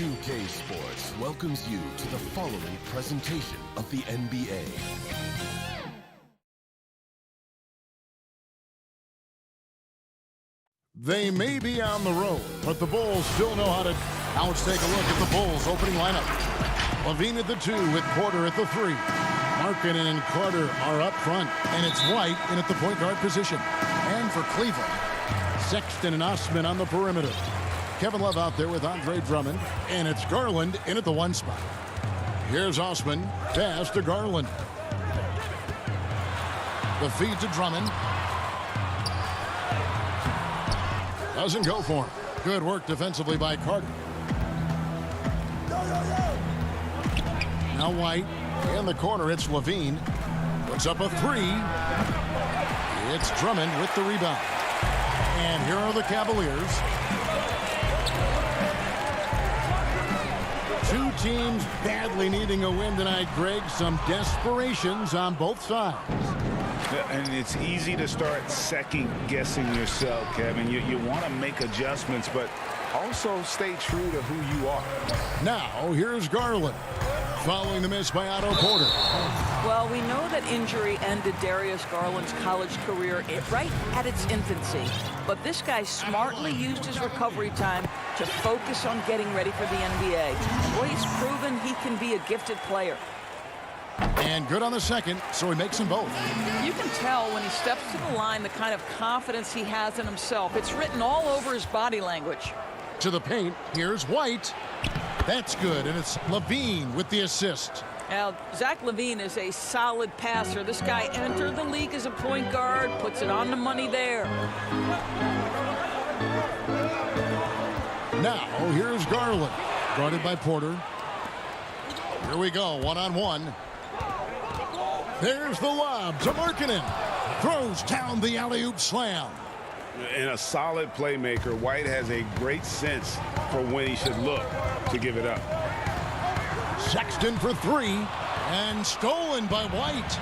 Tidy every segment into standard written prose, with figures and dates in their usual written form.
2K Sports welcomes you to the following presentation of the NBA. They may be on the road, but the Bulls still know how to. Now let's take a look at the Bulls opening lineup. Levine at the 2 with Porter at the 3. Markkanen and Carter are up front, and it's White in at the point guard position. And for Cleveland, Sexton and Osman on the perimeter. Kevin Love out there with Andre Drummond, and it's Garland in at the 1 spot. Here's Osman, pass to Garland. The feed to Drummond. Doesn't go for him. Good work defensively by Carter. Now White in the corner. It's Levine. Puts up a 3. It's Drummond with the rebound. And here are the Cavaliers. Two teams badly needing a win tonight, Greg. Some desperations on both sides. And it's easy to start second-guessing yourself, Kevin. You want to make adjustments, but also stay true to who you are. Now, here's Garland. Following the miss by Otto Porter. Well, we know that injury ended Darius Garland's college career right at its infancy. But this guy smartly used his recovery time to focus on getting ready for the NBA. Boy, he's proven he can be a gifted player. And good on the second, so he makes them both. You can tell when he steps to the line the kind of confidence he has in himself. It's written all over his body language. To the paint, here's White. That's good, and it's Levine with the assist. Now, Zach LaVine is a solid passer. This guy entered the league as a point guard, puts it on the money there. Now, here's Garland. Guarded by Porter. Here we go, one-on-one. There's the lob to Markkanen. Throws down the alley-oop slam. And a solid playmaker, White has a great sense for when he should look to give it up. Sexton for 3, and stolen by White.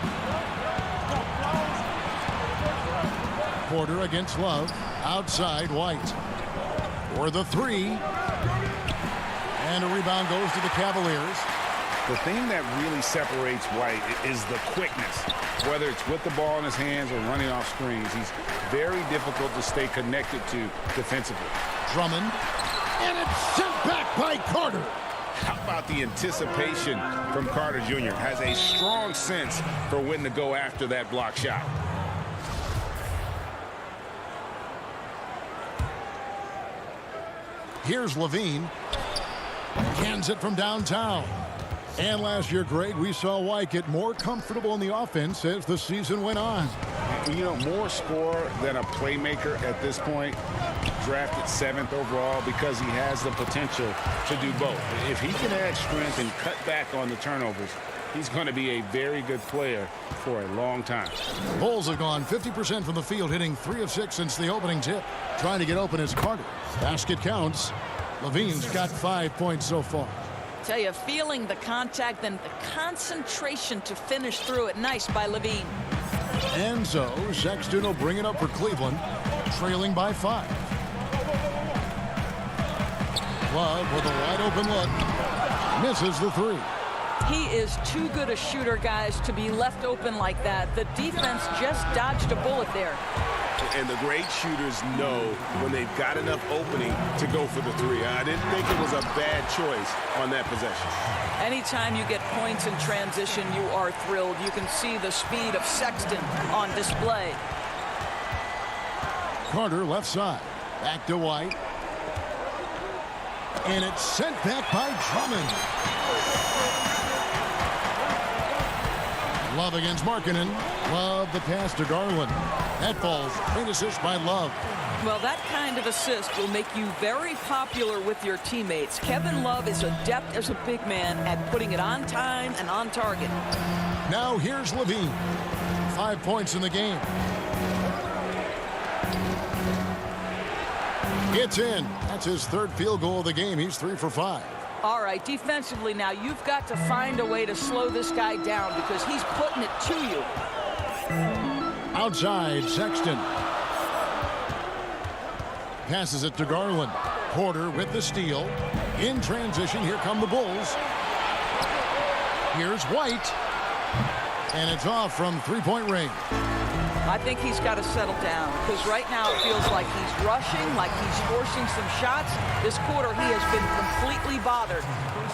Porter against Love. Outside, White. For the 3. And a rebound goes to the Cavaliers. The thing that really separates White is the quickness. Whether it's with the ball in his hands or running off screens, he's very difficult to stay connected to defensively. Drummond, and it's sent back by Carter. How about the anticipation from Carter Jr.? Has a strong sense for when to go after that block shot. Here's Levine. Cans it from downtown. And last year, Greg, we saw White get more comfortable in the offense as the season went on. You know, more scorer than a playmaker at this point. Drafted 7th overall because he has the potential to do both. If he can add strength and cut back on the turnovers, he's going to be a very good player for a long time. Bulls have gone 50% from the field, hitting 3 of 6 since the opening tip. Trying to get open is Carter. Basket counts. Levine's got 5 points so far. Tell you, feeling the contact and the concentration to finish through it. Nice by Levine. And so Sexton will bring it up for Cleveland, trailing by 5. Love with a wide open look. Misses the 3. He is too good a shooter, guys, to be left open like that. The defense just dodged a bullet there. And the great shooters know when they've got enough opening to go for the 3. I didn't think it was a bad choice on that possession. Anytime you get points in transition, you are thrilled. You can see the speed of Sexton on display. Carter left side. Back to White. And it's sent back by Drummond. Love against Markkanen. Love the pass to Garland. That falls. Great assist by Love. Well, that kind of assist will make you very popular with your teammates. Kevin Love is adept as a big man at putting it on time and on target. Now here's Levine. 5 points in the game. Gets in. That's his 3rd field goal of the game. He's 3 for 5. All right, defensively now, you've got to find a way to slow this guy down because he's putting it to you. Outside, Sexton. Passes it to Garland. Porter with the steal. In transition, here come the Bulls. Here's White. And it's off from three-point range. I think he's got to settle down because right now it feels like he's rushing, like he's forcing some shots. This quarter, he has been completely bothered.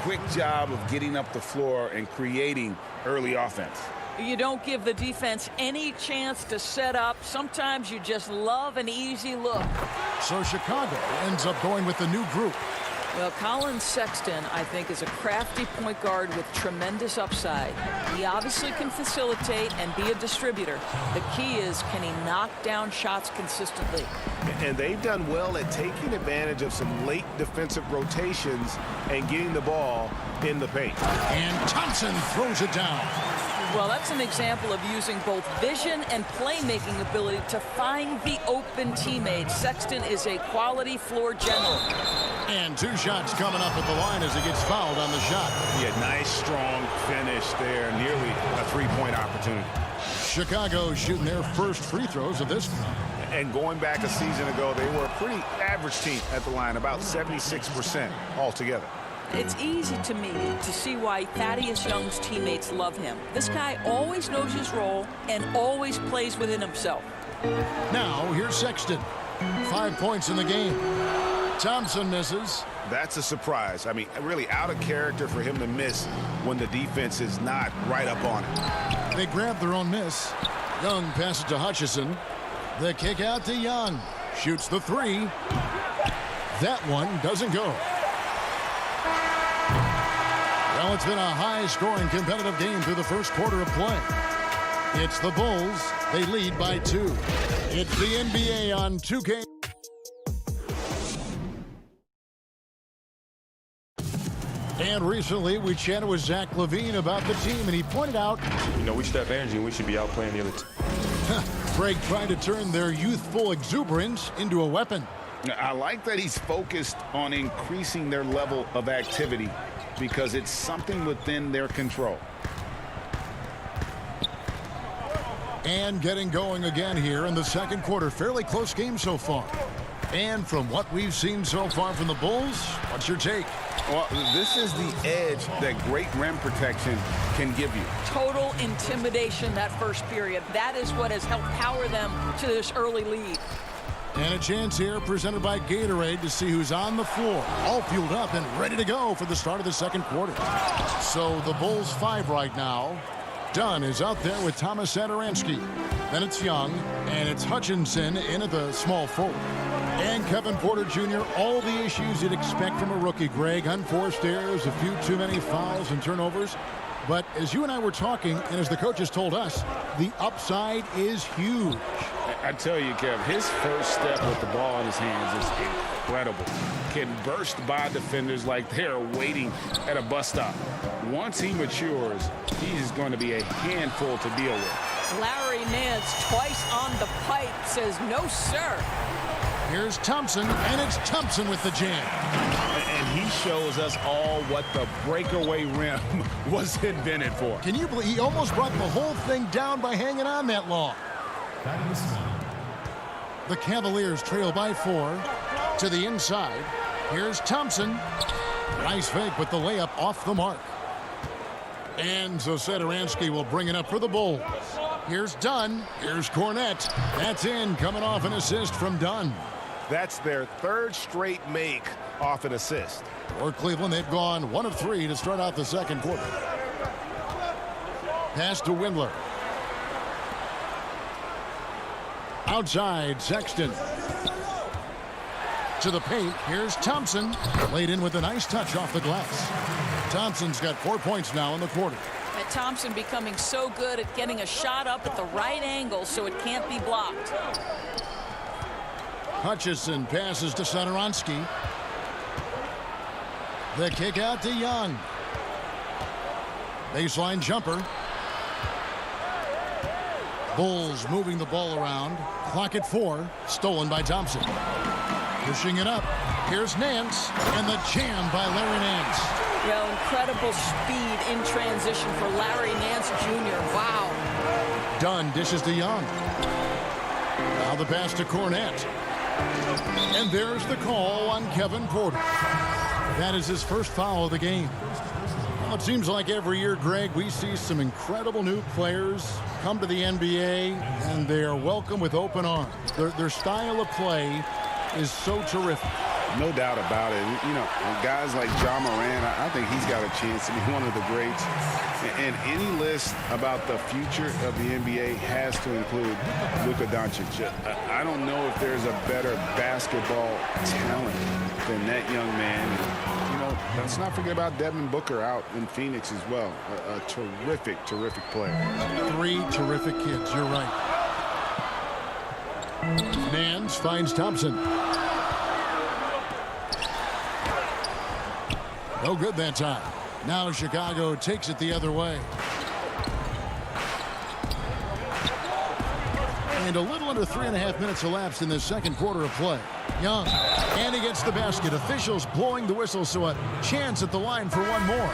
Quick job of getting up the floor and creating early offense. You don't give the defense any chance to set up. Sometimes you just love an easy look. So Chicago ends up going with the new group. Well, Colin Sexton, I think, is a crafty point guard with tremendous upside. He obviously can facilitate and be a distributor. The key is, can he knock down shots consistently? And they've done well at taking advantage of some late defensive rotations and getting the ball in the paint. And Thompson throws it down. Well, that's an example of using both vision and playmaking ability to find the open teammates. Sexton is a quality floor general. And two shots coming up at the line as he gets fouled on the shot. Yeah, nice, strong finish there. Nearly a three-point opportunity. Chicago shooting their first free throws of this one. And going back a season ago, they were a pretty average team at the line, about 76% altogether. It's easy to me to see why Thaddeus Young's teammates love him. This guy always knows his role and always plays within himself. Now, here's Sexton. 5 points in the game. Thompson misses. That's a surprise. I mean, really out of character for him to miss when the defense is not right up on it. They grab their own miss. Young passes to Hutchison. The kick out to Young. Shoots the three. That one doesn't go. Well, it's been a high-scoring competitive game through the first quarter of play. It's the Bulls. They lead by 2. It's the NBA on 2K. And recently, we chatted with Zach LaVine about the team, and he pointed out, we should have energy, and we should be outplaying the other team. Craig trying to turn their youthful exuberance into a weapon. I like that he's focused on increasing their level of activity because it's something within their control. And getting going again here in the second quarter. Fairly close game so far. And from what we've seen so far from the Bulls, what's your take? Well, this is the edge that great rim protection can give you. Total intimidation that first period. That is what has helped power them to this early lead. And a chance here presented by Gatorade to see who's on the floor. All fueled up and ready to go for the start of the second quarter. So the Bulls 5 right now. Dunn is out there with Thomas Satoransky. Then it's Young, and it's Hutchinson in at the small forward. And Kevin Porter Jr., all the issues you'd expect from a rookie, Greg. Unforced errors, a few too many fouls and turnovers. But as you and I were talking, and as the coaches told us, the upside is huge. I tell you, Kev, his first step with the ball in his hands is incredible. Can burst by defenders like they're waiting at a bus stop. Once he matures, he's going to be a handful to deal with. Larry Nance, twice on the pipe, says no, sir. Here's Thompson, and it's Thompson with the jam. And he shows us all what the breakaway rim was invented for. Can you believe he almost brought the whole thing down by hanging on that long? The Cavaliers trail by 4 to the inside. Here's Thompson. Nice fake, but the layup off the mark. And so Satoransky will bring it up for the Bulls. Here's Dunn. Here's Cornette. That's in, coming off an assist from Dunn. That's their third straight make off an assist. For Cleveland, they've gone 1 of 3 to start out the second quarter. Pass to Windler. Outside, Sexton. To the paint, here's Thompson. Laid in with a nice touch off the glass. Thompson's got 4 points now in the quarter. And Thompson becoming so good at getting a shot up at the right angle so it can't be blocked. Hutchison passes to Satoransky. The kick out to Young. Baseline jumper. Bulls moving the ball around. Clock at 4. Stolen by Thompson. Pushing it up. Here's Nance. And the jam by Larry Nance. Incredible speed in transition for Larry Nance Jr. Wow. Dunn dishes to Young. Now the pass to Cornette. And there's the call on Kevin Porter. That is his first foul of the game. Well, it seems like every year, Greg, we see some incredible new players come to the NBA, and they are welcome with open arms. Their style of play is so terrific. No doubt about it. You know, guys like Ja Morant, I think he's got a chance to be one of the greats. And any list about the future of the NBA has to include Luka Doncic. I don't know if there's a better basketball talent than that young man. You know, let's not forget about Devin Booker out in Phoenix as well. A terrific, terrific player. 3 terrific kids. You're right. Nance finds Thompson. No good that time. Now Chicago takes it the other way. And a little under 3.5 minutes elapsed in the second quarter of play. Young, and he gets the basket. Officials blowing the whistle, so a chance at the line for one more.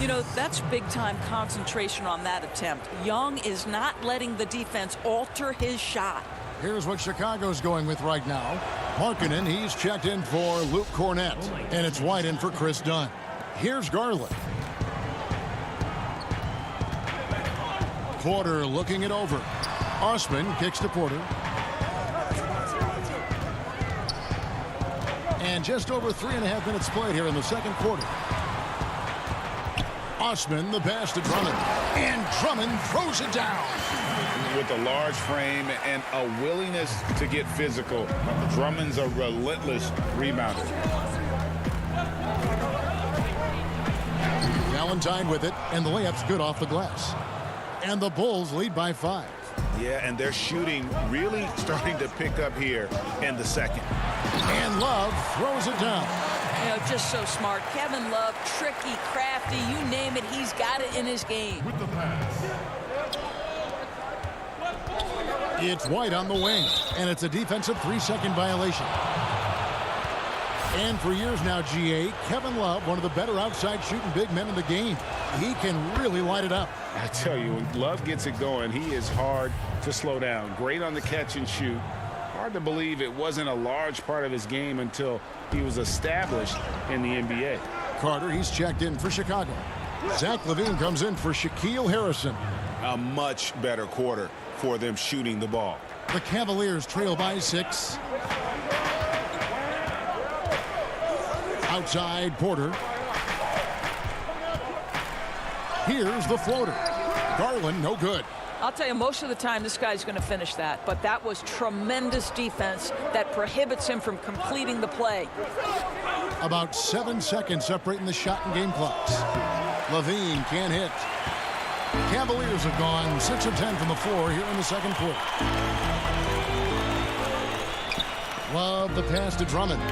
You know, that's big-time concentration on that attempt. Young is not letting the defense alter his shot. Here's what Chicago's going with right now. Markkanen, he's checked in for Luke Cornett. And it's White in for Chris Dunn. Here's Garland. Porter looking it over. Osman kicks to Porter. And just over 3.5 minutes played here in the second quarter. Osman, the pass to Drummond. And Drummond throws it down. With a large frame and a willingness to get physical, Drummond's a relentless rebounder. Valentine with it, and the layup's good off the glass. And the Bulls lead by 5. Yeah, and their shooting really starting to pick up here in the second. And Love throws it down. You know, just so smart. Kevin Love, tricky, crafty, you name it, he's got it in his game. With the pass. It's White on the wing, and it's a defensive 3-second violation. And for years now, GA, Kevin Love, one of the better outside shooting big men in the game. He can really light it up. I tell you, when Love gets it going, he is hard to slow down. Great on the catch and shoot. Hard to believe it wasn't a large part of his game until he was established in the NBA. Carter, he's checked in for Chicago. Zach LaVine comes in for Shaquille Harrison. A much better quarter for them shooting the ball. The Cavaliers trail by 6. Outside Porter. Here's the floater. Garland, no good. I'll tell you, most of the time this guy's going to finish that, but that was tremendous defense that prohibits him from completing the play. About 7 seconds separating the shot and game clocks. LaVine can't hit. Cavaliers have gone 6 of 10 from the floor here in the second quarter. Love the pass to Drummond.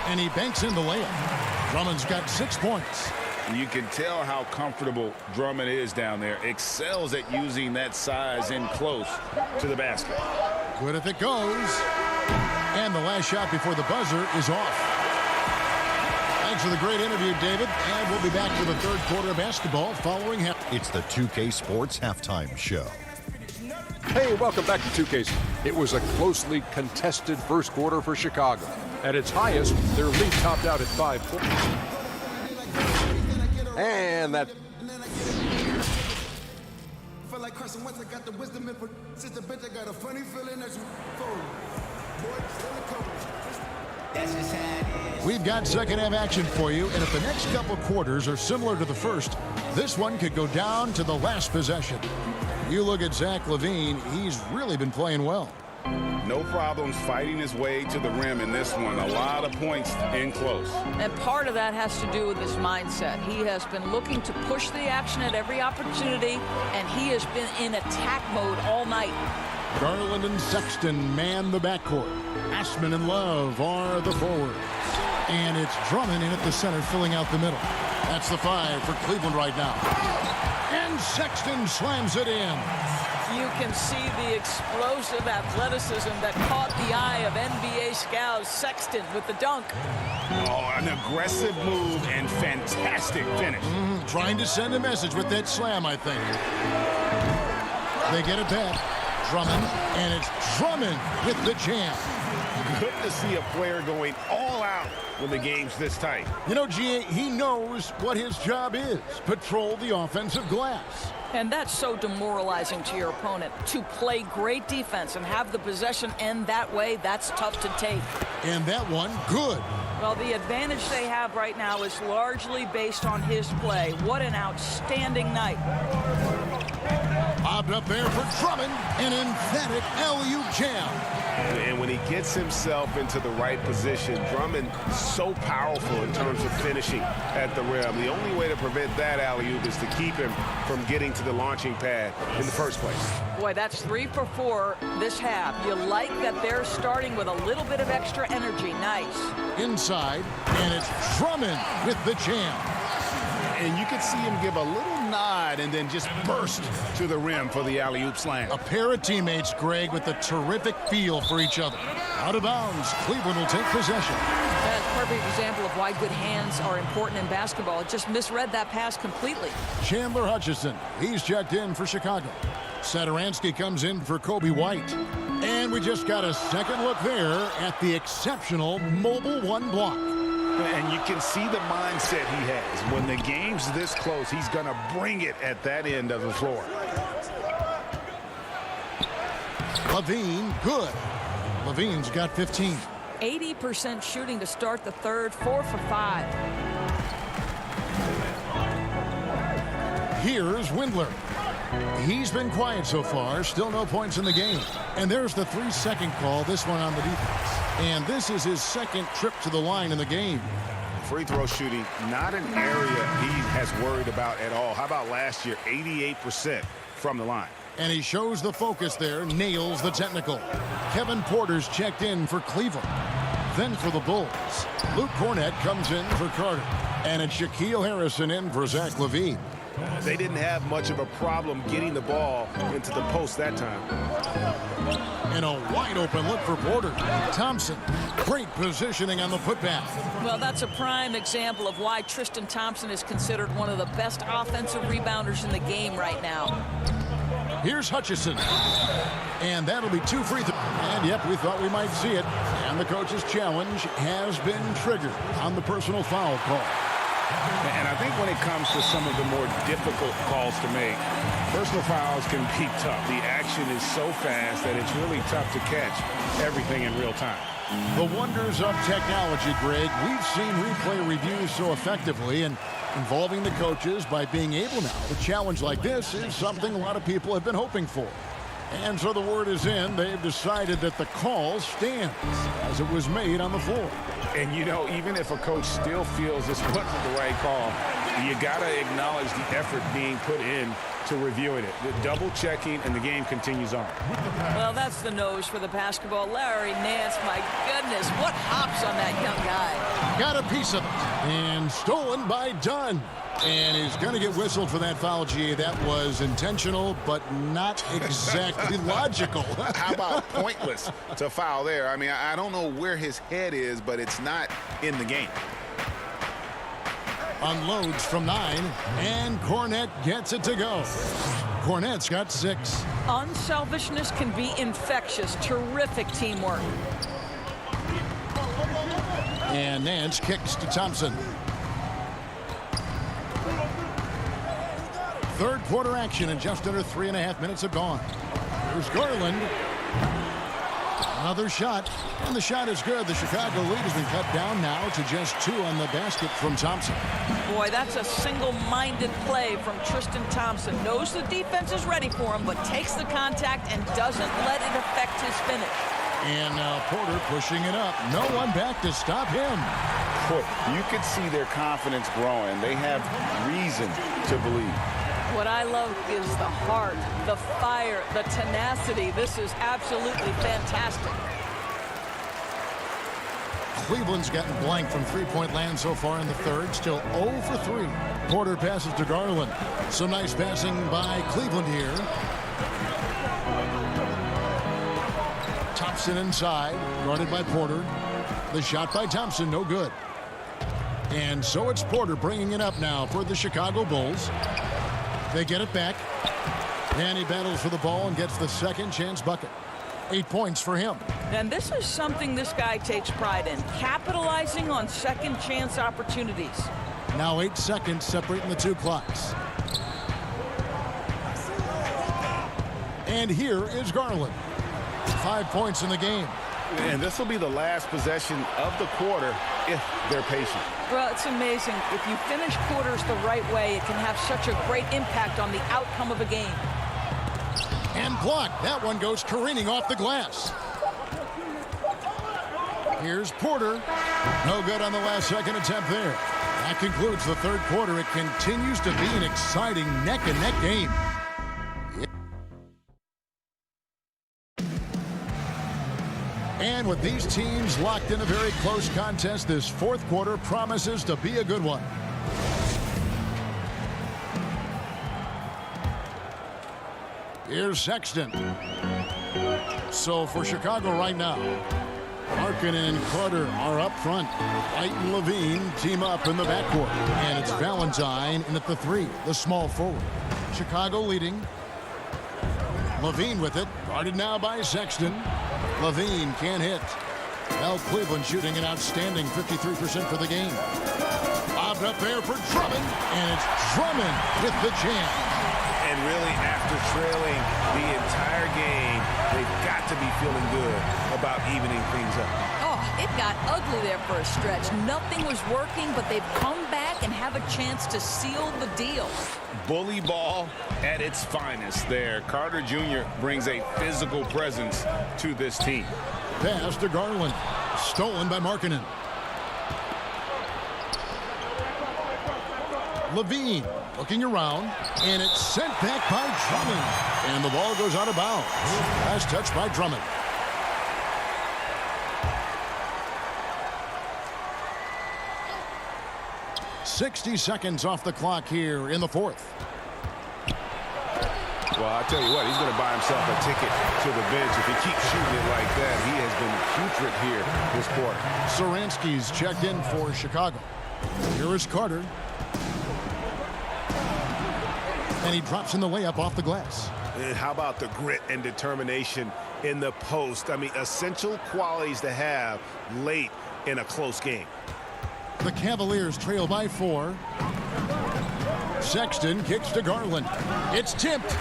And he banks in the layup. Drummond's got 6 points. You can tell how comfortable Drummond is down there. Excels at using that size in close to the basket. Good if it goes. And the last shot before the buzzer is off. Thanks for the great interview, David. And we'll be back for the third quarter of basketball following half. It's the 2K Sports Halftime Show. Hey, welcome back to 2K. It was a closely contested first quarter for Chicago. At its highest, their lead topped out at 5 points. And that. We've got second half action for you, and if the next couple quarters are similar to the first, this one could go down to the last possession. You look at Zach LaVine, he's really been playing well. No problems fighting his way to the rim in this one. A lot of points in close. And part of that has to do with his mindset. He has been looking to push the action at every opportunity, and he has been in attack mode all night. Garland and Sexton man the backcourt. Ashman and Love are the forwards. And it's Drummond in at the center, filling out the middle. That's the 5 for Cleveland right now. And Sexton slams it in. You can see the explosive athleticism that caught the eye of NBA scouts. Sexton with the dunk. Oh, an aggressive move and fantastic finish. Trying to send a message with that slam, I think. They get it back. Drummond, and it's Drummond with the jam. Good to see a player going all out when the game's this tight. You know, G.A., he knows what his job is. Patrol the offensive glass. And that's so demoralizing to your opponent. To play great defense and have the possession end that way, that's tough to take. And that one, good. Well, the advantage they have right now is largely based on his play. What an outstanding night. Bobbed up there for Drummond. An emphatic alley-oop jam. And when he gets himself into the right position, Drummond so powerful in terms of finishing at the rim. The only way to prevent that alley-oop is to keep him from getting to the launching pad in the first place. Boy, that's 3 for 4 this half. You like that they're starting with a little bit of extra energy. Nice. Inside, and it's Drummond with the jam. And you can see him give a little nod and then just burst to the rim for the alley-oop slam. A pair of teammates, Greg, with a terrific feel for each other. Out of bounds, Cleveland will take possession. That's a perfect example of why good hands are important in basketball. It just misread that pass completely. Chandler Hutchison, he's checked in for Chicago. Satoransky comes in for Kobe White. And we just got a second look there at the exceptional mobile one block. And you can see the mindset he has. When the game's this close, he's going to bring it at that end of the floor. Levine, good. Levine's got 15. 80% shooting to start the third, 4 for 5. Here's Windler. He's been quiet so far. Still no points in the game. And there's the 3-second call, this one on the defense. And this is his second trip to the line in the game. Free throw shooting, not an area he has worried about at all. How about last year, 88% from the line? And he shows the focus there, nails the technical. Kevin Porter's checked in for Cleveland. Then for the Bulls, Luke Cornett comes in for Carter. And it's Shaquille Harrison in for Zach LaVine. They didn't have much of a problem getting the ball into the post that time. And a wide open look for Porter. Thompson, great positioning on the putback. Well, that's a prime example of why Tristan Thompson is considered one of the best offensive rebounders in the game right now. Here's Hutchison. And that'll be 2 free throws. And yep, we thought we might see it. And the coach's challenge has been triggered on the personal foul call. And I think when it comes to some of the more difficult calls to make, personal fouls can be tough. The action is so fast that it's really tough to catch everything in real time. The wonders of technology, Greg. We've seen replay reviews so effectively, and involving the coaches by being able now to challenge like this is something a lot of people have been hoping for. And so the word is in. They've decided that the call stands as it was made on the floor. And, you know, even if a coach still feels this wasn't the right call, you got to acknowledge the effort being put in to reviewing it. The double checking, and the game continues on. Well, that's the nose for the basketball. Larry Nance, my goodness, what hops on that young guy. Got a piece of it. And stolen by Dunn. And he's going to get whistled for that foul, G. That was intentional, but not exactly logical. How about pointless to foul there? I mean, I don't know where his head is, but it's not in the game. Unloads from 9, and Cornett gets it to go. Cornett's got 6. Unselfishness can be infectious. Terrific teamwork. And Nance kicks to Thompson. Third quarter action, and just under 3.5 minutes have gone. Here's Garland. Another shot, and the shot is good. The Chicago lead has been cut down now to just 2 on the basket from Thompson. Boy, that's a single-minded play from Tristan Thompson. Knows the defense is ready for him, but takes the contact and doesn't let it affect his finish. And now Porter pushing it up. No one back to stop him. Boy, you could see their confidence growing. They have reason to believe. What I love is the heart, the fire, the tenacity. This is absolutely fantastic. Cleveland's gotten blank from three-point land so far in the third. Still 0 for 3. Porter passes to Garland. Some nice passing by Cleveland here. Thompson inside, guarded by Porter. The shot by Thompson, no good. And so it's Porter bringing it up now for the Chicago Bulls. They get it back. And he battles for the ball and gets the second chance bucket. 8 points for him. And this is something this guy takes pride in, capitalizing on second chance opportunities. Now 8 seconds separating the two clocks. And here is Garland. 5 points in the game. And this will be the last possession of the quarter if they're patient. Well, it's amazing. If you finish quarters the right way, it can have such a great impact on the outcome of a game. And blocked. That one goes careening off the glass. Here's Porter. No good on the last second attempt there. That concludes the third quarter. It continues to be an exciting neck-and-neck game. And with these teams locked in a very close contest, this fourth quarter promises to be a good one. Here's Sexton. So for Chicago right now, Markkanen and Carter are up front. White and Levine team up in the backcourt. And it's Valentine in at the 3, the small forward. Chicago leading. Levine with it. Guarded now by Sexton. Levine can't hit. Well, Cleveland shooting an outstanding 53% for the game. Bobbed up there for Drummond. And it's Drummond with the jam. And really, after trailing the entire game, they've got to be feeling good about evening things up. Oh, it got ugly there for a stretch. Nothing was working, but they've come back and have a chance to seal the deal. Bully ball at its finest there. Carter Jr. brings a physical presence to this team. Pass to Garland. Stolen by Markkanen. Levine looking around, and it's sent back by Drummond. And the ball goes out of bounds. Last touch by Drummond. "60 seconds off the clock here in the fourth. Well, I tell you what, he's going to buy himself a ticket to the bench if he keeps shooting it like that. He has been putrid here this quarter. Saransky's checked in for Chicago. Here is Carter. And he drops in the layup off the glass. And how about the grit and determination in the post? I mean, essential qualities to have late in a close game. The Cavaliers trail by 4. Sexton kicks to Garland. It's tipped.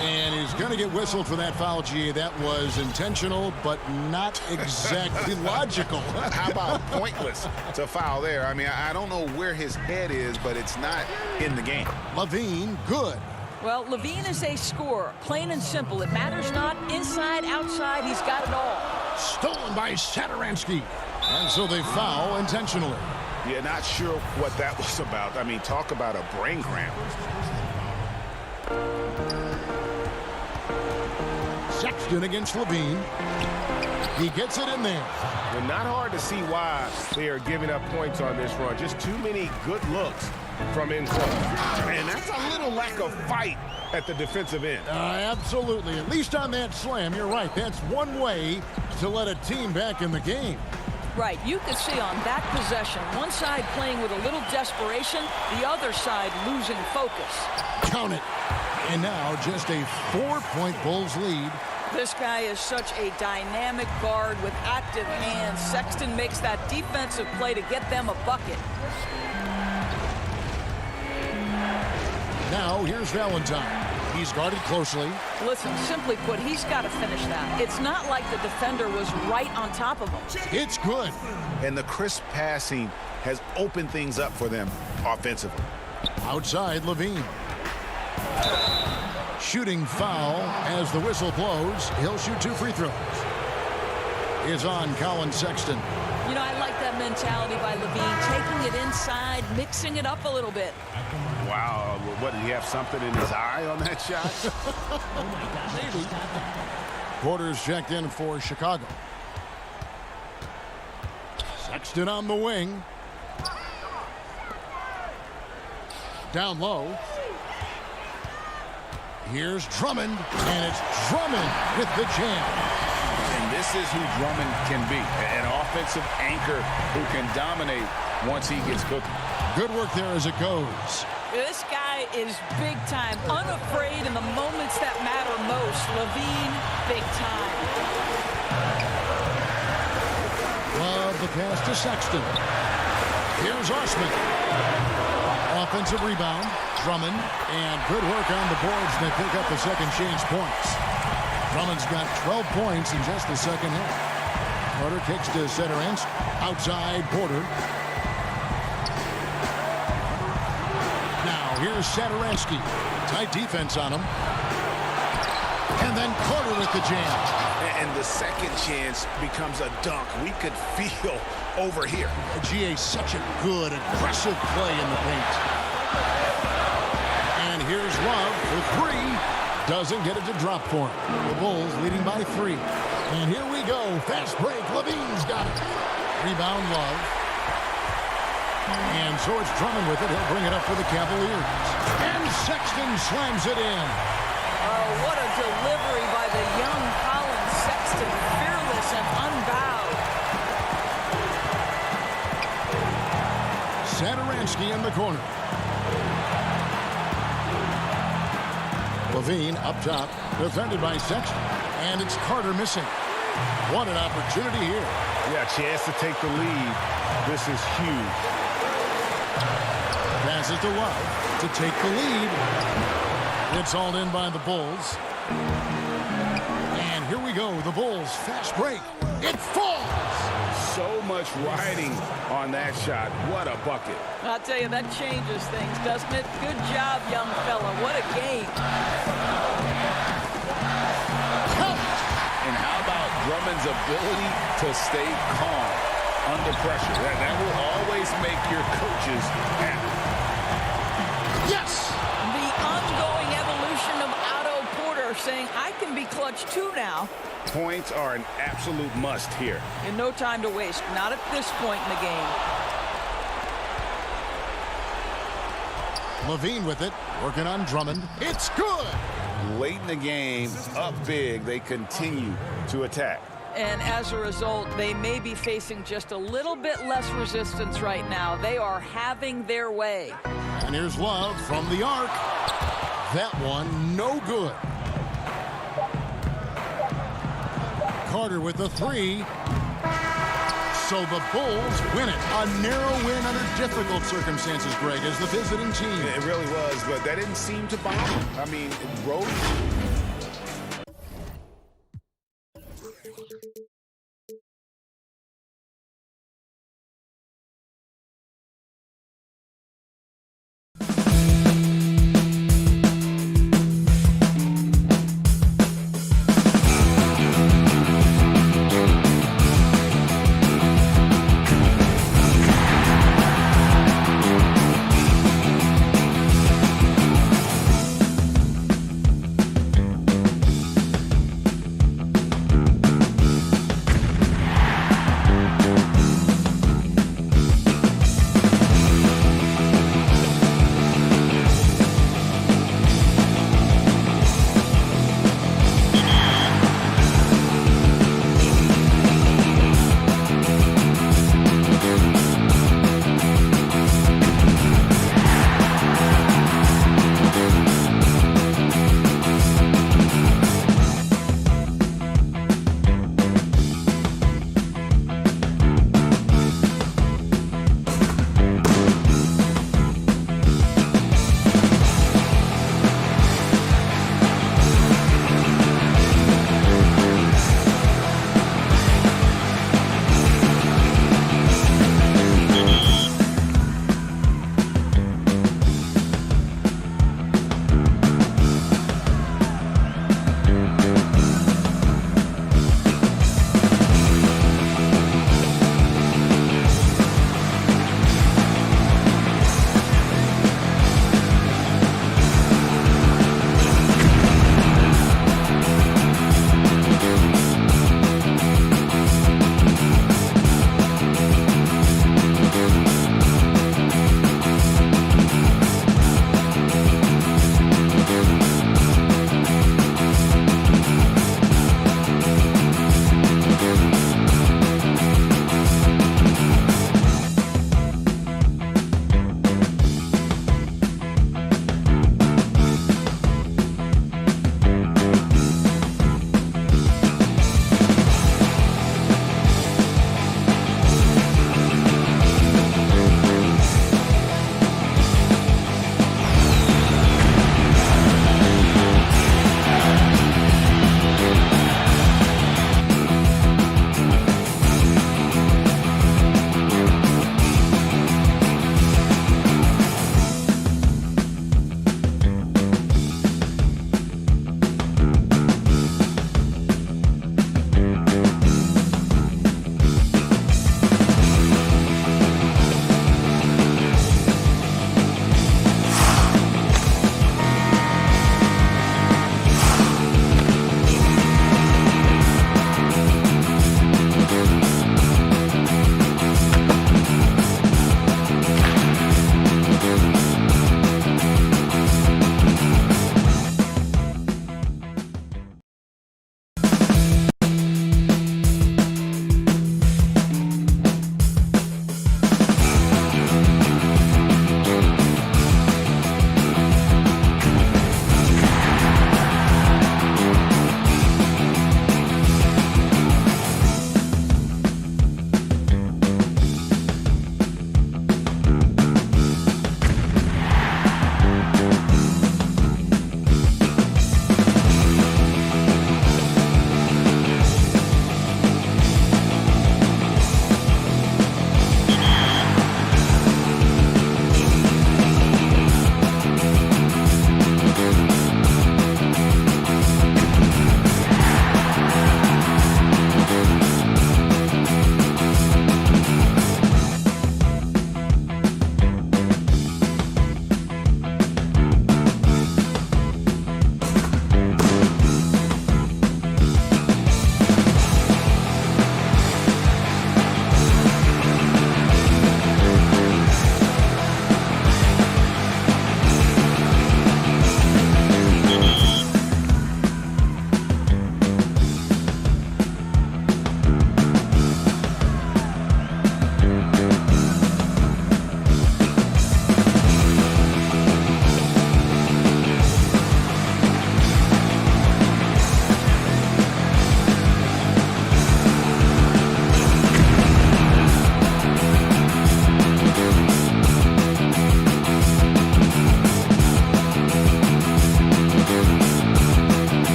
And he's going to get whistled for that foul, G. That was intentional, but not exactly logical. How about pointless to foul there? I mean, I don't know where his head is, but it's not in the game. Levine, good. Well, Levine is a scorer, plain and simple. It matters not inside, outside, he's got it all. Stolen by Satoransky. And so they foul intentionally. Yeah, not sure what that was about. I mean, talk about a brain cramp. Sexton against Levine. He gets it in there. Well, not hard to see why they are giving up points on this run. Just too many good looks from in close. And that's a little lack of fight at the defensive end. Absolutely. At least on that slam, you're right. That's one way to let a team back in the game. Right, you could see on that possession, one side playing with a little desperation, the other side losing focus. Count it. And now just a 4-point Bulls lead. This guy is such a dynamic guard with active hands. Sexton makes that defensive play to get them a bucket. Now here's Valentine. He's guarded closely. Listen, simply put, he's got to finish that. It's not like the defender was right on top of him. It's good. And the crisp passing has opened things up for them offensively. Outside, Levine. Shooting foul as the whistle blows. He'll shoot 2 free throws. Is on Colin Sexton. You know, I like that mentality by Levine, taking it inside, mixing it up a little bit. Wow, what, did he have something in his eye on that shot? Oh my God, maybe. Porter's checked in for Chicago. Sexton on the wing. Down low. Here's Drummond, and it's Drummond with the jam. And this is who Drummond can be, an offensive anchor who can dominate once he gets cooking. Good work there as it goes. This guy is big time, unafraid in the moments that matter most. Levine, big time. Love the pass to Sexton. Here's Osman. Offensive rebound. Drummond. And good work on the boards. They pick up the second change points. Drummond's got 12 points in just the second half. Carter kicks to Satoransky. Outside Porter. Now here's Satoransky. Tight defense on him. And then Carter with the jam. And the second chance becomes a dunk. We could feel over here. GA, such a good, aggressive play in the paint. And here's Love for three. Doesn't get it to drop for him. The Bulls leading by 3. And here we go. Fast break. Levine's got it. Rebound Love. And so it's Drummond with it. He'll bring it up for the Cavaliers. And Sexton slams it in. Oh, what a delivery by the young Colin Sexton. Fearless and unbowed. Satoransky in the corner. Levine up top, defended by Sexton. And it's Carter missing. What an opportunity here. Yeah, chance to take the lead. This is huge. Passes to Love to take the lead. It's hauled in by the Bulls. And here we go. The Bulls fast break. It falls. So much riding on that shot. What a bucket. I'll tell you, that changes things, doesn't it? Good job, young fella. What a game. And how about Drummond's ability to stay calm under pressure? That will always make your coaches happy. Yes! The ongoing evolution of Otto Porter saying, I can be clutch too now. Points are an absolute must here. And no time to waste. Not at this point in the game. Levine with it, working on Drummond. It's good! Late in the game, up big, they continue to attack. And as a result, they may be facing just a little bit less resistance right now. They are having their way. And here's Love from the arc. That one, no good. Carter with the 3. So the Bulls win it. A narrow win under difficult circumstances, Greg, as the visiting team. It really was, but that didn't seem to bother them. I mean, it rode.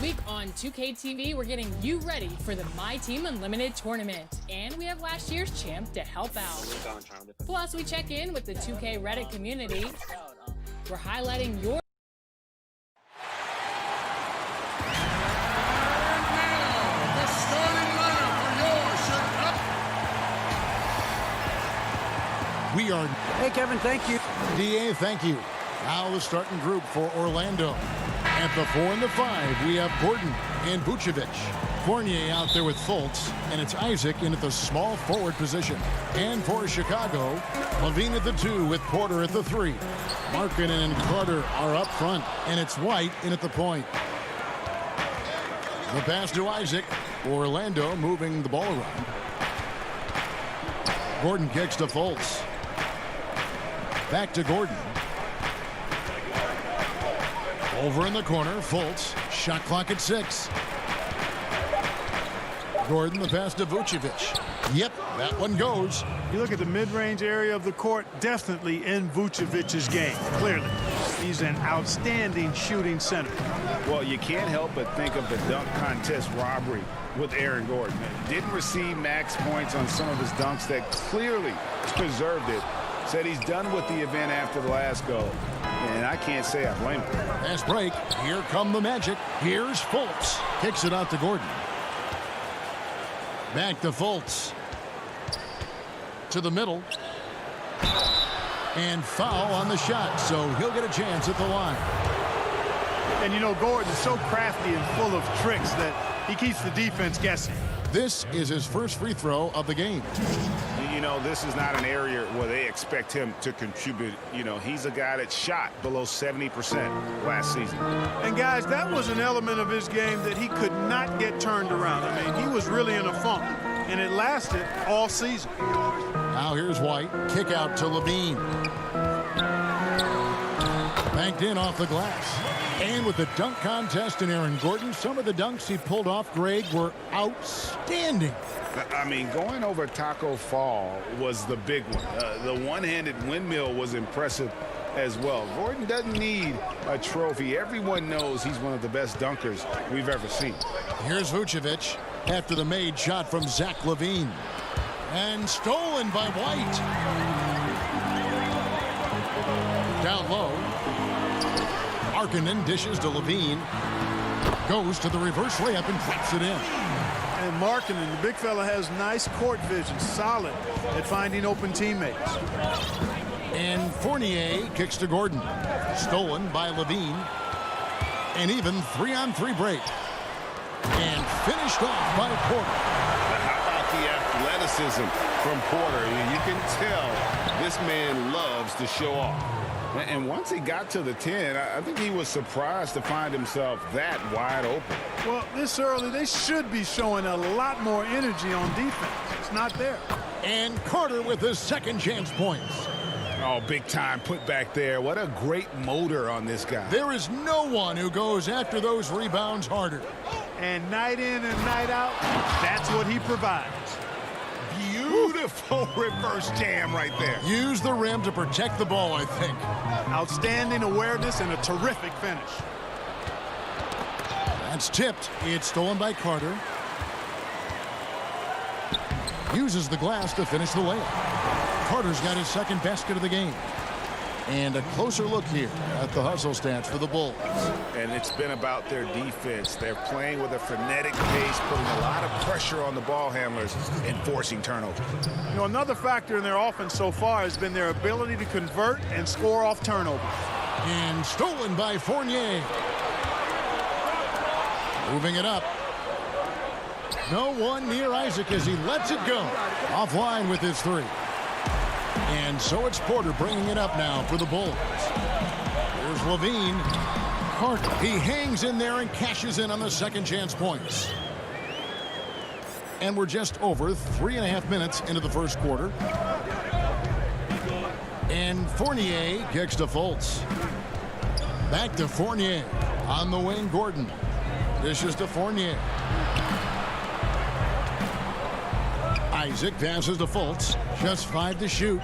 week on 2K TV, we're getting you ready for the My Team Unlimited tournament. And we have last year's champ to help out. Plus, we check in with the 2K Reddit community. We're highlighting your We are. Hey, Kevin, thank you. DA, thank you. Now the starting group for Orlando. At the 4 and the 5, we have Gordon and Vucevic. Fournier out there with Fultz, and it's Isaac in at the small forward position. And for Chicago, Levine at the 2 with Porter at the 3. Markkanen and Carter are up front, and it's White in at the point. The pass to Isaac. Orlando moving the ball around. Gordon kicks to Fultz. Back to Gordon. Over in the corner, Fultz. Shot clock at 6. Gordon, the pass to Vucevic. Yep, that one goes. You look at the mid-range area of the court, definitely in Vucevic's game, clearly. He's an outstanding shooting center. Well, you can't help but think of the dunk contest robbery with Aaron Gordon. Didn't receive max points on some of his dunks that clearly deserved it. Said he's done with the event after the last go. And I can't say I blame him. Fast break. Here come the Magic. Here's Fultz. Kicks it out to Gordon. Back to Fultz. To the middle. And foul on the shot. So he'll get a chance at the line. And you know, Gordon is so crafty and full of tricks that he keeps the defense guessing. This is his first free throw of the game. You know, this is not an area where they expect him to contribute. You know, he's a guy that shot below 70% last season. And guys, that was an element of his game that he could not get turned around. I mean, he was really in a funk, and it lasted all season. Now here's White. Kick out to Levine. Banked in off the glass. And with the dunk contest in Aaron Gordon, some of the dunks he pulled off, Greg, were outstanding. I mean, going over Taco Fall was the big one. The one-handed windmill was impressive as well. Gordon doesn't need a trophy. Everyone knows he's one of the best dunkers we've ever seen. Here's Vucevic after the made shot from Zach LaVine. And stolen by White. Down low. Markkanen dishes to LaVine. Goes to the reverse layup and drops it in. And Markkanen, the big fella, has nice court vision, solid at finding open teammates. And Fournier kicks to Gordon. Stolen by LaVine. And even 3-on-3 break. And finished off by Porter. How about the athleticism from Porter? You can tell this man loves to show off. And once he got to the 10, I think he was surprised to find himself that wide open. Well, this early, they should be showing a lot more energy on defense. It's not there. And Carter with his second chance points. Oh, big time put back there. What a great motor on this guy. There is no one who goes after those rebounds harder. And night in and night out, that's what he provides. Beautiful reverse jam right there. Use the rim to protect the ball, I think. Outstanding awareness and a terrific finish. That's tipped. It's stolen by Carter. Uses the glass to finish the layup. Carter's got his second basket of the game. And a closer look here at the hustle stats for the Bulls. And it's been about their defense. They're playing with a frenetic pace, putting a lot of pressure on the ball handlers and forcing turnovers. You know, another factor in their offense so far has been their ability to convert and score off turnovers. And stolen by Fournier. Moving it up. No one near Isaac as he lets it go. Offline with his 3. And so it's Porter bringing it up now for the Bulls. Here's LaVine. Carter, he hangs in there and cashes in on the second chance points. And we're just over 3.5 minutes into the first quarter. And Fournier kicks to Fultz. Back to Fournier. On the wing, Gordon. Dishes to Fournier. Isaac passes to Fultz. Just 5 to shoot.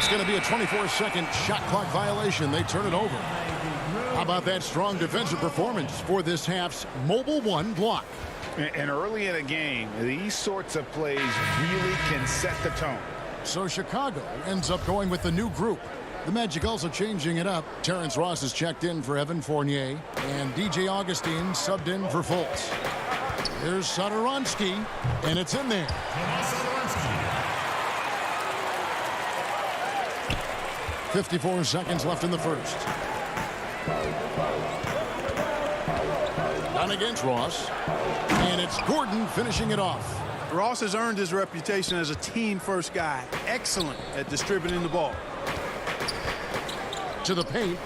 It's going to be a 24-second shot clock violation. They turn it over. How about that strong defensive performance for this half's Mobile One block? And early in a game, these sorts of plays really can set the tone. So Chicago ends up going with the new group. The Magic also changing it up. Terrence Ross is checked in for Evan Fournier, and DJ Augustine subbed in for Fultz. Here's Satoransky, and it's in there. 54 seconds left in the first. Down against Ross, and it's Gordon finishing it off. Ross has earned his reputation as a team-first guy. Excellent at distributing the ball. To the paint.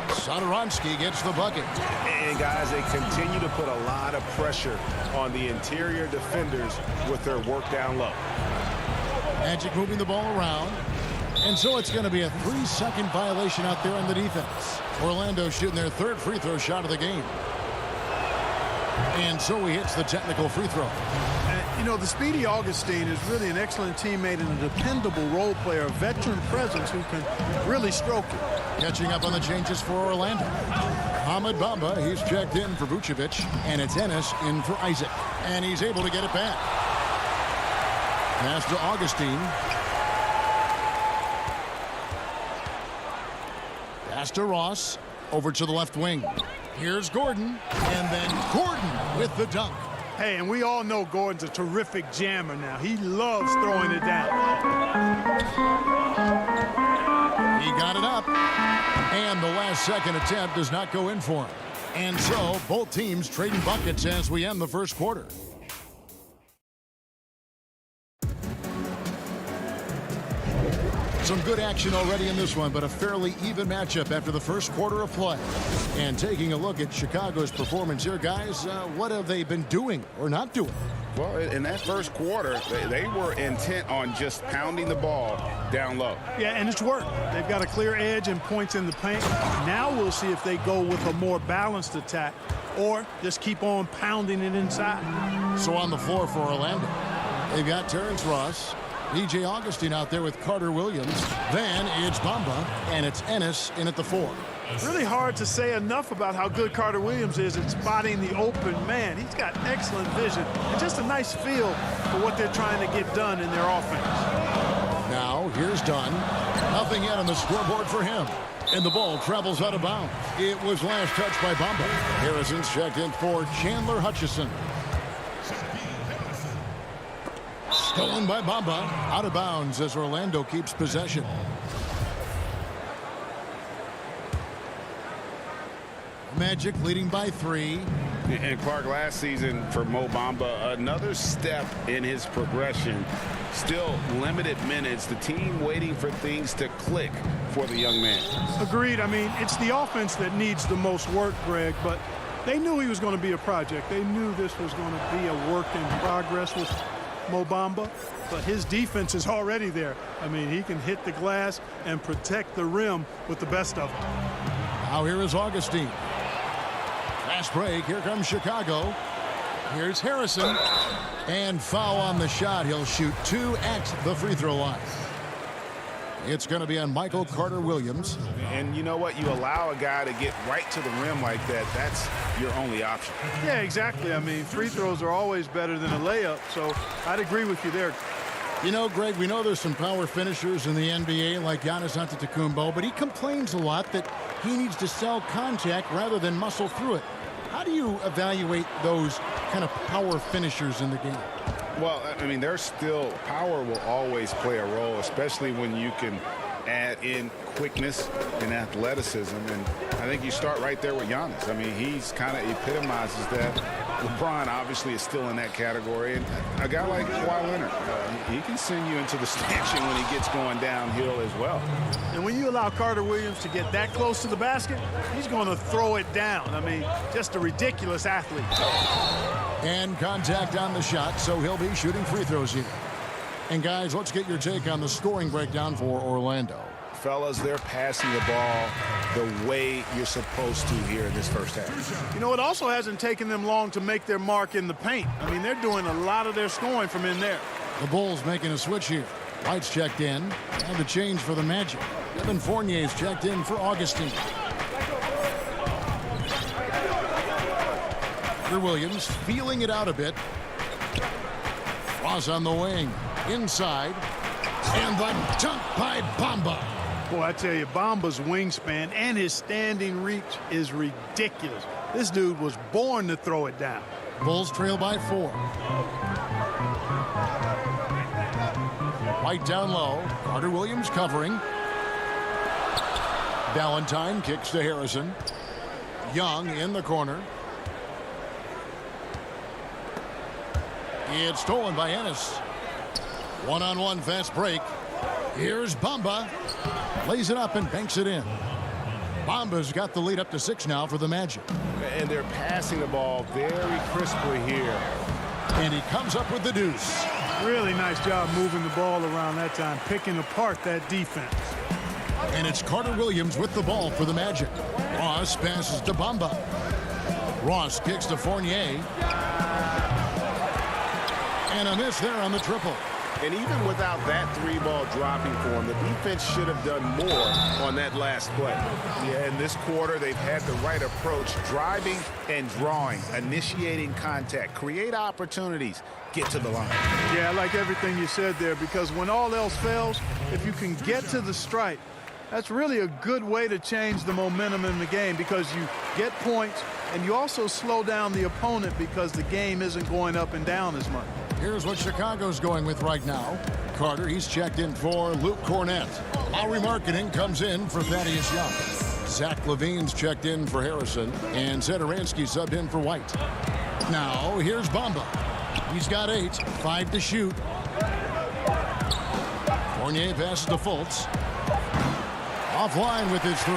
Satoransky gets the bucket. And guys, they continue to put a lot of pressure on the interior defenders with their work down low. Magic moving the ball around. And so it's going to be a 3-second violation out there on the defense. Orlando shooting their third free throw shot of the game. And so he hits the technical free throw. You know, the speedy Augustine is really an excellent teammate and a dependable role player, a veteran presence who can really stroke it. Catching up on the changes for Orlando. Ahmed Bamba, he's checked in for Vucevic, and it's Ennis in for Isaac. And he's able to get it back. Pass to Augustine. Pass to Ross. Over to the left wing. Here's Gordon. And then Gordon with the dunk. Hey, and we all know Gordon's a terrific jammer now. He loves throwing it down. He got it up. And the last second attempt does not go in for him. And so both teams trading buckets as we end the first quarter. Some good action already in this one, but a fairly even matchup after the first quarter of play. And taking a look at Chicago's performance here, guys, what have they been doing or not doing? Well, in that first quarter, they were intent on just pounding the ball down low. Yeah, and it's worked. They've got a clear edge and points in the paint. Now we'll see if they go with a more balanced attack or just keep on pounding it inside. So on the floor for Orlando, they've got Terrence Ross, DJ Augustine out there with Carter Williams. Then it's Bamba, and it's Ennis in at the 4. Really hard to say enough about how good Carter Williams is at spotting the open man. He's got excellent vision and just a nice feel for what they're trying to get done in their offense. Now, here's Dunn. Nothing yet on the scoreboard for him. And the ball travels out of bounds. It was last touched by Bamba. Harrison's checked in for Chandler Hutchison. Stolen by Bamba. Out of bounds as Orlando keeps possession. Magic leading by 3. And Clark, last season for Mo Bamba, another step in his progression. Still limited minutes. The team waiting for things to click for the young man. Agreed. I mean, it's the offense that needs the most work, Greg, but they knew he was going to be a project. They knew this was going to be a work in progress with Mo Bamba, but his defense is already there. I mean, he can hit the glass and protect the rim with the best of them. Now here is Augustine. Fast break. Here comes Chicago. Here's Harrison. And foul on the shot. He'll shoot 2 at the free throw line. It's going to be on Michael Carter Williams. And you know what? You allow a guy to get right to the rim like that. That's your only option. Yeah, exactly. I mean, free throws are always better than a layup, so I'd agree with you there. You know, Greg, we know there's some power finishers in the NBA like Giannis Antetokounmpo, but he complains a lot that he needs to sell contact rather than muscle through it. How do you evaluate those kind of power finishers in the game? Well, I mean, there's still power will always play a role, especially when you can add in quickness and athleticism. And I think you start right there with Giannis. I mean, he's kind of epitomizes that. LeBron obviously is still in that category. And a guy like Kawhi Leonard, he can send you into the stanchion when he gets going downhill as well. And when you allow Carter Williams to get that close to the basket, he's going to throw it down. I mean, just a ridiculous athlete. And contact on the shot, so he'll be shooting free throws here. And guys, let's get your take on the scoring breakdown for Orlando. Fellas, they're passing the ball the way you're supposed to here in this first half. You know, it also hasn't taken them long to make their mark in the paint. I mean, they're doing a lot of their scoring from in there. The Bulls making a switch here. White's checked in. And the change for the Magic. Evan Fournier's checked in for Augustine. Williams feeling it out a bit. Ross on the wing. Inside. And the dunk by Bamba. Boy, I tell you, Bamba's wingspan and his standing reach is ridiculous. This dude was born to throw it down. Bulls trail by 4. White down low. Carter Williams covering. Valentine kicks to Harrison. Young in the corner. It's stolen by Ennis. One-on-one fast break. Here's Bamba. Lays it up and banks it in. Bamba's got the lead up to 6 now for the Magic. And they're passing the ball very crisply here. And he comes up with the deuce. Really nice job moving the ball around that time, picking apart that defense. And it's Carter Williams with the ball for the Magic. Ross passes to Bamba. Ross kicks to Fournier. And a miss there on the triple. And even without that 3-ball dropping for him, the defense should have done more on that last play. Yeah, in this quarter, they've had the right approach, driving and drawing, initiating contact, create opportunities, get to the line. Yeah, I like everything you said there, because when all else fails, if you can get to the stripe, that's really a good way to change the momentum in the game, because you get points and you also slow down the opponent because the game isn't going up and down as much. Here's what Chicago's going with right now. Carter, he's checked in for Luke Cornett. Lowry Marketing comes in for Thaddeus Young. Zach Levine's checked in for Harrison. And Zedaransky subbed in for White. Now, here's Bamba. He's got 8, 5 to shoot. Fournier passes to Fultz. Offline with his 3.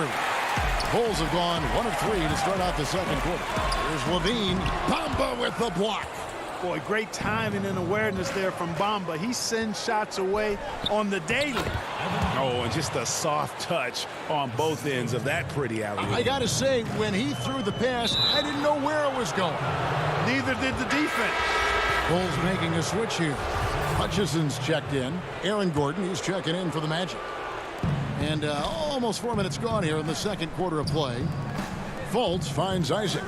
Bulls have gone 1 of 3 to start out the second quarter. Here's Levine. Bamba with the block. Boy, great timing and awareness there from Bamba. He sends shots away on the daily. Oh, and just a soft touch on both ends of that pretty alley. I got to say, when he threw the pass, I didn't know where it was going. Neither did the defense. Bulls making a switch here. Hutchison's checked in. Aaron Gordon, he's checking in for the Magic. And almost 4 minutes gone here in the second quarter of play. Fultz finds Isaac.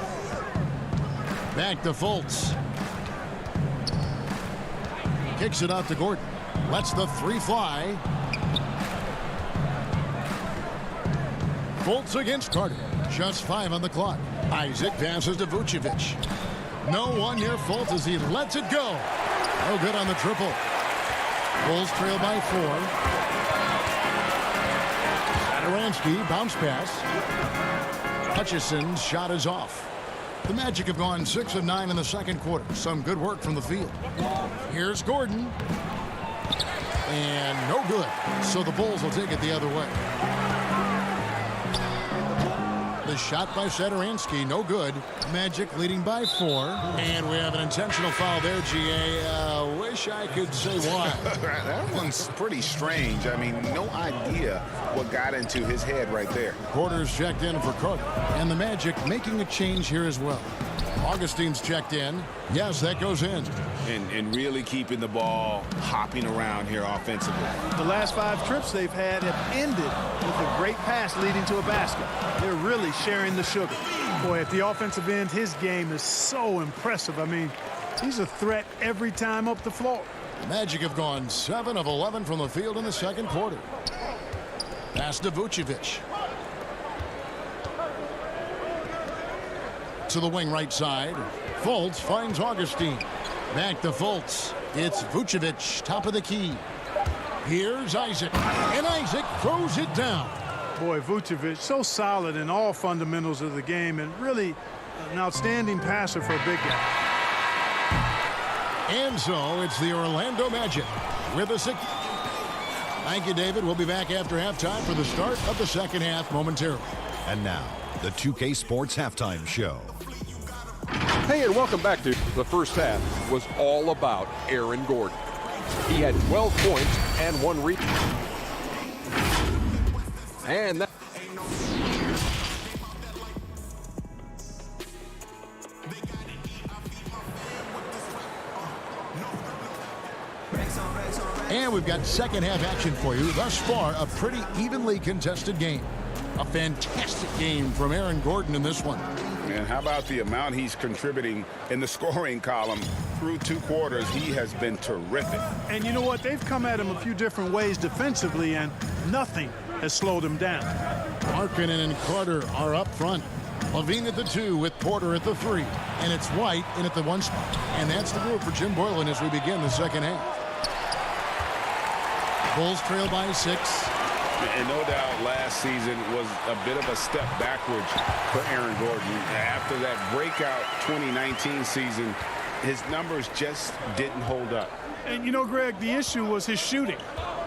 Back to Fultz. Kicks it out to Gordon. Lets the 3 fly. Fultz against Carter. Just 5 on the clock. Isaac passes to Vucevic. No one near Fultz as he lets it go. No good on the triple. Bulls trail by 4. Zedaransky bounce pass. Hutchison's shot is off. The Magic have gone 6 of 9 in the second quarter. Some good work from the field. Here's Gordon. And no good. So the Bulls will take it the other way. The shot by Zedaransky, no good. Magic leading by 4. And we have an intentional foul there, GA. Wish I could say why. That one's pretty strange. I mean, no idea what got into his head right there. Porter's checked in for Carter. And the Magic making a change here as well. Augustine's checked in. Yes, that goes in. And really keeping the ball hopping around here offensively. The last 5 trips they've had have ended with a great pass leading to a basket. They're really sharing the sugar. Boy, at the offensive end, his game is so impressive. I mean, he's a threat every time up the floor. The Magic have gone 7 of 11 from the field in the second quarter. Pass to Vucevic. To the wing right side. Fultz finds Augustine. Back to Fultz. It's Vucevic, top of the key. Here's Isaac. And Isaac throws it down. Boy, Vucevic, so solid in all fundamentals of the game and really an outstanding passer for a big guy. And so it's the Orlando Magic with a 6. Thank you, David. We'll be back after halftime for the start of the second half momentarily. And now, the 2K Sports Halftime Show. Hey, and welcome back to the first half. Was all about Aaron Gordon. He had 12 points and 1 rebound. And that And we've got second half action for you. Thus far, a pretty evenly contested game. A fantastic game from Aaron Gordon in this one. And how about the amount he's contributing in the scoring column through 2 quarters? He has been terrific. And you know what? They've come at him a few different ways defensively, and nothing has slowed him down. Markkanen and Carter are up front. Levine at the 2 with Porter at the 3. And it's White in at the 1 spot. And that's the group for Jim Boylan as we begin the second half. Bulls trail by 6. And no doubt last season was a bit of a step backwards for Aaron Gordon. After that breakout 2019 season, his numbers just didn't hold up. And, you know, Greg, the issue was his shooting.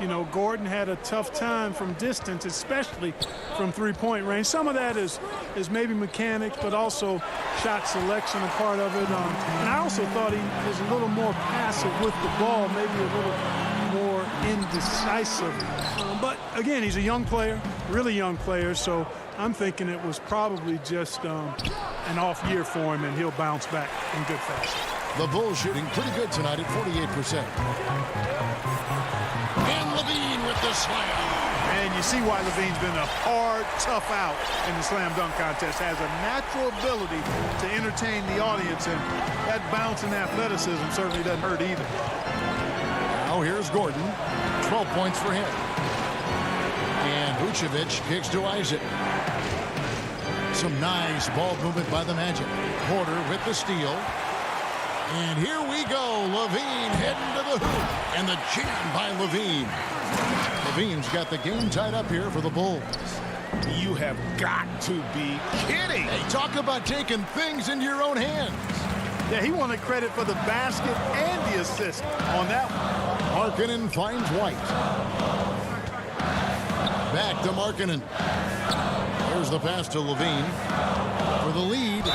You know, Gordon had a tough time from distance, especially from three-point range. Some of that is maybe mechanics, but also shot selection a part of it. And I also thought he was a little more passive with the ball, maybe a little more indecisive. But, again, he's a young player, really young player, so I'm thinking it was probably just an off year for him, and he'll bounce back in good fashion. The Bulls shooting pretty good tonight at 48%. And Levine with the slam. And you see why Levine's been a hard, tough out in the slam dunk contest. Has a natural ability to entertain the audience, and that bounce and athleticism certainly doesn't hurt either. Now here's Gordon. 12 points for him. And Vucevic kicks to Isaac. Some nice ball movement by the Magic. Porter with the steal. And here we go. Levine heading to the hoop. And the jam by Levine. Levine's got the game tied up here for the Bulls. You have got to be kidding. Hey, talk about taking things into your own hands. Yeah, he wanted credit for the basket and the assist on that one. Markkanen finds White. Back to Markkanen. There's the pass to Levine for the lead.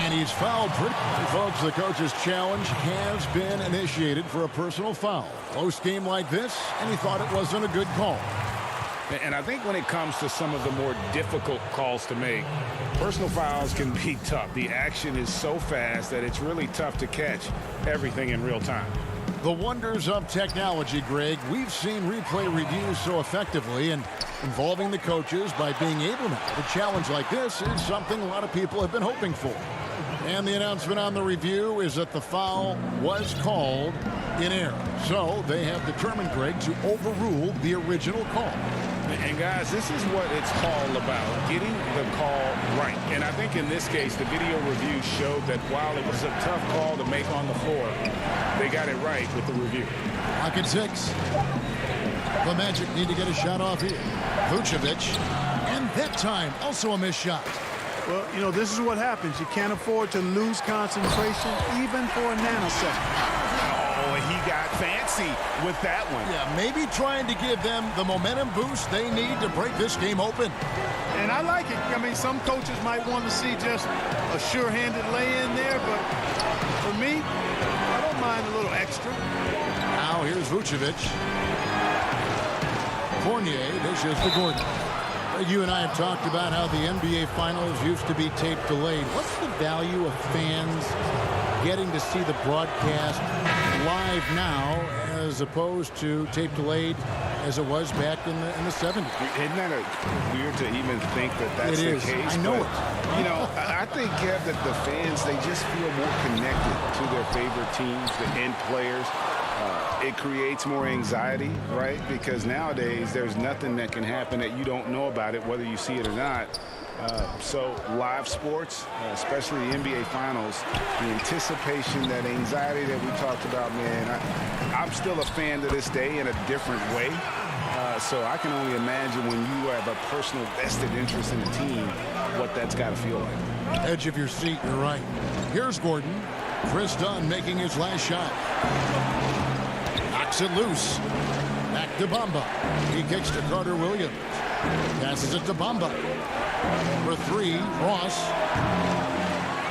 And he's fouled pretty. Folks, the coach's challenge has been initiated for a personal foul. Close game like this, and he thought it wasn't a good call. And I think when it comes to some of the more difficult calls to make, personal fouls can be tough. The action is so fast that it's really tough to catch everything in real time. The wonders of technology, Greg. We've seen replay reviews so effectively, and involving the coaches by being able now. A challenge like this is something a lot of people have been hoping for. And the announcement on the review is that the foul was called in error. So they have determined, Greg, to overrule the original call. And guys, this is what it's all about, getting the call right. And I think in this case, the video review showed that while it was a tough call to make on the floor, they got it right with the review. Clock at 6. The Magic need to get a shot off here. Vucevic, and that time also a missed shot. Well, you know, this is what happens. You can't afford to lose concentration even for a nanosecond. Oh, he got fancy with that one. Yeah, maybe trying to give them the momentum boost they need to break this game open. And I like it. I mean, some coaches might want to see just a sure-handed lay-in there, but for me, I don't mind a little extra. Now here's Vucevic. Fournier dishes to Gordon. You and I have talked about how the NBA Finals used to be tape delayed. What's the value of fans getting to see the broadcast live now as opposed to tape delayed as it was back in the 70s? Isn't that weird to even think that that's the case? I know it. You know, I think, Kev, that the fans, they just feel more connected to their favorite teams, the end players. It creates more anxiety, right? Because nowadays there's nothing that can happen that you don't know about it, whether you see it or not. So live sports, especially the NBA Finals, the anticipation, that anxiety that we talked about, man, I'm still a fan to this day in a different way. So I can only imagine when you have a personal vested interest in the team, what that's got to feel like. Edge of your seat, you're right. Here's Gordon. Chris Dunn making his last shot. Knocks it loose. Back to Bamba. He kicks to Carter Williams. Passes it to Bamba. For 3, Ross.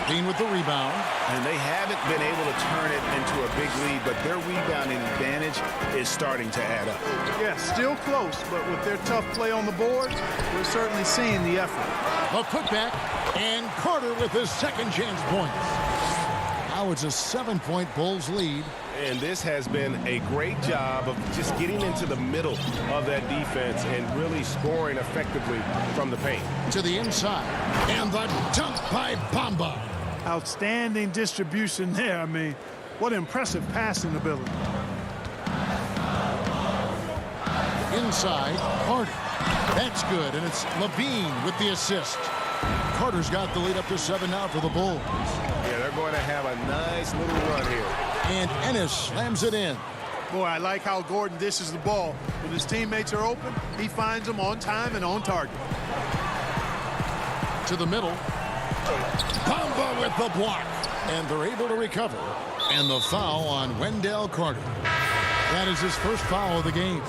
Dean with the rebound. And they haven't been able to turn it into a big lead, but their rebounding advantage is starting to add up. Yeah, still close, but with their tough play on the board, we're certainly seeing the effort. A putback, and Carter with his second chance points. Now it's a 7-point Bulls lead. And this has been a great job of just getting into the middle of that defense and really scoring effectively from the paint. To the inside, and the dunk by Bamba. Outstanding distribution there. I mean, what impressive passing ability. Inside, Carter. That's good, and it's Levine with the assist. Carter's got the lead up to 7 now for the Bulls. Yeah, they're going to have a nice little run here. And Ennis slams it in. Boy, I like how Gordon dishes the ball. When his teammates are open, he finds them on time and on target. To the middle. Bamba with the block. And they're able to recover. And the foul on Wendell Carter. That is his first foul of the game.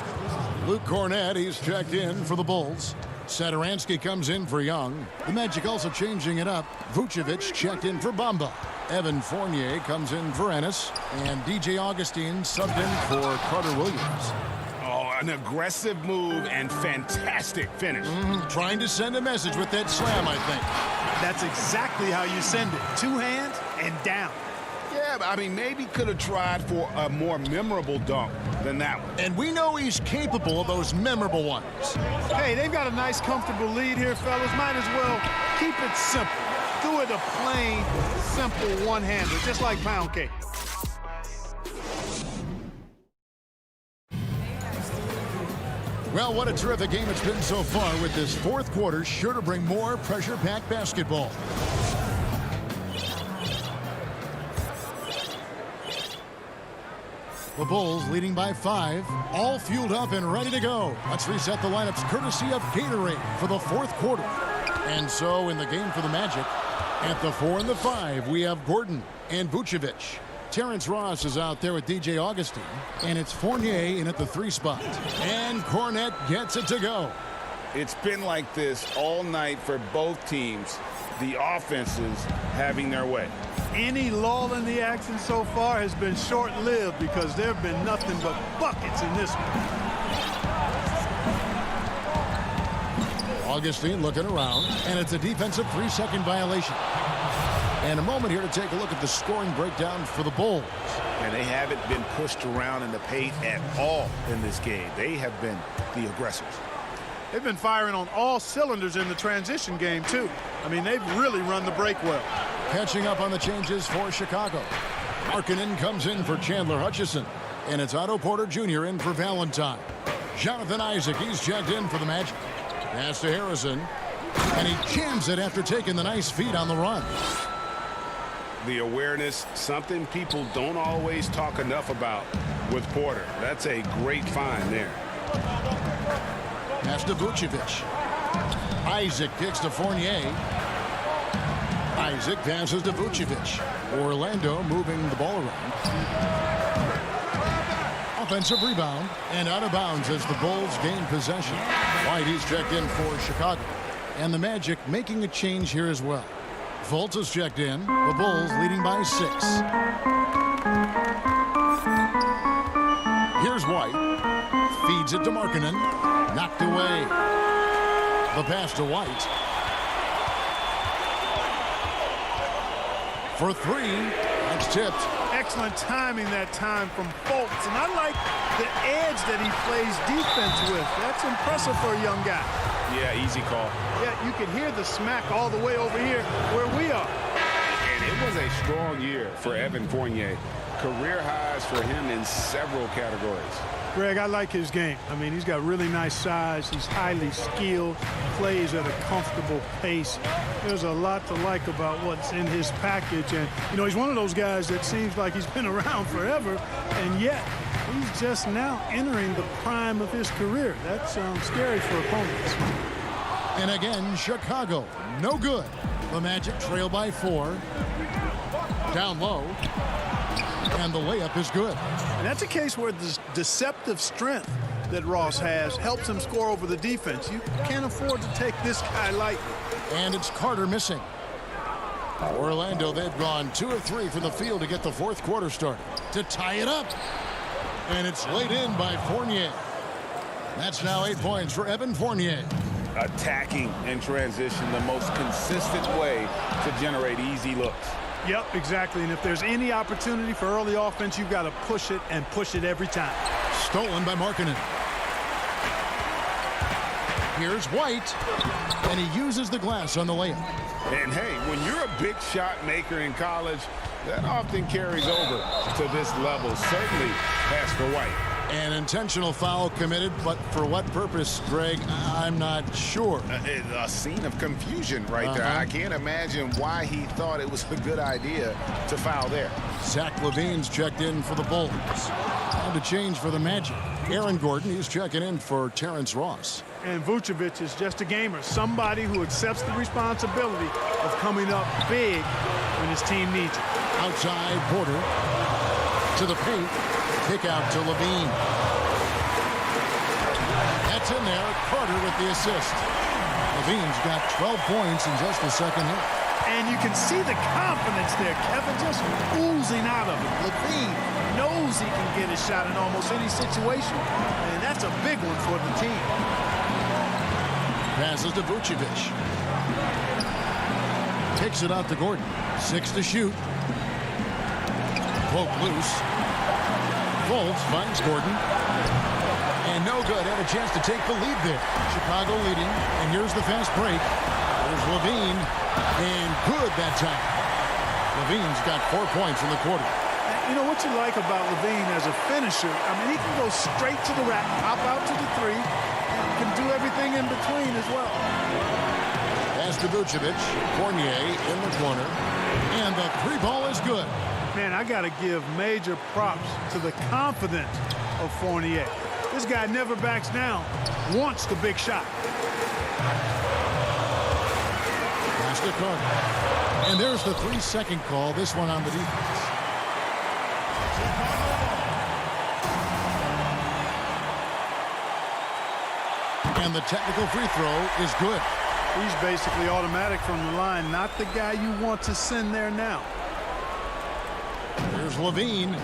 Luke Cornett, he's checked in for the Bulls. Satoransky comes in for Young. The Magic also changing it up. Vucevic checked in for Bamba. Evan Fournier comes in for Ennis. And DJ Augustine subbed in for Carter Williams. Oh, an aggressive move and fantastic finish. Trying to send a message with that slam, I think. That's exactly how you send it. 2 hands and down. Yeah, I mean, maybe could have tried for a more memorable dunk than that one. And we know he's capable of those memorable ones. Hey, they've got a nice, comfortable lead here, fellas. Might as well keep it simple. Do it a plain, simple one-hander, just like pound cake. Well, what a terrific game it's been so far, with this fourth quarter sure to bring more pressure-packed basketball. The Bulls leading by 5, all fueled up and ready to go. Let's reset the lineups courtesy of Gatorade for the fourth quarter. And so in the game for the Magic, at the 4 and the 5, we have Gordon and Vucevic. Terrence Ross is out there with DJ Augustine, and it's Fournier in at the 3 spot. And Cornett gets it to go. It's been like this all night for both teams. The offenses having their way. Any lull in the action so far has been short-lived because there have been nothing but buckets in this one. Augustine looking around, and it's a defensive 3-second violation. And a moment here to take a look at the scoring breakdown for the Bulls. And they haven't been pushed around in the paint at all in this game. They have been the aggressors. They've been firing on all cylinders in the transition game, too. I mean, they've really run the break well. Catching up on the changes for Chicago. Markkanen comes in for Chandler Hutchison. And it's Otto Porter Jr. in for Valentine. Jonathan Isaac, he's checked in for the Magic. Pass to Harrison. And he jams it after taking the nice feed on the run. The awareness, something people don't always talk enough about with Porter. That's a great find there. Pass to Vucevic. Isaac kicks to Fournier. Isaac passes to Vucevic. Orlando moving the ball around. Offensive rebound and out of bounds as the Bulls gain possession. White, he's checked in for Chicago. And the Magic making a change here as well. Fultz is checked in. The Bulls leading by 6. Here's White. Feeds it to Markkanen. Knocked away. The pass to White. For 3. That's tipped. Excellent timing that time from Fultz. And I like the edge that he plays defense with. That's impressive for a young guy. Yeah, easy call. Yeah, you can hear the smack all the way over here where we are. And it was a strong year for Evan Fournier. Career highs for him in several categories. Greg, I like his game. I mean, he's got really nice size. He's highly skilled, plays at a comfortable pace. There's a lot to like about what's in his package. And, you know, he's one of those guys that seems like he's been around forever, and yet he's just now entering the prime of his career. That's scary for opponents. And again, Chicago, no good. The Magic trail by 4. Down low. And the layup is good. And that's a case where the deceptive strength that Ross has helps him score over the defense. You can't afford to take this guy lightly. And it's Carter missing. Orlando, they've gone 2 of 3 from the field to get the fourth quarter started. To tie it up. And it's laid in by Fournier. That's now 8 points for Evan Fournier. Attacking in transition, the most consistent way to generate easy looks. Yep, exactly. And if there's any opportunity for early offense, you've got to push it and push it every time. Stolen by Markkanen. Here's White, and he uses the glass on the layup. And hey, when you're a big shot maker in college, that often carries over to this level. Certainly pass for White. An intentional foul committed, but for what purpose, Greg? I'm not sure. A scene of confusion right there. I can't imagine why he thought it was a good idea to foul there. Zach LaVine's checked in for the Bulls. Time to change for the Magic. Aaron Gordon, he's checking in for Terrence Ross. And Vucevic is just a gamer, somebody who accepts the responsibility of coming up big when his team needs it. Outside, Porter to the paint. Kick out to LaVine. That's in there. Carter with the assist. LaVine's got 12 points in just the second half. And you can see the confidence there, Kevin, just oozing out of it. LaVine knows he can get a shot in almost any situation, and that's a big one for the team. Passes to Vucevic. Kicks it out to Gordon. 6 to shoot. Poke loose. Fultz finds Gordon. And no good. Had a chance to take the lead there. Chicago leading. And here's the fast break. There's LaVine. And good that time. LaVine's got 4 points in the quarter. You know what you like about LaVine as a finisher? I mean, he can go straight to the rack, hop out to the three, and can do everything in between as well. Pass to Vucevic. Fournier in the corner. And the three ball is good. Man, I got to give major props to the confidence of Fournier. This guy never backs down, wants the big shot. Pass to Carter. And there's the 3-second call, this one on the defense. And the technical free throw is good. He's basically automatic from the line, not the guy you want to send there now. Here's LaVine.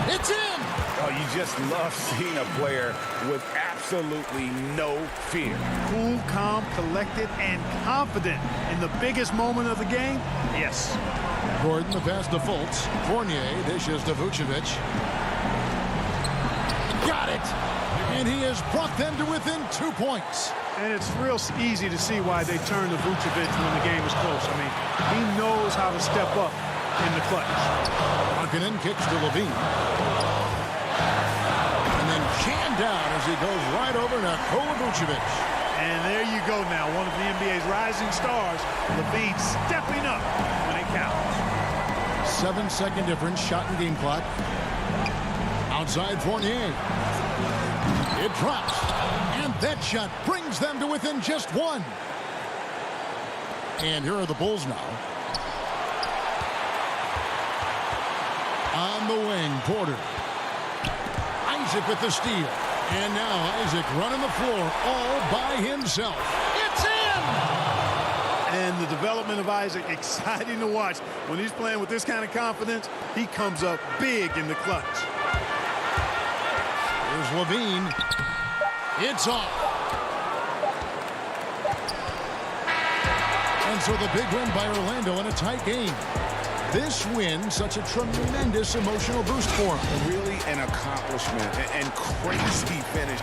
It's in! Oh, you just love seeing a player with absolutely no fear. Cool, calm, collected, and confident in the biggest moment of the game. Yes. Gordon, the pass to Fultz. Fournier dishes to Vucevic. Got it! And he has brought them to within 2 points. And it's real easy to see why they turn to Vucevic when the game is close. I mean, he knows how to step up in the clutch. Markkanen kicks to LaVine. And then jammed down as he goes right over Nikola Vucevic. And there you go now, one of the NBA's rising stars, LaVine stepping up when it counts. 7-second difference, shot and game clock. Outside Fournier. It drops. And that shot brings them to within just 1. And here are the Bulls now. On the wing, Porter. Isaac with the steal. And now Isaac running the floor all by himself. It's in! And the development of Isaac, exciting to watch. When he's playing with this kind of confidence, he comes up big in the clutch. Here's LaVine. It's off. And so the big win by Orlando in a tight game. This win, such a tremendous emotional boost for him. Really an accomplishment and crazy finish.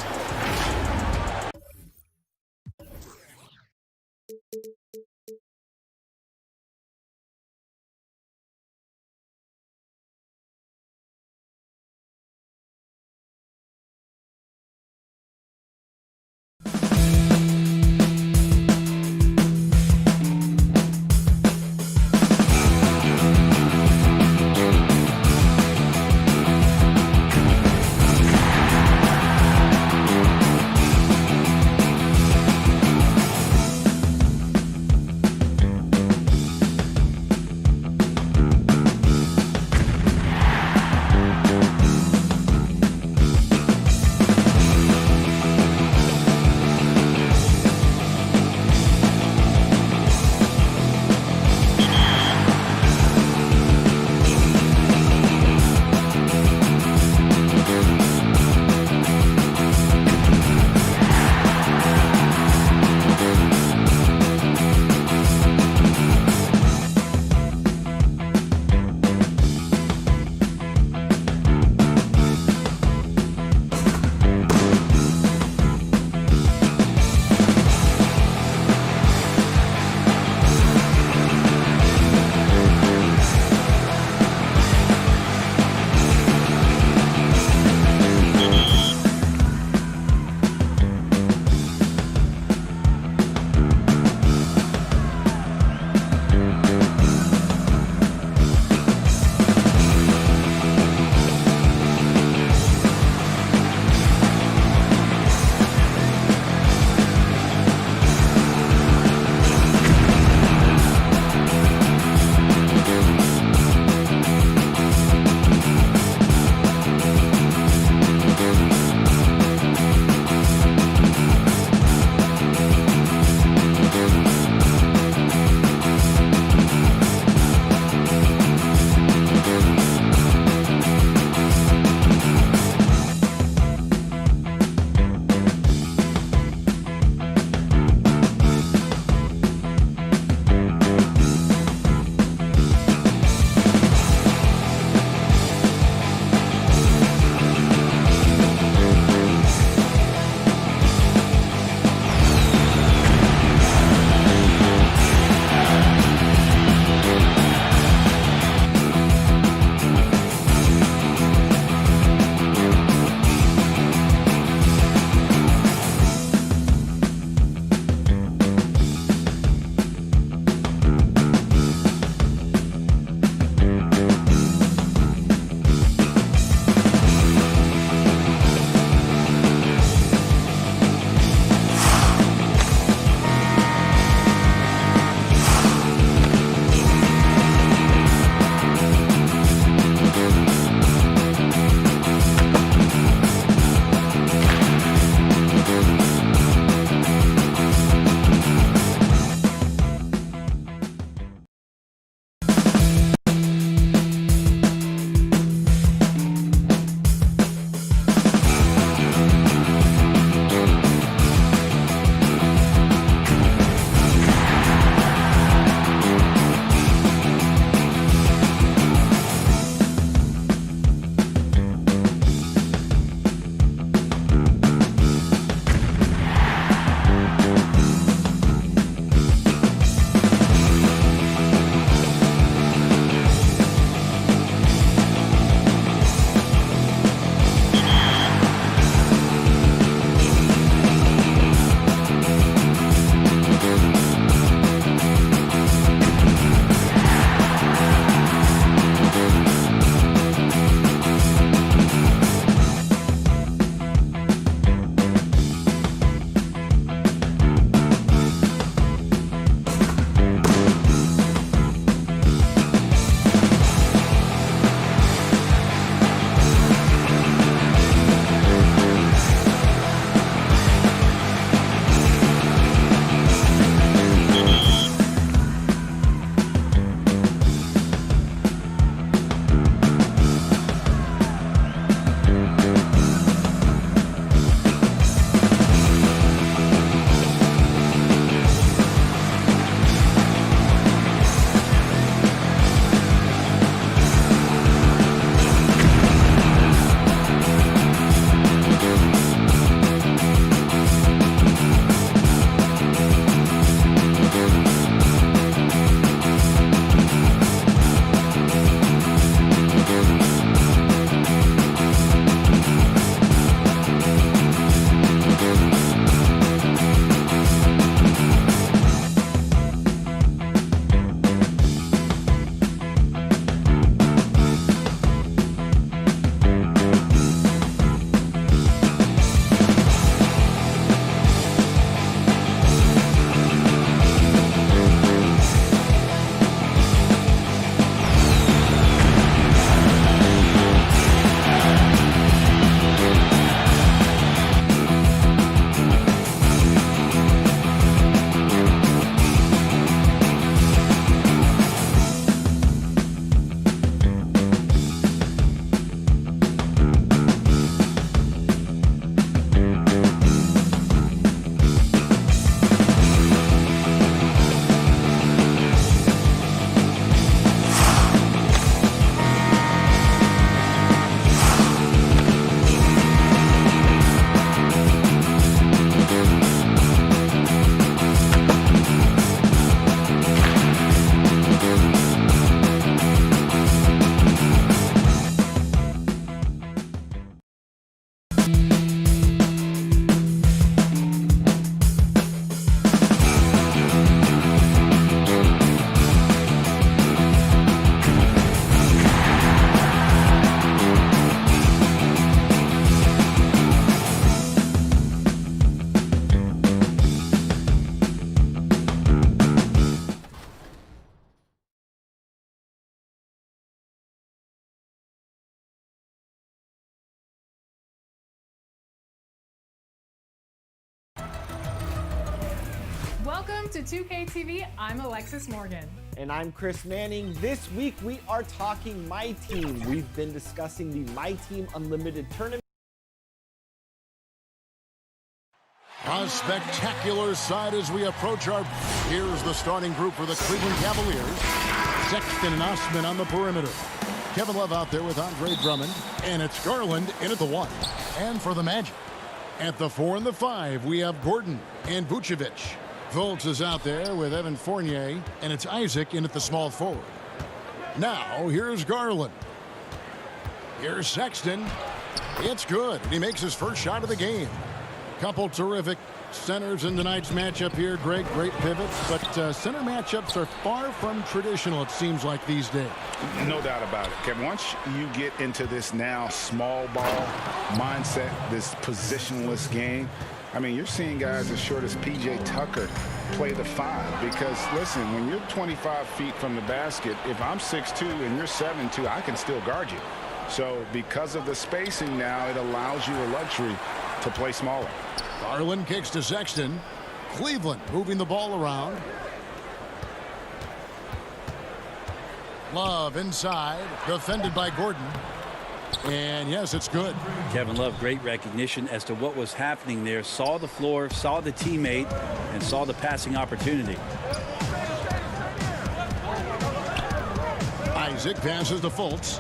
Welcome to 2K TV. I'm Alexis Morgan. And I'm Chris Manning. This week we are talking My Team. We've been discussing the My Team Unlimited tournament. A spectacular side as we approach our... Here's the starting group for the Cleveland Cavaliers. Sexton and Osman on the perimeter. Kevin Love out there with Andre Drummond. And it's Garland in at the 1. And for the Magic, at the 4 and the 5, we have Gordon and Vucevic. Fultz is out there with Evan Fournier. And it's Isaac in at the small forward. Now, here's Garland. Here's Sexton. It's good. And he makes his first shot of the game. Couple terrific centers in tonight's matchup here, Greg. Great pivots, but center matchups are far from traditional, it seems like, these days. No doubt about it, Kevin. Once you get into this now small ball mindset, this positionless game, I mean, you're seeing guys as short as P.J. Tucker play the 5 because, listen, when you're 25 feet from the basket, if I'm 6'2" and you're 7'2", I can still guard you. So because of the spacing now, it allows you a luxury to play smaller. Garland kicks to Sexton. Cleveland moving the ball around. Love inside, defended by Gordon. And yes, it's good. Kevin Love, great recognition as to what was happening there. Saw the floor, saw the teammate, and saw the passing opportunity. Isaac passes to Fultz.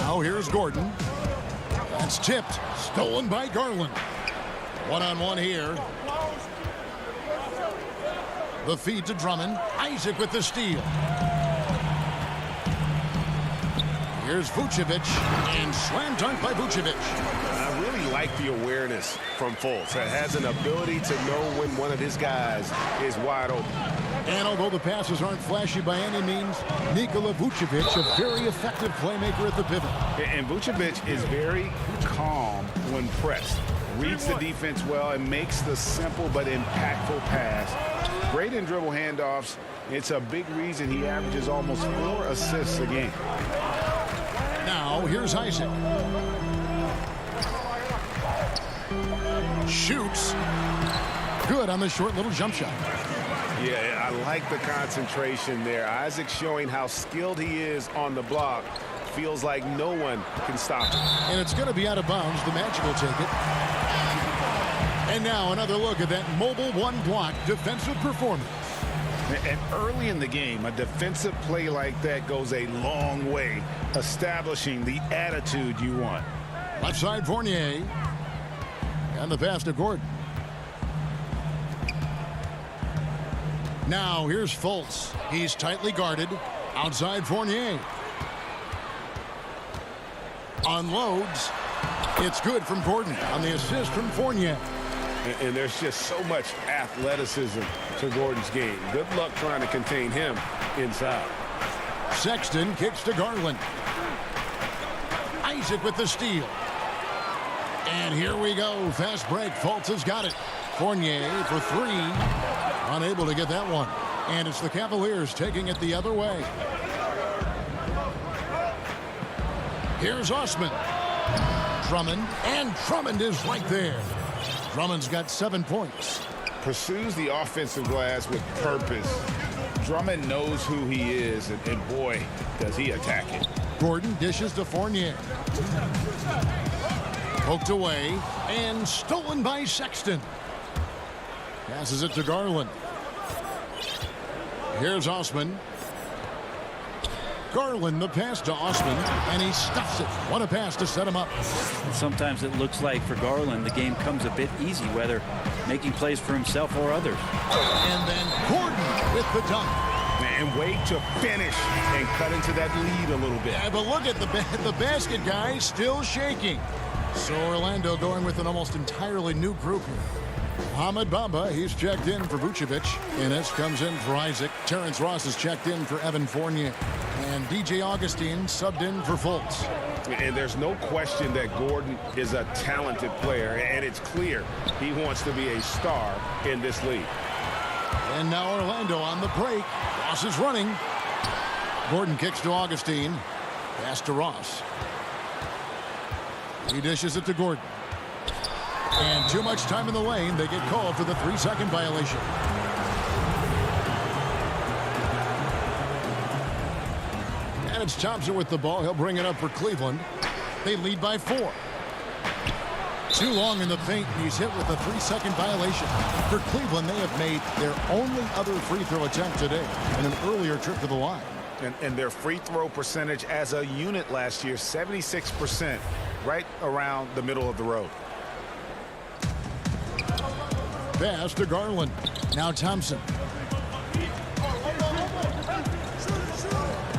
Now here's Gordon. That's tipped. Stolen by Garland. One-on-one here. The feed to Drummond. Isaac with the steal. Here's Vucevic. And slam dunk by Vucevic. I really like the awareness from Fultz. That has an ability to know when one of his guys is wide open. And although the passes aren't flashy by any means, Nikola Vucevic, a very effective playmaker at the pivot. And Vucevic is very calm when pressed. Reads the defense well and makes the simple but impactful pass. Great in dribble handoffs. It's a big reason he averages almost 4 assists a game. Now, here's Isaac. Shoots. Good on the short little jump shot. Yeah, I like the concentration there. Isaac showing how skilled he is on the block. Feels like no one can stop him. And it's going to be out of bounds. The Magic will take it. And now another look at that mobile one-block defensive performance. And early in the game, a defensive play like that goes a long way, establishing the attitude you want. Left side, Fournier. And the pass to Gordon. Now here's Fultz. He's tightly guarded. Outside Fournier. Unloads. It's good from Gordon on the assist from Fournier. And there's just so much athleticism to Gordon's game. Good luck trying to contain him inside. Sexton kicks to Garland. Isaac with the steal. And here we go. Fast break. Fultz has got it. Fournier for 3. Unable to get that one. And it's the Cavaliers taking it the other way. Here's Osman. Drummond. And Drummond is right there. Drummond's got 7 points. Pursues the offensive glass with purpose. Drummond knows who he is, and boy, does he attack it. Gordon dishes to Fournier. Poked away and stolen by Sexton. Passes it to Garland. Here's Osman. Garland, the pass to Osman, and he stuffs it. What a pass to set him up. Sometimes it looks like for Garland the game comes a bit easy, whether making plays for himself or others. And then Gordon with the dunk. And wait to finish and cut into that lead a little bit. Yeah, but look at the basket guy still shaking. So Orlando going with an almost entirely new group here. Ahmed Bamba, he's checked in for Vucevic. Innes comes in for Isaac. Terrence Ross is checked in for Evan Fournier. And DJ Augustine subbed in for Fultz. And there's no question that Gordon is a talented player, and it's clear he wants to be a star in this league. And now Orlando on the break. Ross is running. Gordon kicks to Augustine. Pass to Ross. He dishes it to Gordon. And too much time in the lane. They get called for the 3-second violation. And it's Thompson with the ball. He'll bring it up for Cleveland. They lead by 4. Too long in the paint, and he's hit with a 3-second violation. For Cleveland, they have made their only other free throw attempt today in an earlier trip to the line. And their free throw percentage as a unit last year, 76%, right around the middle of the road. Pass to Garland. Now Thompson.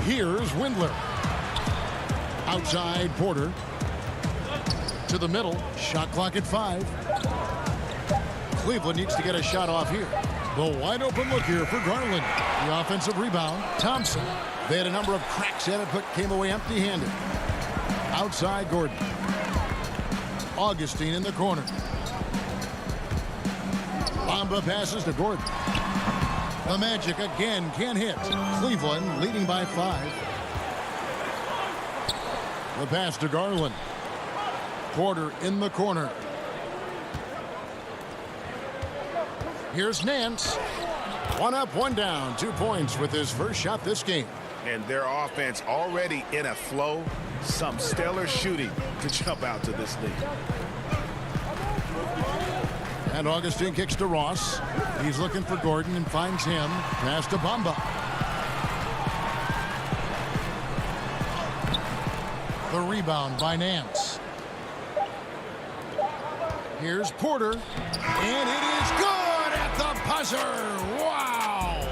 Here's Windler. Outside Porter. To the middle. Shot clock at 5. Cleveland needs to get a shot off here. The wide open look here for Garland. The offensive rebound. Thompson. They had a number of cracks at it, but came away empty-handed. Outside Gordon. Augustine in the corner. Bamba passes to Gordon. The Magic again can't hit. Cleveland leading by 5. The pass to Garland. Porter in the corner. Here's Nance. 1 up, 1 down. 2 points with his first shot this game. And their offense already in a flow. Some stellar shooting to jump out to this lead. And Augustine kicks to Ross. He's looking for Gordon and finds him. Pass to Bamba. The rebound by Nance. Here's Porter. And it is good at the buzzer. Wow.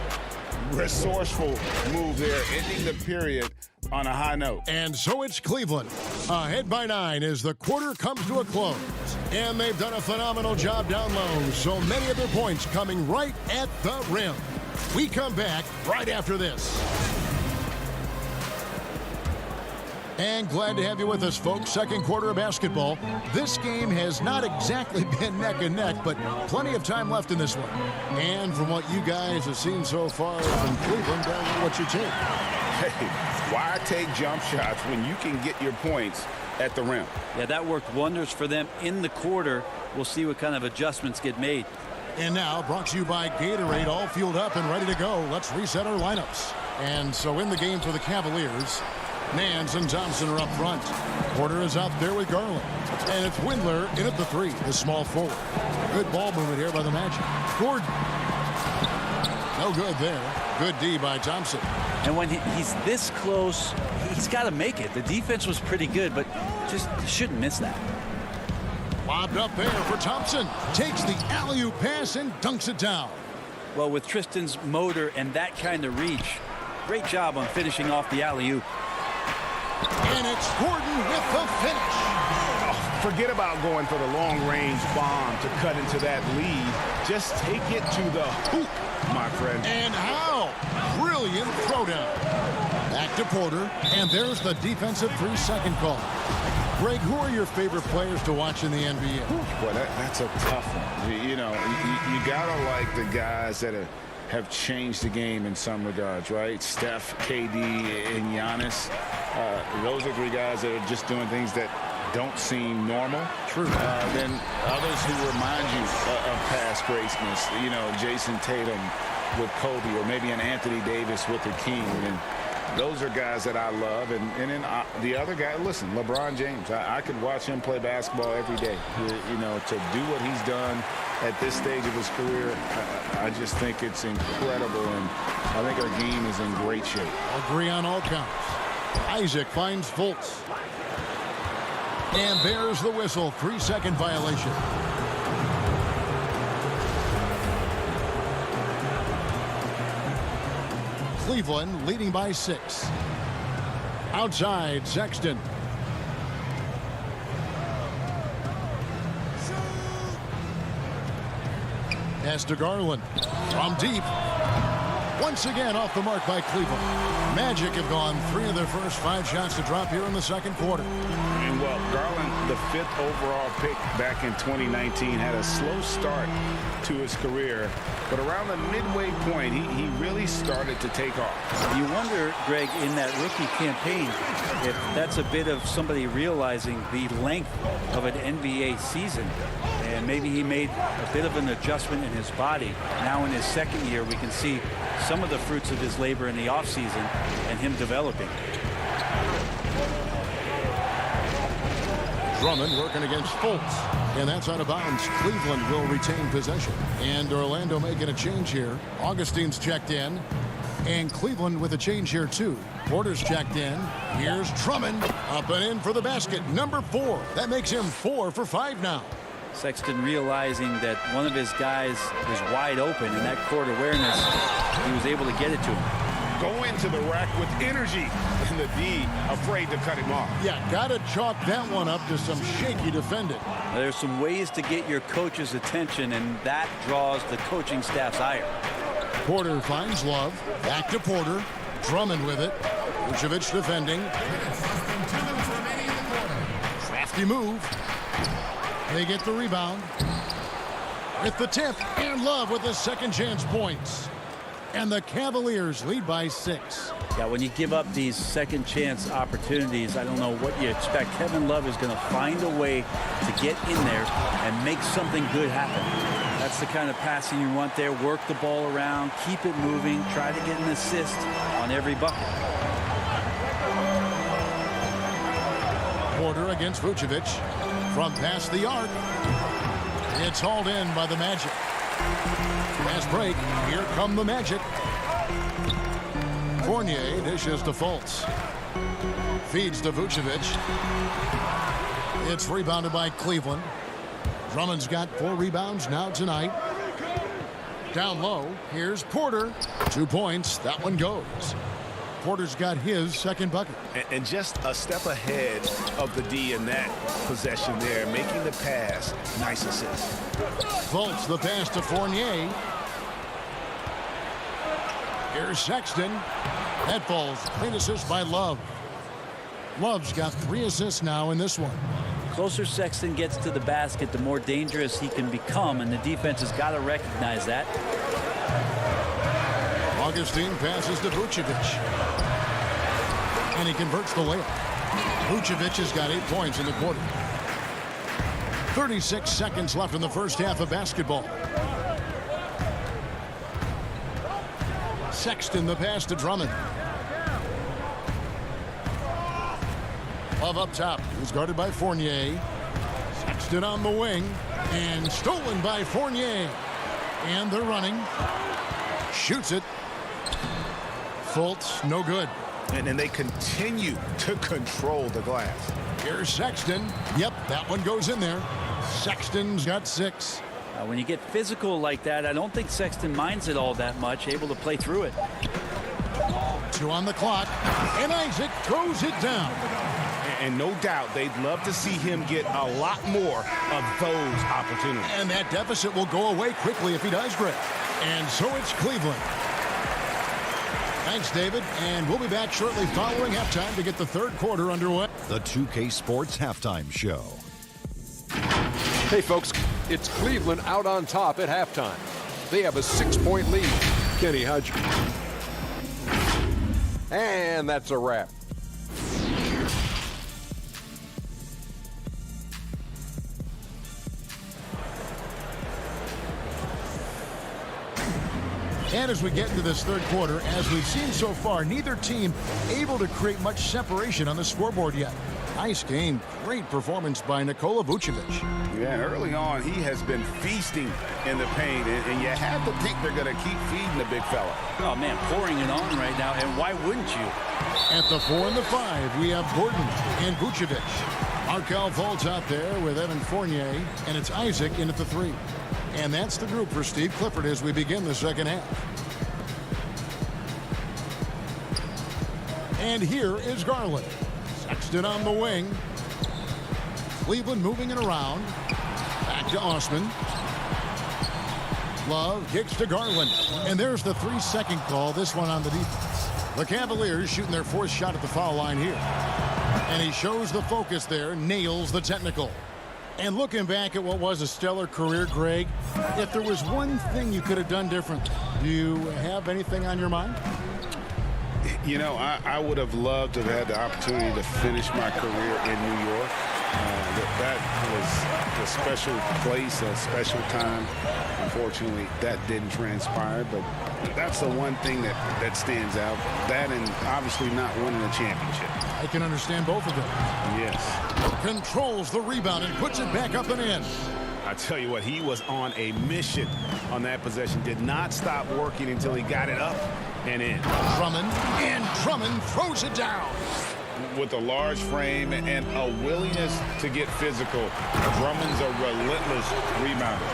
Resourceful move there, ending the period on a high note. And so it's Cleveland. Ahead by 9 as the quarter comes to a close. And they've done a phenomenal job down low. So many of their points coming right at the rim. We come back right after this. And glad to have you with us, folks. Second quarter of basketball. This game has not exactly been neck and neck, but plenty of time left in this one. And from what you guys have seen so far from Cleveland, what you take? Hey, why take jump shots when you can get your points at the rim? Yeah, that worked wonders for them in the quarter. We'll see what kind of adjustments get made. And now, brought to you by Gatorade, all fueled up and ready to go. Let's reset our lineups. And so in the game for the Cavaliers, Nance and Thompson are up front. Porter is out there with Garland. And it's Windler in at the 3, the small forward. Good ball movement here by the Magic. Gordon. No good there. Good D by Thompson. And when he's this close, he's got to make it. The defense was pretty good, but just shouldn't miss that. Lobbed up there for Thompson. Takes the alley-oop pass and dunks it down. Well, with Tristan's motor and that kind of reach, great job on finishing off the alley-oop. And it's Gordon with the finish. Oh, forget about going for the long-range bomb to cut into that lead. Just take it to the hoop, my friend. And how? Brilliant throwdown. Back to Porter, and there's the defensive 3-second call. Greg, who are your favorite players to watch in the NBA? Boy, that's a tough one. You know, you gotta like the guys that have changed the game in some regards, right? Steph, KD, and Giannis. Those are 3 guys that are just doing things that don't seem normal. True. Then others who remind you of past greatness. You know, Jason Tatum with Kobe, or maybe an Anthony Davis with the King. And those are guys that I love. And then the other guy, listen, LeBron James. I could watch him play basketball every day. You know, to do what he's done at this stage of his career, I just think it's incredible. And I think our game is in great shape. Agree on all counts. Isaac finds Fultz. And there's the whistle. 3-second violation. Cleveland leading by 6. Outside, Sexton. Pass to Garland. From deep. Once again off the mark by Cleveland. Magic have gone 3 of their first 5 shots to drop here in the second quarter. And well, Garland, the 5th overall pick back in 2019, had a slow start to his career. But around the midway point, he really started to take off. You wonder, Greg, in that rookie campaign, if that's a bit of somebody realizing the length of an NBA season and maybe he made a bit of an adjustment in his body. Now in his second year, we can see some of the fruits of his labor in the offseason and him developing. Drummond working against Fultz, and that's out of bounds. Cleveland will retain possession. And Orlando making a change here. Augustine's checked in, and Cleveland with a change here too. Porter's checked in. Here's Drummond up and in for the basket. Number 4. That makes him 4 for 5 now. Sexton realizing that one of his guys is wide open, and that court awareness, he was able to get it to him. Go into the rack with energy, and the D afraid to cut him off. Yeah, got to chalk that one up to some shaky defending. There's some ways to get your coach's attention, and that draws the coaching staff's ire. Porter finds Love. Back to Porter. Drummond with it. Vucevic defending. Crafty move. They get the rebound. With the tip, and Love with the second chance points. And the Cavaliers lead by 6. Yeah, when you give up these second chance opportunities, I don't know what you expect. Kevin Love is going to find a way to get in there and make something good happen. That's the kind of passing you want there. Work the ball around, keep it moving, try to get an assist on every bucket. Porter against Vucevic from past the arc. It's hauled in by the Magic. Fast break. Here come the Magic. Fournier dishes to Fultz. Feeds to Vucevic. It's rebounded by Cleveland. Drummond's got 4 rebounds now tonight. Down low. Here's Porter. 2 points. That one goes. Porter's got his second bucket. And just a step ahead of the D in that possession there, making the pass. Nice assist. Fultz the pass to Fournier. Here's Sexton. That falls. Great assist by Love. Love's got 3 assists now in this one. Closer Sexton gets to the basket, the more dangerous he can become, and the defense has got to recognize that. Augustine passes to Vucevic. And he converts the layup. Vucevic has got 8 points in the quarter. 36 seconds left in the first half of basketball. Sexton the pass to Drummond. Love up top. He's guarded by Fournier. Sexton on the wing. And stolen by Fournier. And they're running. Shoots it. Fultz, no good. And they continue to control the glass. Here's Sexton. Yep, that one goes in there. Sexton's got 6. When you get physical like that, I don't think Sexton minds it all that much, able to play through it. 2 on the clock, and Isaac throws it down. And no doubt they'd love to see him get a lot more of those opportunities. And that deficit will go away quickly if he does, Greg. And so it's Cleveland. Thanks, David. And we'll be back shortly following halftime to get the third quarter underway. The 2K Sports Halftime Show. Hey, folks, it's Cleveland out on top at halftime. They have a 6-point lead. Kenny Hodge. And that's a wrap. And as we get into this third quarter, as we've seen so far, neither team able to create much separation on the scoreboard yet. Nice game. Great performance by Nikola Vucevic. Yeah, early on, he has been feasting in the paint, and you have to think they're going to keep feeding the big fella. Oh, man, pouring it on right now, and why wouldn't you? At the 4 and the 5, we have Gordon and Vucevic. Markelle Fultz out there with Evan Fournier, and it's Isaac in at the 3. And that's the group for Steve Clifford as we begin the second half. And here is Garland. Sexton on the wing. Cleveland moving it around. Back to Osman. Love kicks to Garland. And there's the 3-second call, this one on the defense. The Cavaliers shooting their 4th shot at the foul line here. And he shows the focus there, nails the technical. And looking back at what was a stellar career, Greg, if there was one thing you could have done different, do you have anything on your mind? You know, I would have loved to have had the opportunity to finish my career in New York. That was a special place, a special time. Unfortunately, that didn't transpire, but that's the one thing that stands out. That and obviously not winning a championship. I can understand both of them. Yes. Controls the rebound and puts it back up and in. I tell you what, he was on a mission on that possession. Did not stop working until he got it up and in. Drummond throws it down. With a large frame and a willingness to get physical, Drummond's a relentless rebounder.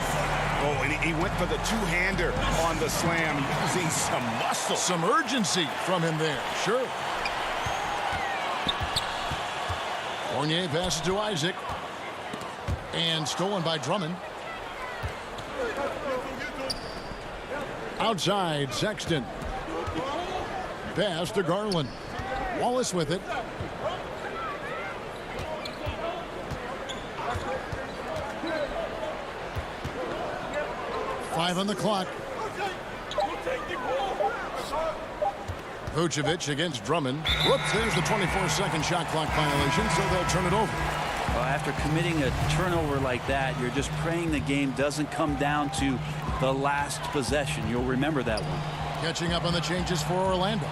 Oh, and he went for the two-hander on the slam, using some muscle. Some urgency from him there, sure. Fournier passes to Isaac. And stolen by Drummond. Outside, Sexton. Pass to Garland. Wallace with it. Five on the clock. Vucevic against Drummond. Whoops, there's the 24-second shot clock violation, so they'll turn it over. Well, after committing a turnover like that, you're just praying the game doesn't come down to the last possession. You'll remember that one. Catching up on the changes for Orlando.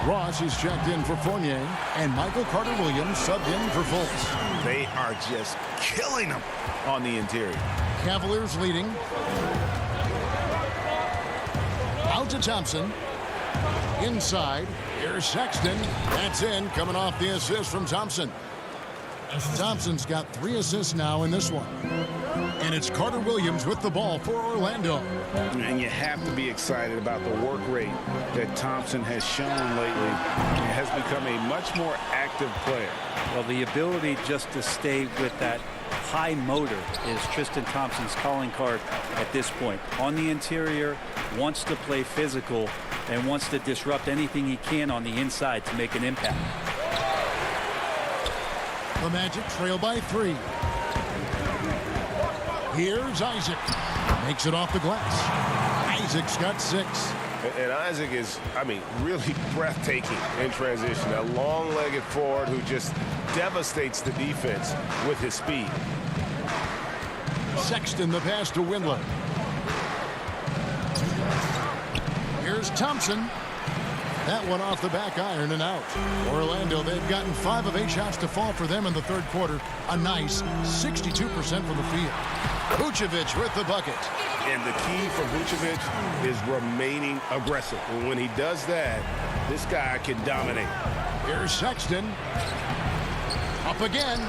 Ross is checked in for Fournier, and Michael Carter-Williams subbed in for Fultz. They are just killing them on the interior. Cavaliers leading. Out to Thompson. Inside. Here's Sexton. That's in, coming off the assist from Thompson. Thompson's got 3 assists now in this one. And it's Carter-Williams with the ball for Orlando. And you have to be excited about the work rate that Thompson has shown lately. He has become a much more active player. Well, the ability just to stay with that high motor is Tristan Thompson's calling card at this point. On the interior, wants to play physical and wants to disrupt anything he can on the inside to make an impact. The Magic trail by 3. Here's Isaac. Makes it off the glass. Isaac's got 6. And Isaac is, really breathtaking in transition. A long-legged forward who just devastates the defense with his speed. Sexton, the pass to Windler. Here's Thompson. That one off the back iron and out. Orlando, they've gotten 5 of 8 shots to fall for them in the third quarter. A nice 62% from the field. Vucevic with the bucket. And the key for Vucevic is remaining aggressive. And when he does that, this guy can dominate. Here's Sexton. Up again.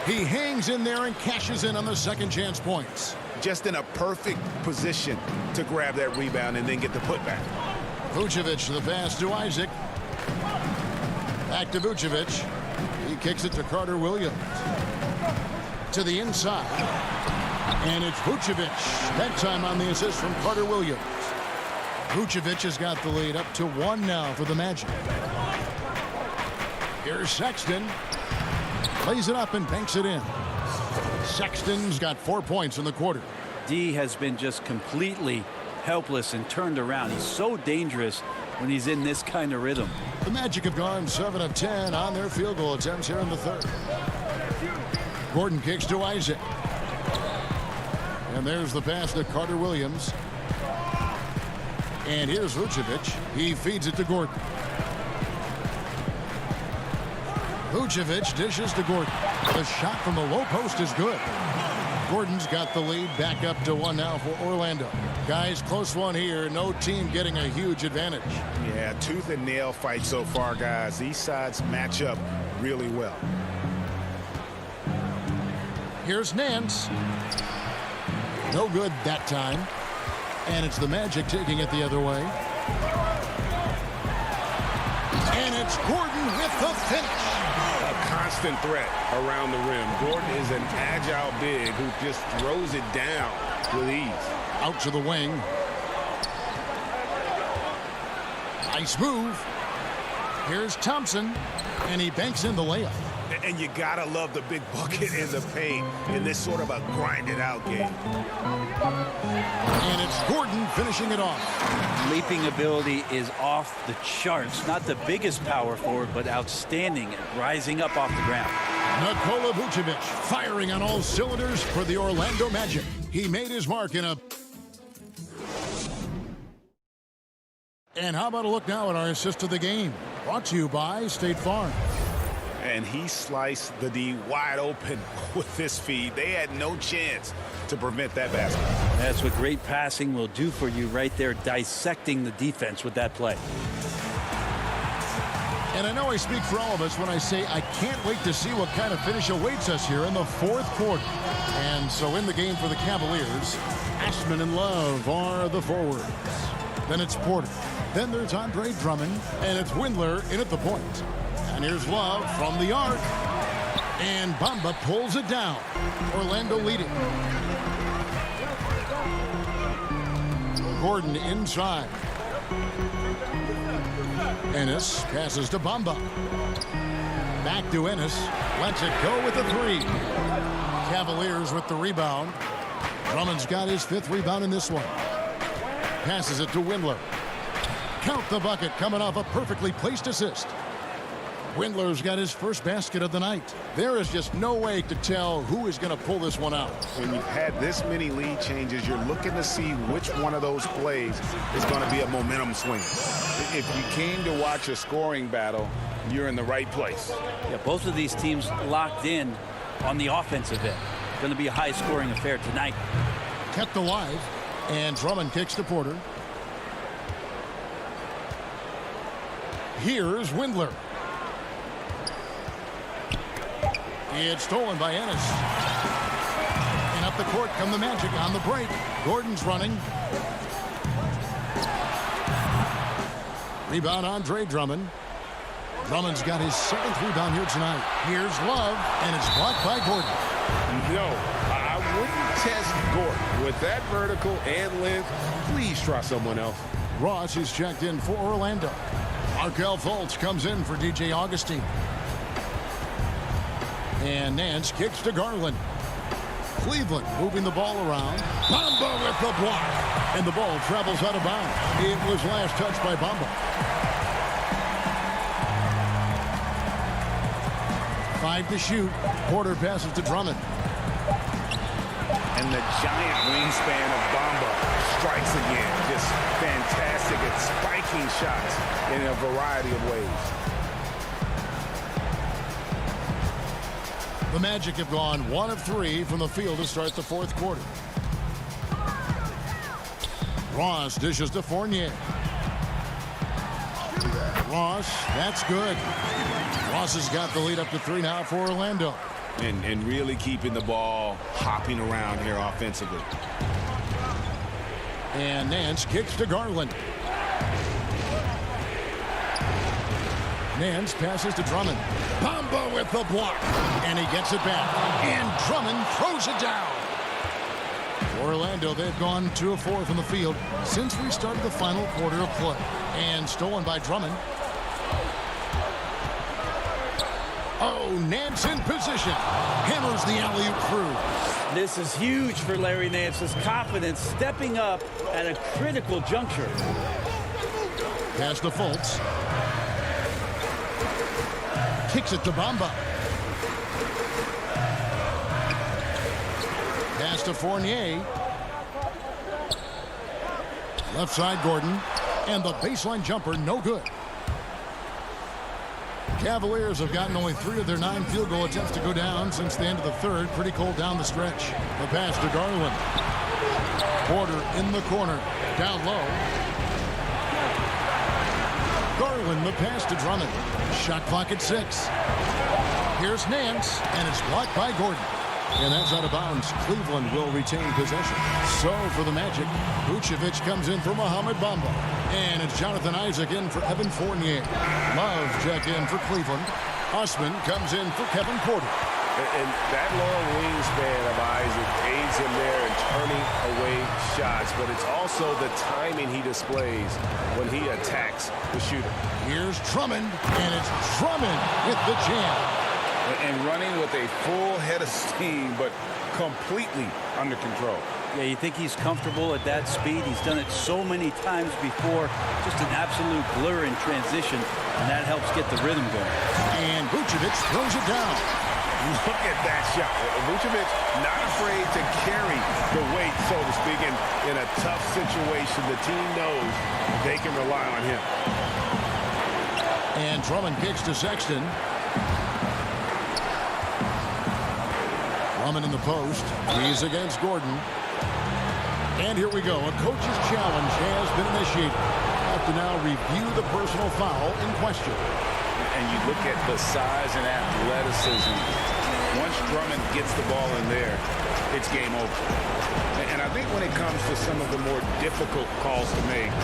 He hangs in there and cashes in on the second chance points. Just in a perfect position to grab that rebound and then get the putback. Vucevic, the pass to Isaac. Back to Vucevic. He kicks it to Carter-Williams. To the inside. And it's Vucevic. That time on the assist from Carter-Williams. Vucevic has got the lead up to 1 now for the Magic. Here's Sexton. Lays it up and banks it in. Sexton's got 4 points in the quarter. D has been just completely helpless and turned around. He's so dangerous when he's in this kind of rhythm. The Magic have gone 7 of 10 on their field goal attempts here in the third. Gordon kicks to Isaac. And there's the pass to Carter-Williams. And here's Vucevic. He feeds it to Gordon. Vucevic dishes to Gordon. The shot from the low post is good. Gordon's got the lead back up to 1 now for Orlando. Guys, close one here. No team getting a huge advantage. Yeah, tooth and nail fight so far, guys. These sides match up really well. Here's Nance. No good that time. And it's the Magic taking it the other way. And it's Gordon with the finish. A constant threat around the rim. Gordon is an agile big who just throws it down with ease. Out to the wing. Nice move. Here's Thompson. And he banks in the layup. And you gotta love the big bucket in the paint in this sort of a grinded out game. And it's Gordon finishing it off. Leaping ability is off the charts. Not the biggest power forward, but outstanding at rising up off the ground. Nikola Vucevic firing on all cylinders for the Orlando Magic. He made his mark in a... And how about a look now at our assist of the game? Brought to you by State Farm. And he sliced the D wide open with his feed. They had no chance to prevent that basket. That's what great passing will do for you right there, dissecting the defense with that play. And I know I speak for all of us when I say I can't wait to see what kind of finish awaits us here in the fourth quarter. And so in the game for the Cavaliers, Ashman and Love are the forwards. Then it's Porter. Then there's Andre Drummond. And it's Windler in at the point. And here's Love from the arc. And Bamba pulls it down. Orlando leading. Gordon inside. Ennis passes to Bamba. Back to Ennis. Lets it go with the three. Cavaliers with the rebound. Drummond's got his 5th rebound in this one. Passes it to Windler. Count the bucket coming off a perfectly placed assist. Windler's got his first basket of the night. There is just no way to tell who is going to pull this one out. When you've had this many lead changes, you're looking to see which one of those plays is going to be a momentum swing. If you came to watch a scoring battle, you're in the right place. Yeah, both of these teams locked in on the offensive end. Going to be a high-scoring affair tonight. Kept alive, and Drummond kicks to Porter. Here's Windler. It's stolen by Ennis. And up the court come the Magic on the break. Gordon's running. Rebound Andre Drummond. Drummond's got his 7th rebound here tonight. Here's Love, and it's blocked by Gordon. No, I wouldn't test Gordon. With that vertical and length, please try someone else. Ross is checked in for Orlando. Markelle Fultz comes in for DJ Augustine. And Nance kicks to Garland. Cleveland moving the ball around. Bamba with the block. And the ball travels out of bounds. It was last touched by Bamba. 5 to shoot. Porter passes to Drummond. And the giant wingspan of Bamba strikes again. Just fantastic at spiking shots in a variety of ways. The Magic have gone 1 of 3 from the field to start the fourth quarter. Ross dishes to Fournier. Ross, that's good. Ross has got the lead up to 3 now for Orlando. And really keeping the ball hopping around here offensively. And Nance kicks to Garland. Nance passes to Drummond. Bamba with the block. And he gets it back. And Drummond throws it down. Orlando, they've gone 2 of 4 from the field since we started the final quarter of play. And stolen by Drummond. Oh, Nance in position. Hammers the alley-oop through. This is huge for Larry Nance's confidence, stepping up at a critical juncture. Pass to Fultz. Kicks it to Bamba. Pass to Fournier. Left side Gordon. And the baseline jumper, no good. Cavaliers have gotten only 3 of their 9 field goal attempts to go down since the end of the third. Pretty cold down the stretch. The pass to Garland. Porter in the corner. Down low. Garland, the pass to Drummond. Shot clock at 6. Here's Nance, and it's blocked by Gordon. And that's out of bounds. Cleveland will retain possession. So for the Magic, Vucevic comes in for Mohamed Bamba. And it's Jonathan Isaac in for Evan Fournier. Love check in for Cleveland. Osman comes in for Kevin Porter. And that long wingspan of Isaac aids him there in turning away shots, but it's also the timing he displays when he attacks the shooter. Here's Drummond, and it's Drummond with the jam. And running with a full head of steam, but completely under control. Yeah, you think he's comfortable at that speed. He's done it so many times before. Just an absolute blur in transition, and that helps get the rhythm going. And Vucevic throws it down. Look at that shot. Vucevic not afraid to carry the weight, so to speak, in a tough situation. The team knows they can rely on him. And Drummond kicks to Sexton. Drummond in the post. He's against Gordon. And here we go. A coach's challenge has been initiated. Have to now review the personal foul in question. And you look at the size and athleticism. Once Drummond gets the ball in there, it's game over. And I think when it comes to some of the more difficult calls to make,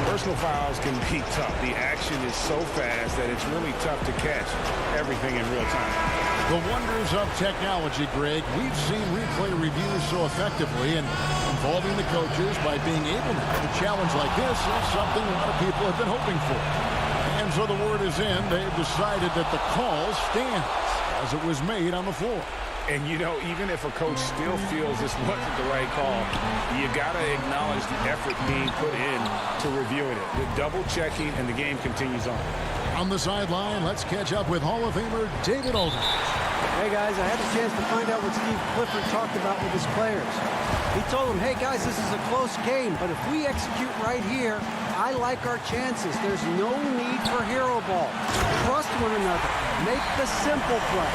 personal fouls can be tough. The action is so fast that it's really tough to catch everything in real time. The wonders of technology, Greg. We've seen replay reviews so effectively, and involving the coaches by being able to challenge like this is something a lot of people have been hoping for. And so the word is in. They've decided that the call stands as it was made on the floor. And, you know, even if a coach still feels this wasn't the right call, you got to acknowledge the effort being put in to reviewing it. The double checking, and the game continues on. On the sideline, let's catch up with Hall of Famer David Aldridge. Hey, guys, I had a chance to find out what Steve Clifford talked about with his players. He told them, hey, guys, this is a close game, but if we execute right here, I like our chances. There's no need for hero ball. Trust one another. Make the simple play.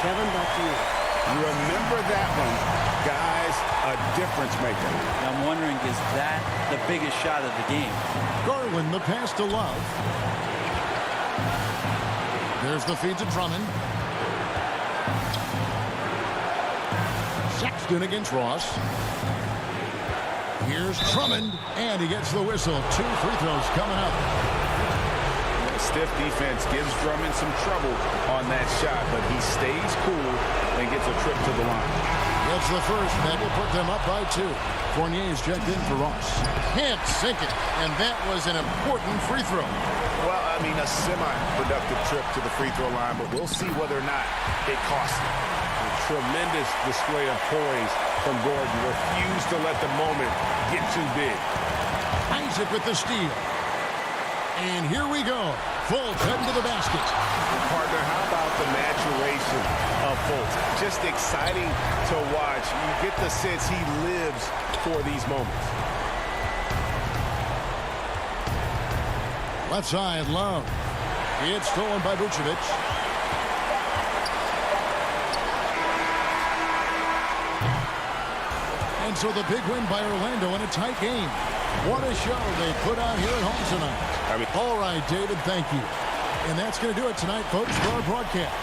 Kevin, back to you. Remember that one, guys, a difference maker. I'm wondering, is that the biggest shot of the game? Garland, the pass to Love. There's the feed to Drummond. Sexton against Ross. Here's Drummond, and he gets the whistle. 2 free throws coming up. Stiff defense gives Drummond some trouble on that shot, but he stays cool and gets a trip to the line. That's the first. That will put them up by 2. Fournier's checked in for Ross. Can't sink it, and that was an important free throw. Well, I mean, a semi-productive trip to the free throw line, but we'll see whether or not it costs him. A tremendous display of poise from Gordon. Refused to let the moment get too big. Isaac with the steal. And here we go. Fultz heading to the basket. Partner, how about the maturation of Fultz? Just exciting to watch. You get the sense he lives for these moments. Left side, Love. It's stolen by Vucevic. And so the big win by Orlando in a tight game. What a show they put on here at home tonight. All right, David, thank you. And that's going to do it tonight, folks, for our broadcast.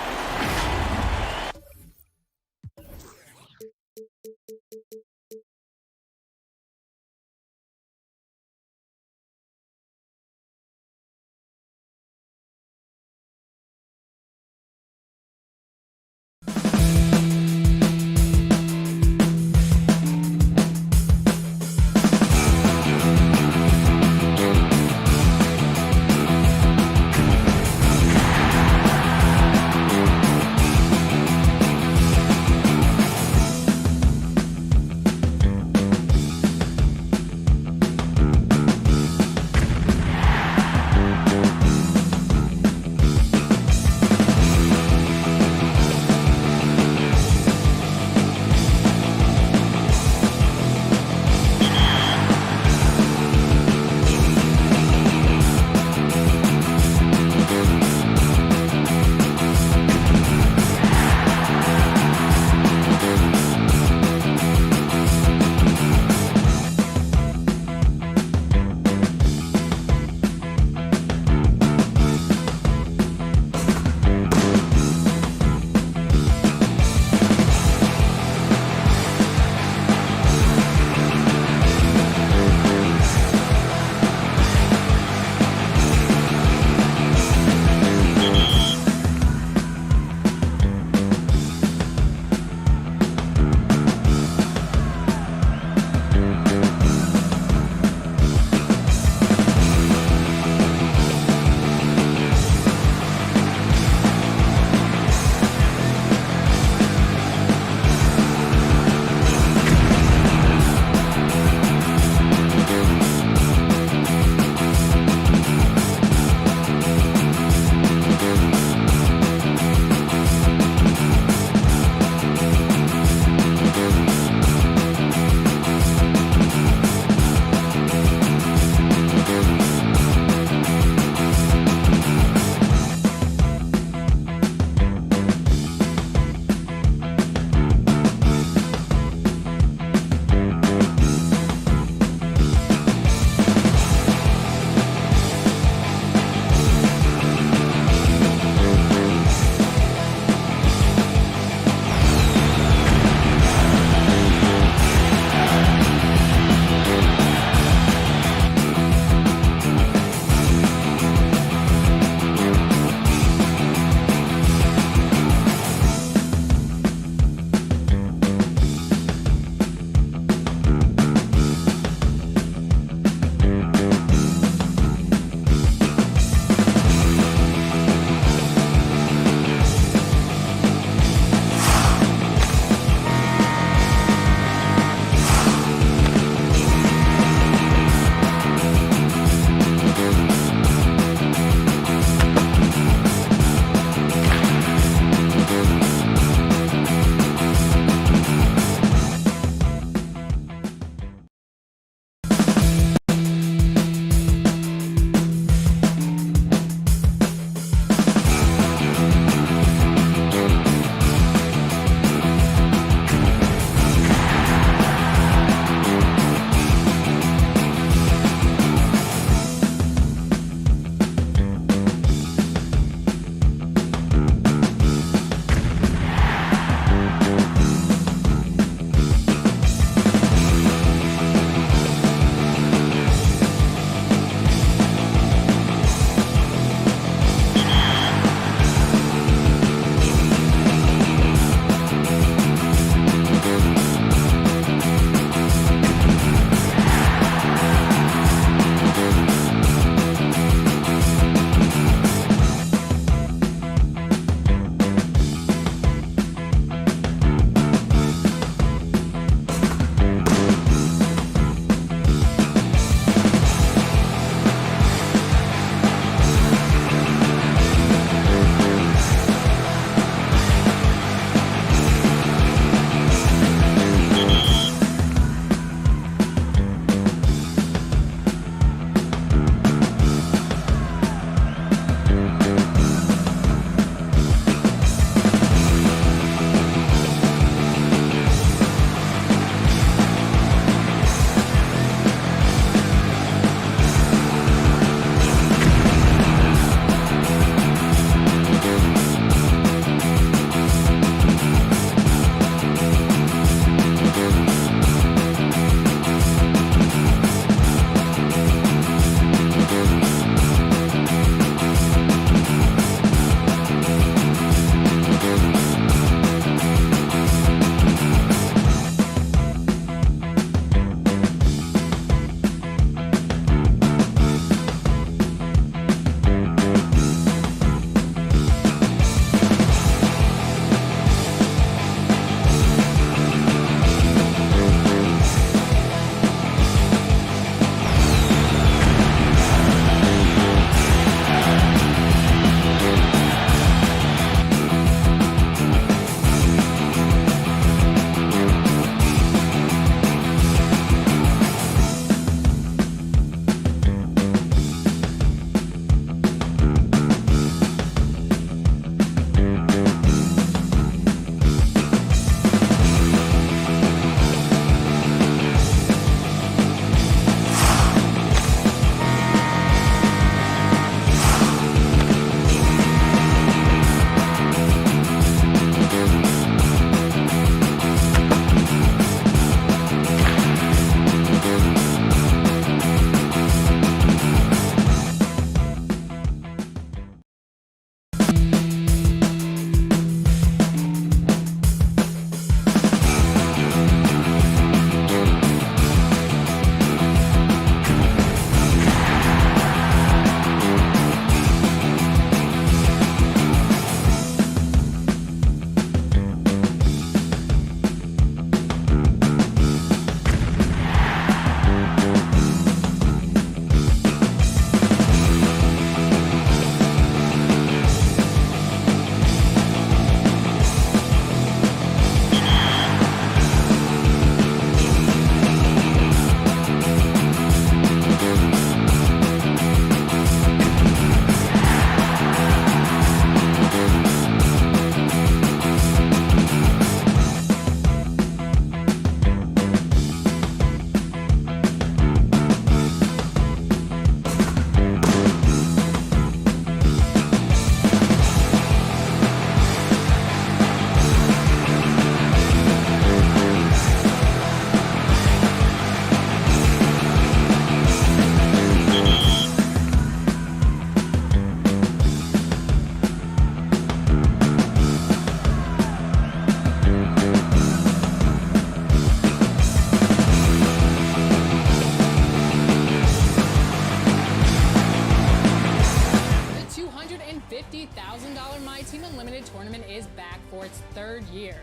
Unlimited tournament is back for its 3rd year.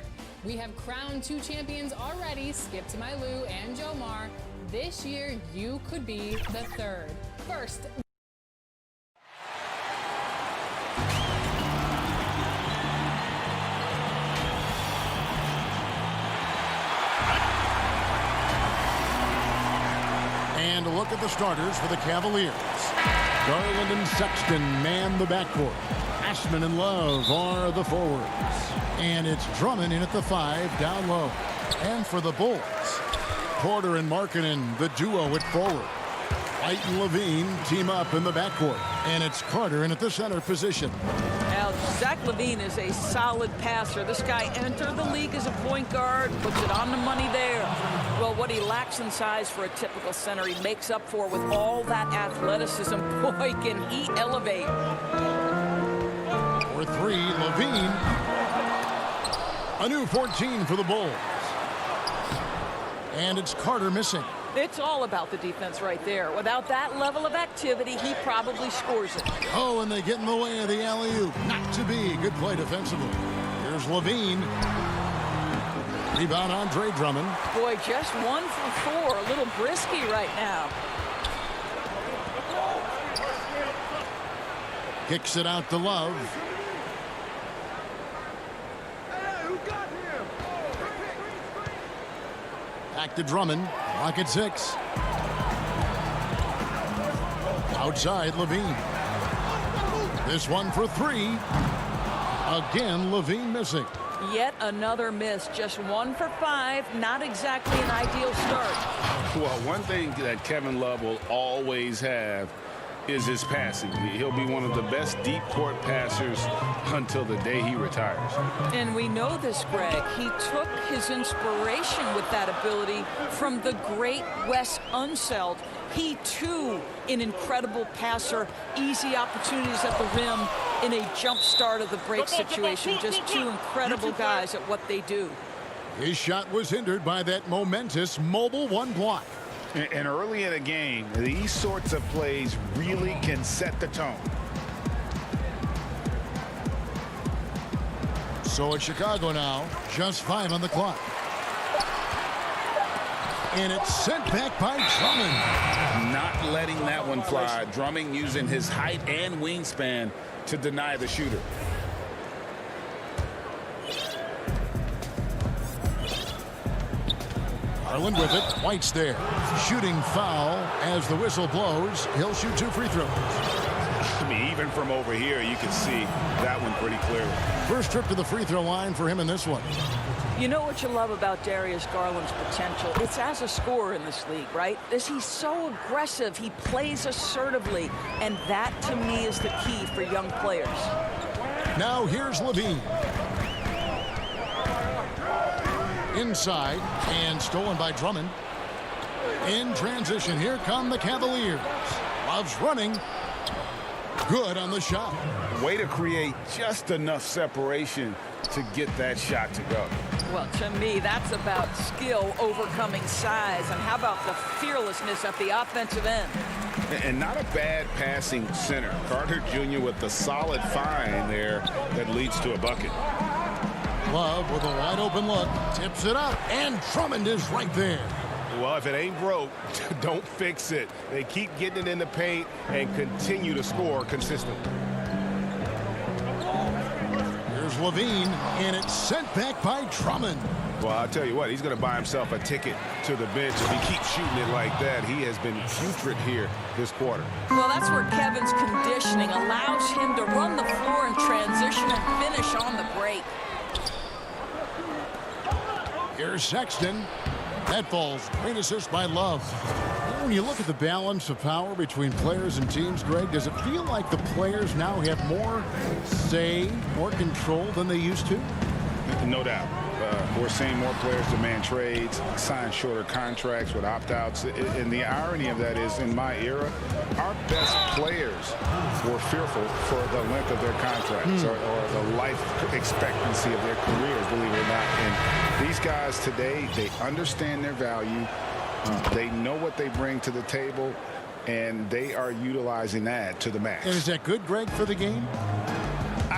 We have crowned 2 champions already, Skip to my Lou and Jomar. This year, you could be the 3rd. First, And a look at the starters for the Cavaliers. Garland and Sexton man the backcourt. Ashman and Love are the forwards. And it's Drummond in at the 5 down low. And for the Bulls, Porter and Markkanen, the duo at forward. White and Levine team up in the backcourt. And it's Carter in at the center position. Now, Zach LaVine is a solid passer. This guy entered the league as a point guard, puts it on the money there. Well, what he lacks in size for a typical center, he makes up for with all that athleticism. Boy, can he elevate. For 3, Levine. A new 14 for the Bulls. And it's Carter missing. It's all about the defense right there. Without that level of activity, he probably scores it. Oh, and they get in the way of the alley-oop. Not to be. Good play defensively. Here's Levine. Rebound Andre Drummond. Boy, just 1 for 4. A little brisky right now. Kicks it out to Love. Back to Drummond. Clock at 6. Outside Levine. This one for 3. Again, Levine missing. Yet another miss. Just 1 for 5. Not exactly an ideal start. Well, one thing that Kevin Love will always have is his passing. He'll be one of the best deep court passers until the day he retires. And we know this, Greg. He took his inspiration with that ability from the great Wes Unseld. He, too, an incredible passer. Easy opportunities at the rim in a jump start of the break situation. Just 2 incredible guys at what they do. His shot was hindered by that momentous mobile 1 block. And early in a game, these sorts of plays really can set the tone. So it's Chicago now, just 5 on the clock. And it's sent back by Drummond. Not letting that one fly. Drummond using his height and wingspan to deny the shooter. Garland with it. White's there. Shooting foul as the whistle blows. He'll shoot 2 free throws. I mean, even from over here, you can see that one pretty clearly. First trip to the free throw line for him in this one. You know what you love about Darius Garland's potential? It's as a scorer in this league, right? He's so aggressive. He plays assertively. And that, to me, is the key for young players. Now here's Levine. Inside and stolen by Drummond. In transition, here come the Cavaliers. Love's running. Good on the shot. Way to create just enough separation to get that shot to go. Well, to me, that's about skill overcoming size. And how about the fearlessness at the offensive end? And not a bad passing center. Carter Jr. with the solid find there that leads to a bucket. Love with a wide open look. Tips it up. And Drummond is right there. Well, if it ain't broke, don't fix it. They keep getting it in the paint and continue to score consistently. Here's Levine, and it's sent back by Drummond. Well, I'll tell you what, he's going to buy himself a ticket to the bench. If he keeps shooting it like that, he has been putrid here this quarter. Well, that's where Kevin's conditioning allows him to run the floor in transition and finish on the break. Here's Sexton. That falls. Great assist by Love. When you look at the balance of power between players and teams, Greg, does it feel like the players now have more say, more control than they used to? No doubt. We're seeing more players demand trades, sign shorter contracts with opt-outs. And the irony of that is, in my era, our best players were fearful for the length of their contracts or the life expectancy of their careers, believe it or not. And these guys today, they understand their value. They know what they bring to the table, and they are utilizing that to the max. And is that good, Greg, for the game?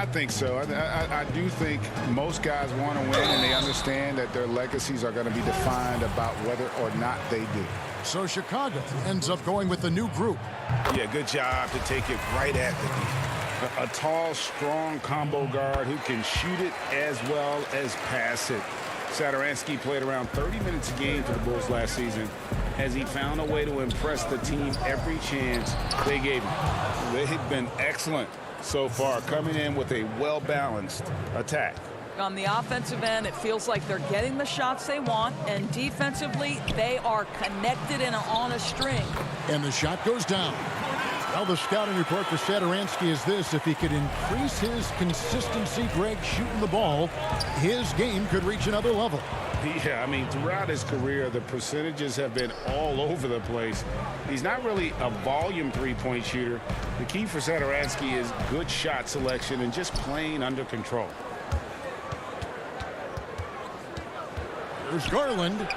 I think so. I do think most guys want to win, and they understand that their legacies are going to be defined about whether or not they do. So Chicago ends up going with the new group. Yeah, good job to take it right at the defense. A tall, strong combo guard who can shoot it as well as pass it. Satoransky played around 30 minutes a game for the Bulls last season as he found a way to impress the team every chance they gave him. They've been excellent so far, coming in with a well-balanced attack. On the offensive end, it feels like they're getting the shots they want, and defensively, they are connected and on a string. And the shot goes down. Well, the scouting report for Satoransky is this: if he could increase his consistency, Greg, shooting the ball, his game could reach another level. Yeah, I mean, throughout his career, the percentages have been all over the place. He's not really a volume three-point shooter. The key for Satoransky is good shot selection and just playing under control. There's Garland,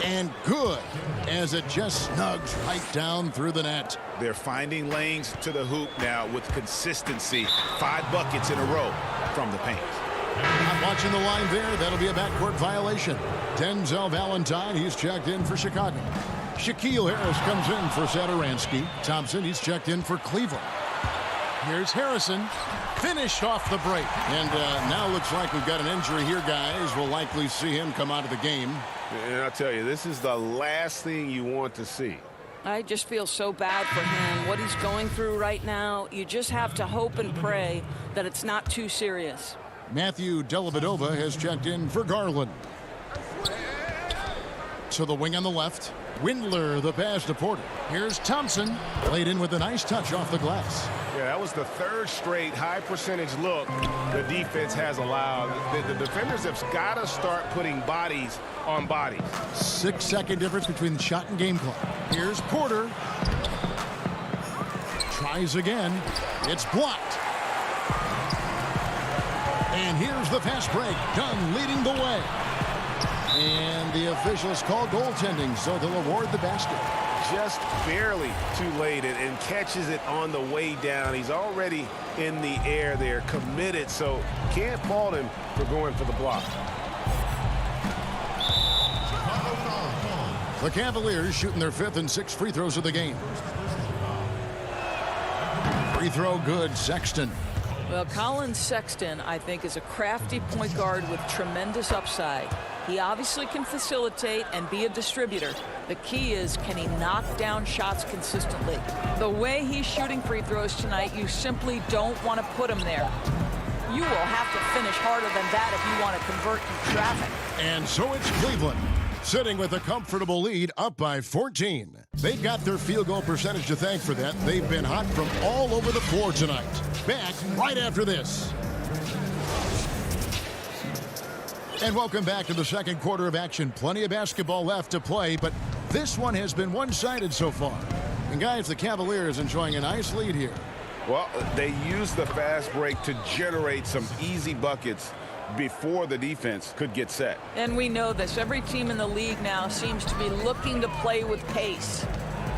and good, as it just snugs right down through the net. They're finding lanes to the hoop now with consistency. 5 buckets in a row from the paint. Not watching the line there. That'll be a backcourt violation. Denzel Valentine, he's checked in for Chicago. Shaquille Harris comes in for Satoransky. Thompson, he's checked in for Cleveland. Here's Harrison. Finished off the break. And now looks like we've got an injury here, guys. We'll likely see him come out of the game. And I'll tell you, this is the last thing you want to see. I just feel so bad for him. What he's going through right now, you just have to hope and pray that it's not too serious. Matthew Dellavedova has checked in for Garland. To the wing on the left. Windler, the pass to Porter. Here's Thompson. Laid in with a nice touch off the glass. Yeah, that was the 3rd straight high percentage look the defense has allowed. The defenders have got to start putting bodies on bodies. 6-second difference between the shot and game clock. Here's Porter. Tries again. It's blocked. And here's the fast break. Dunn leading the way. And the officials call goaltending, so they'll award the basket. Just barely too late and catches it on the way down. He's already in the air there, committed, so can't fault him for going for the block. The Cavaliers shooting their 5th and 6th free throws of the game. Free throw good, Sexton. Well, Colin Sexton, I think, is a crafty point guard with tremendous upside. He obviously can facilitate and be a distributor. The key is, can he knock down shots consistently? The way he's shooting free throws tonight, you simply don't want to put him there. You will have to finish harder than that if you want to convert in traffic. And so it's Cleveland, sitting with a comfortable lead, up by 14. They've got their field goal percentage to thank for that. They've been hot from all over the floor tonight. Back right after this. And welcome back to the second quarter of action. Plenty of basketball left to play, but this one has been one-sided so far. And guys, the Cavaliers enjoying a nice lead here. Well, they used the fast break to generate some easy buckets before the defense could get set. And we know this. Every team in the league now seems to be looking to play with pace.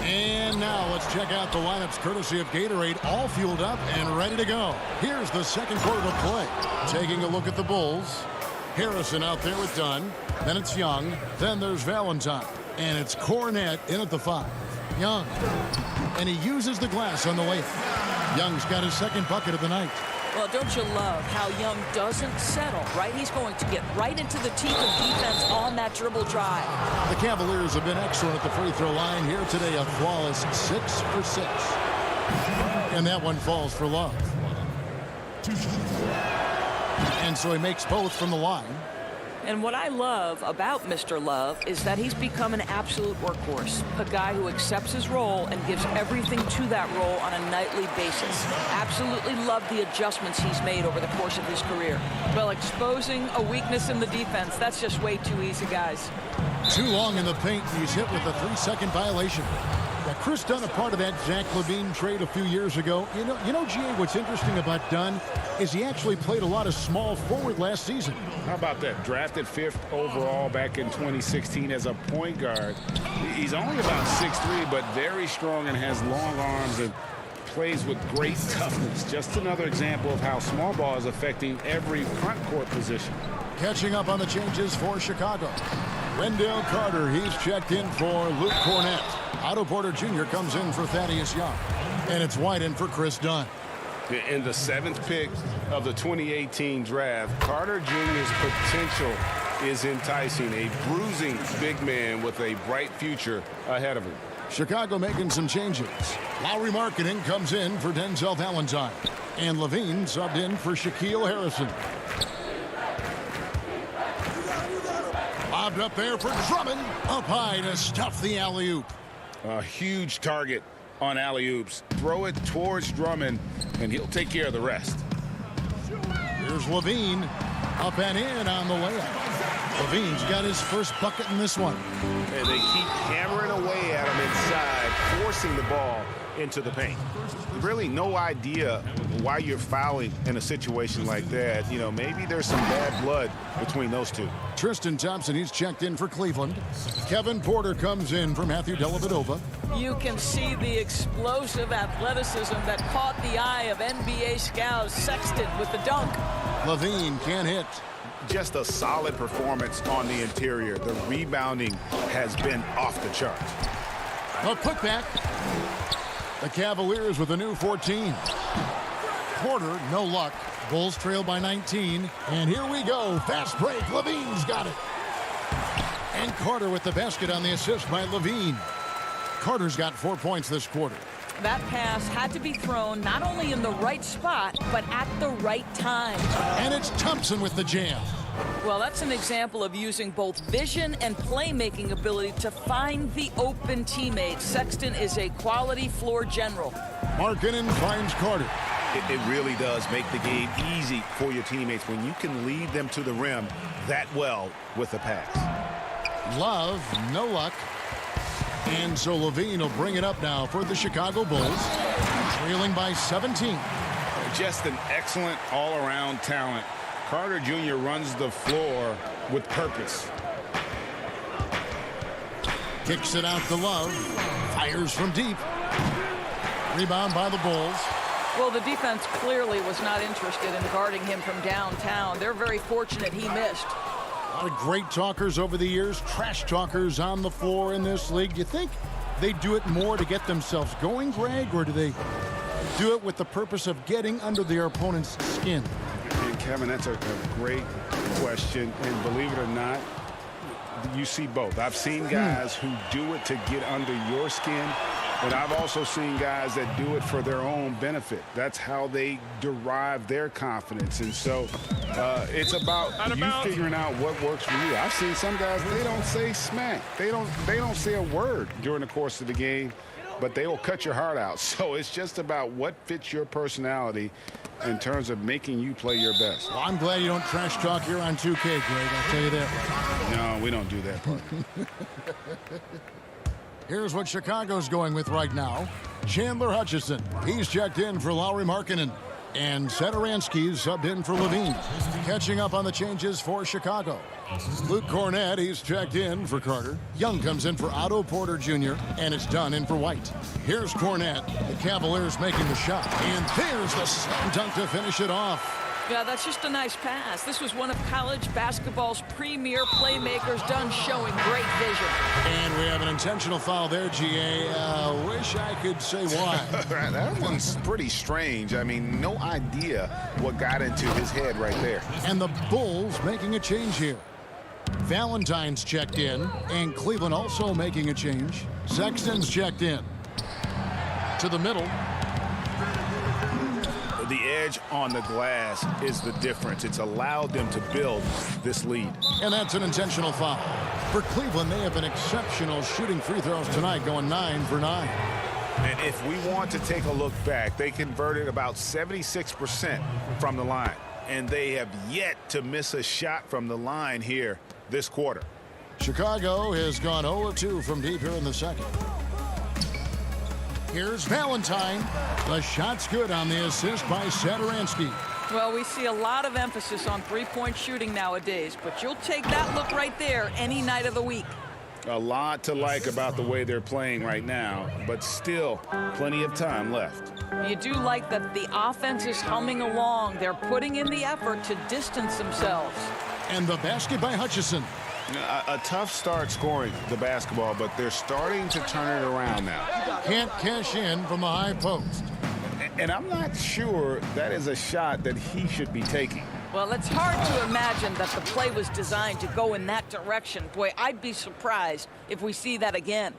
And now let's check out the lineups courtesy of Gatorade, all fueled up and ready to go. Here's the second quarter of play. Taking a look at the Bulls. Harrison out there with Dunn. Then it's Young. Then there's Valentine. And it's Cornette in at the 5. Young. And he uses the glass on the layup. Young's got his 2nd bucket of the night. Well, don't you love how Young doesn't settle, right? He's going to get right into the teeth of defense on that dribble drive. The Cavaliers have been excellent at the free throw line here today. A flawless 6 for 6. And that one falls for Love. And so he makes both from the line. And what I love about Mr. Love is that he's become an absolute workhorse, a guy who accepts his role and gives everything to that role on a nightly basis. Absolutely love the adjustments he's made over the course of his career. Well, exposing a weakness in the defense, that's just way too easy, guys. Too long in the paint, he's hit with a 3-second violation. Now, Chris Dunn, a part of that Zach LaVine trade a few years ago. You know, GA, what's interesting about Dunn is he actually played a lot of small forward last season. How about that? Drafted 5th overall back in 2016 as a point guard. He's only about 6'3", but very strong and has long arms and plays with great toughness. Just another example of how small ball is affecting every front court position. Catching up on the changes for Chicago. Wendell Carter, he's checked in for Luke Cornett. Otto Porter Jr. comes in for Thaddeus Young. And it's White in for Chris Dunn. In the 7th pick of the 2018 draft, Carter Jr.'s potential is enticing. A bruising big man with a bright future ahead of him. Chicago making some changes. Lauri Markkanen comes in for Denzel Valentine. And Levine subbed in for Shaquille Harrison. Lobbed up there for Drummond. Up high to stuff the alley-oop. A huge target on alley-oops. Throw it towards Drummond, and he'll take care of the rest. Here's Levine. Up and in on the layup. Levine's got his first bucket in this one. And they keep hammering away at him inside, forcing the ball into the paint. Really no idea why you're fouling in a situation like that. You know, maybe there's some bad blood between those two. Tristan Thompson, he's checked in for Cleveland. Kevin Porter comes in for Matthew Dellavedova. You can see the explosive athleticism that caught the eye of NBA scouts. Sexton with the dunk. Levine can't hit. Just a solid performance on the interior. The rebounding has been off the charts. A putback. The Cavaliers with a new 14. Porter, no luck. Bulls trail by 19. And here we go. Fast break. Levine's got it. And Carter with the basket on the assist by Levine. Carter's got 4 points this quarter. That pass had to be thrown not only in the right spot, but at the right time. And it's Thompson with the jam. Well, that's an example of using both vision and playmaking ability to find the open teammate. Sexton is a quality floor general. Markkanen finds Carter. It really does make the game easy for your teammates when you can lead them to the rim that well with a pass. Love, no luck. And so Levine will bring it up now for the Chicago Bulls, trailing by 17. Just an excellent all-around talent. Carter Jr. runs the floor with purpose. Kicks it out to Love. Fires from deep. Rebound by the Bulls. Well, the defense clearly was not interested in guarding him from downtown. They're very fortunate he missed. A lot of great talkers over the years, trash talkers on the floor in this league. Do you think they do it more to get themselves going, Greg, or do they do it with the purpose of getting under their opponent's skin? And Kevin, that's a great question. And believe it or not, you see both. I've seen guys who do it to get under your skin, but I've also seen guys that do it for their own benefit. That's how they derive their confidence. And so it's about you figuring out what works for you. I've seen some guys, they don't say smack. They don't say a word during the course of the game, but they will cut your heart out. So it's just about what fits your personality in terms of making you play your best. Well, I'm glad you don't trash talk here on 2K, Greg. I'll tell you that. No, we don't do that part. Here's what Chicago's going with right now. Chandler Hutchison. He's checked in for Lauri Markkanen. And Satoransky's subbed in for Levine. Catching up on the changes for Chicago. Luke Cornett, he's checked in for Carter. Young comes in for Otto Porter Jr. And it's done in for White. Here's Cornett. The Cavaliers making the shot. And there's the slam dunk to finish it off. Yeah, that's just a nice pass. This was one of college basketball's premier playmakers, done showing great vision. And we have an intentional foul there, GA. Wish I could say why. That one's pretty strange. I mean, no idea what got into his head right there. And the Bulls making a change here. Valentine's checked in, and Cleveland also making a change. Sexton's checked in. To the middle. The edge on the glass is the difference. It's allowed them to build this lead. And that's an intentional foul. For Cleveland, they have been exceptional shooting free throws tonight, going 9 for 9. And if we want to take a look back, they converted about 76% from the line. And they have yet to miss a shot from the line here this quarter. Chicago has gone 0 of 2 from deep here in the second. Here's Valentine. The shot's good on the assist by Satoransky. Well, we see a lot of emphasis on three-point shooting nowadays, but you'll take that look right there any night of the week. A lot to like about the way they're playing right now, but still plenty of time left. You do like that the offense is humming along. They're putting in the effort to distance themselves. And the basket by Hutchison. A tough start scoring the basketball, but they're starting to turn it around now. Can't cash in from the high post. And I'm not sure that is a shot that he should be taking. Well, it's hard to imagine that the play was designed to go in that direction. Boy, I'd be surprised if we see that again.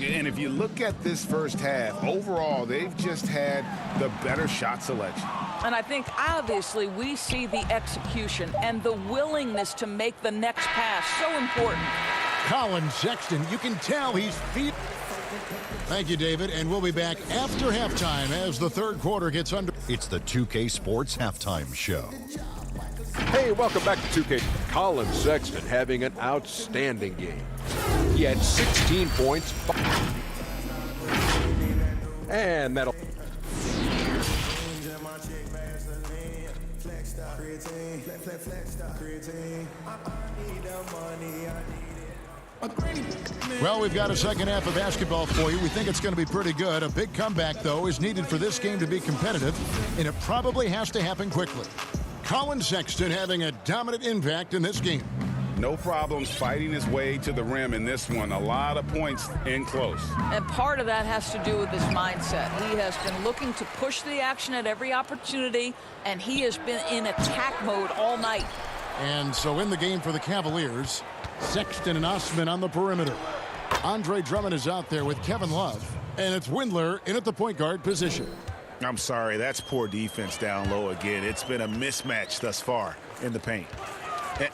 And if you look at this first half, overall, they've just had the better shot selection. And I think, obviously, we see the execution and the willingness to make the next pass so important. Colin Sexton, you can tell he's feet. Thank you, David, and we'll be back after halftime as the third quarter gets under. It's the 2K Sports Halftime Show. Hey, welcome back to 2K. Colin Sexton having an outstanding game. He had 16 points. And that'll... Well, we've got a second half of basketball for you. We think it's going to be pretty good. A big comeback, though, is needed for this game to be competitive, and it probably has to happen quickly. Colin Sexton having a dominant impact in this game. No problems fighting his way to the rim in this one. A lot of points in close. And part of that has to do with his mindset. He has been looking to push the action at every opportunity, and he has been in attack mode all night. And so in the game for the Cavaliers, Sexton and Osman on the perimeter. Andre Drummond is out there with Kevin Love, and it's Windler in at the point guard position. I'm sorry, that's poor defense down low again. It's been a mismatch thus far in the paint.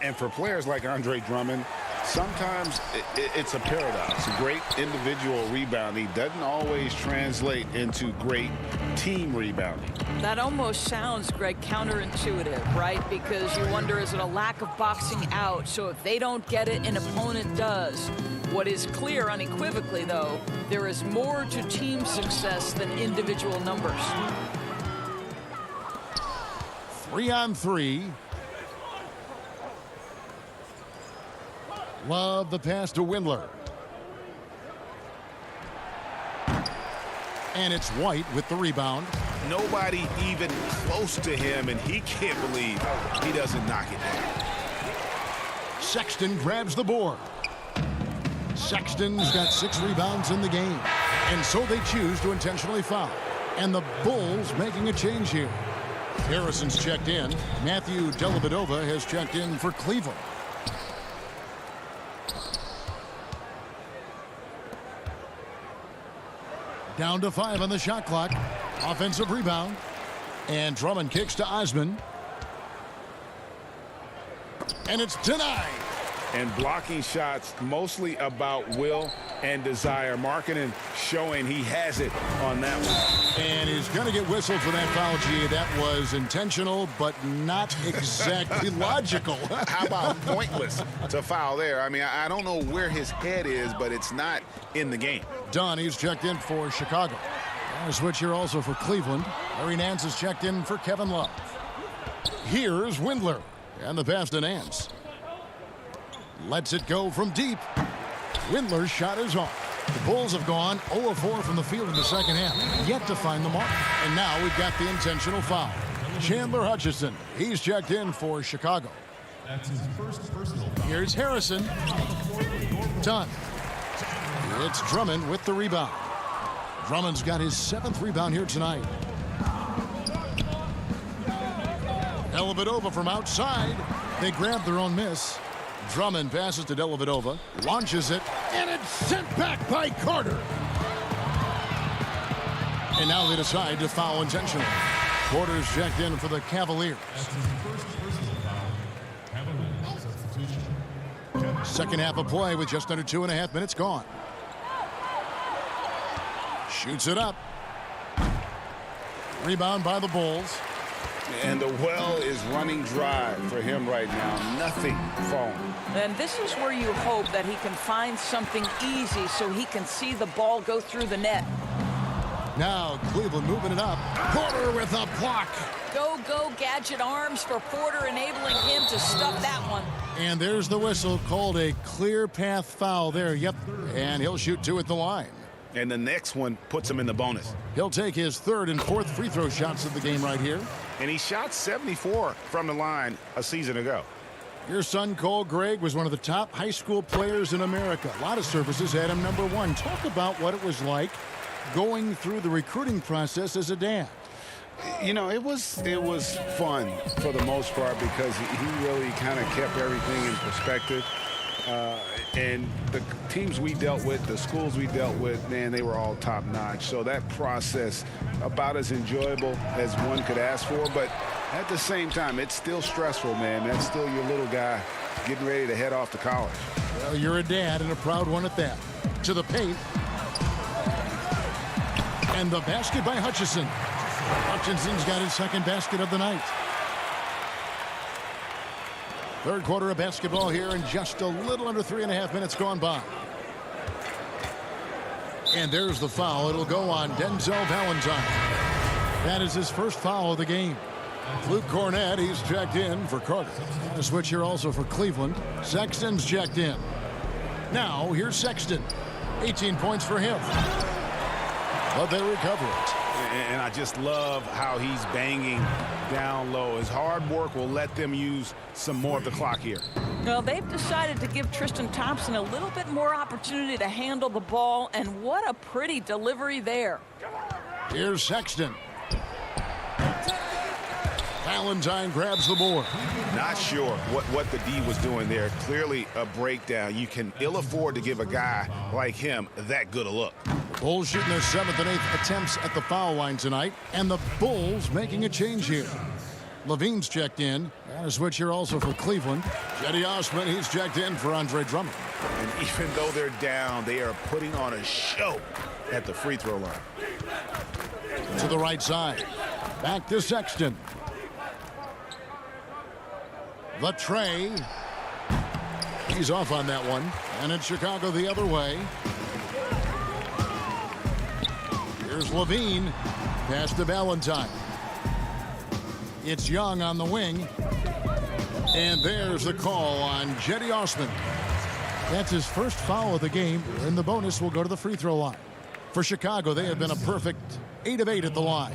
And for players like Andre Drummond, sometimes it's a paradox. Great individual rebounding doesn't always translate into great team rebounding. That almost sounds, Greg, counterintuitive, right? Because you wonder, is it a lack of boxing out? So if they don't get it, an opponent does. What is clear unequivocally, though, there is more to team success than individual numbers. 3-on-3. Love the pass to Windler. And it's White with the rebound. Nobody even close to him, and he can't believe he doesn't knock it down. Sexton grabs the board. Sexton's got 6 rebounds in the game. And so they choose to intentionally foul. And the Bulls making a change here. Harrison's checked in. Matthew Dellavedova has checked in for Cleveland. Down to 5 on the shot clock. Offensive rebound. And Drummond kicks to Osman. And it's denied. And blocking shots mostly about will and desire. Markkanen showing he has it on that one. And he's going to get whistled for that foul, G. That was intentional, but not exactly logical. How about pointless to foul there? I mean, I don't know where his head is, but it's not in the game. Dunn, he's checked in for Chicago. A switch here also for Cleveland. Larry Nance is checked in for Kevin Love. Here's Windler. And the pass to Nance. Lets it go from deep. Windler's shot is off. The Bulls have gone 0-4 from the field in the second half. Yet to find the mark. And now we've got the intentional foul. Chandler Hutchison. He's checked in for Chicago. That's his first personal foul. Here's Harrison. Done. It's Drummond with the rebound. Drummond's got his 7th rebound here tonight. Dellavedova from outside. They grab their own miss. Drummond passes to Dellavedova, launches it, and it's sent back by Carter. And now they decide to foul intentionally. Porter's checked in for the Cavaliers. That's his first personal foul. Cavaliers substitution. Second half of play with just under 2.5 minutes gone. Shoots it up. Rebound by the Bulls. And the well is running dry for him right now. Nothing falling. And this is where you hope that he can find something easy so he can see the ball go through the net. Now Cleveland moving it up. Porter with a block. Go, gadget arms for Porter, enabling him to stuff that one. And there's the whistle, called a clear path foul there. Yep, and he'll shoot 2 at the line. And the next one puts him in the bonus. He'll take his third and fourth free throw shots of the game right here. And he shot 74 from the line a season ago. Your son, Cole Gregg, was one of the top high school players in America. A lot of services had him number one. Talk about what it was like going through the recruiting process as a dad. You know, it was fun for the most part because he really kind of kept everything in perspective. And the teams we dealt with, the schools we dealt with, man, they were all top-notch. So that process, about as enjoyable as one could ask for. But at the same time, it's still stressful, man. That's still your little guy getting ready to head off to college. Well, you're a dad and a proud one at that. To the paint. And the basket by Hutchison. Hutchinson's got his second basket of the night. Third quarter of basketball here, and just a little under 3.5 minutes gone by. And there's the foul. It'll go on Denzel Valentine. That is his first foul of the game. Luke Cornett, he's checked in for Carter. A switch here also for Cleveland. Sexton's checked in. Now, here's Sexton. 18 points for him. But they recover it. And I just love how he's banging down low. His hard work will let them use some more of the clock here. Well, they've decided to give Tristan Thompson a little bit more opportunity to handle the ball, and what a pretty delivery there. Here's Sexton. Valentine grabs the board. Not sure what the D was doing there. Clearly a breakdown. You can ill afford to give a guy like him that good a look. Bulls shooting their 7th and 8th attempts at the foul line tonight, and the Bulls making a change here. Levine's checked in, and a switch here also for Cleveland. Cedi Osman, he's checked in for Andre Drummond. And even though they're down, they are putting on a show at the free throw line. To the right side, back to Sexton. The tray. He's off on that one, and it's Chicago the other way. Here's Levine. Pass to Valentine. It's Young on the wing. And there's the call on Cedi Osman. That's his first foul of the game, and the bonus will go to the free throw line. For Chicago, they have been a perfect 8 of 8 at the line.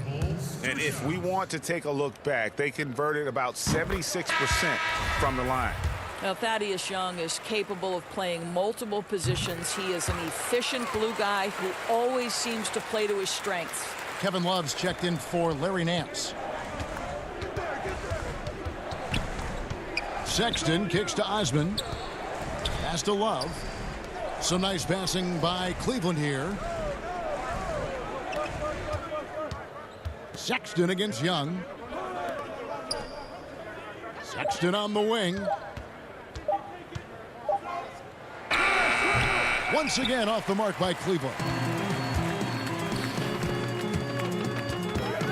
And if we want to take a look back, they converted about 76% from the line. Now, Thaddeus Young is capable of playing multiple positions. He is an efficient glue guy who always seems to play to his strengths. Kevin Love's checked in for Larry Nance. Sexton kicks to Osman. Pass to Love. Some nice passing by Cleveland here. Sexton against Young. Sexton on the wing. Once again off the mark by Cleveland.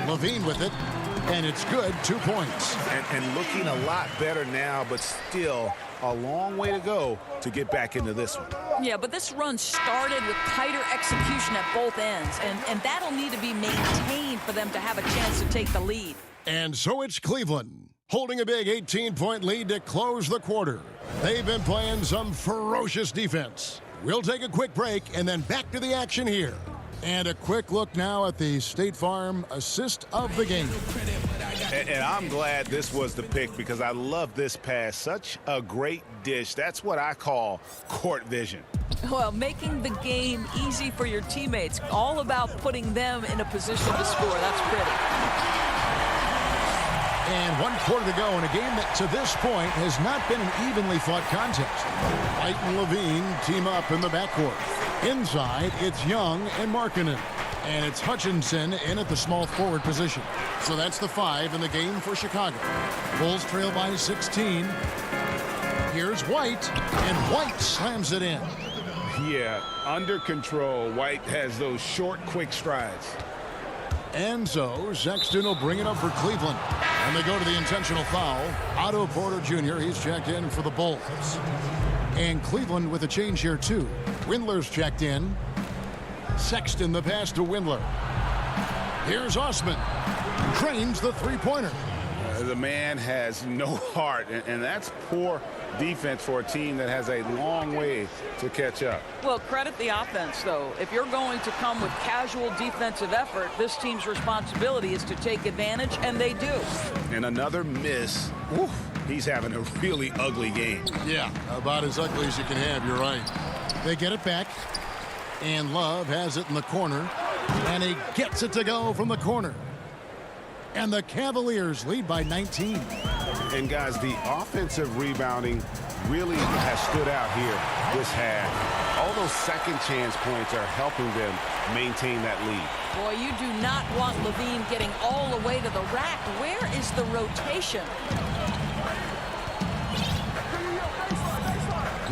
Levine with it, and it's good. 2 points. And looking a lot better now, but still a long way to go to get back into this one. Yeah, but this run started with tighter execution at both ends, and that'll need to be maintained for them to have a chance to take the lead. And so it's Cleveland holding a big 18-point lead to close the quarter. They've been playing some ferocious defense. We'll take a quick break and then back to the action here. And a quick look now at the State Farm assist of the game. And I'm glad this was the pick because I love this pass. Such a great dish. That's what I call court vision. Well, making the game easy for your teammates. All about putting them in a position to score. That's pretty. And 1 quarter to go in a game that to this point has not been an evenly fought contest. White and Levine team up in the backcourt. Inside, it's Young and Markkanen. And it's Hutchinson in at the small forward position. So that's the 5 in the game for Chicago. Bulls trail by 16. Here's White, and White slams it in. Yeah, under control. White has those short, quick strides. And so Sexton will bring it up for Cleveland. And they go to the intentional foul. Otto Porter Jr., he's checked in for the Bulls. And Cleveland with a change here, too. Windler's checked in. Sexton the pass to Windler. Here's Osman. Trains the three-pointer. The man has no heart, and that's poor defense for a team that has a long way to catch up. Well, credit the offense, though. If you're going to come with casual defensive effort, this team's responsibility is to take advantage, and they do. And another miss. Oof, he's having a really ugly game. Yeah, about as ugly as you can have, you're right. They get it back, and Love has it in the corner, and he gets it to go from the corner. And the Cavaliers lead by 19. And guys, the offensive rebounding really has stood out here this half. All those second chance points are helping them maintain that lead. Boy, you do not want Levine getting all the way to the rack. Where is the rotation?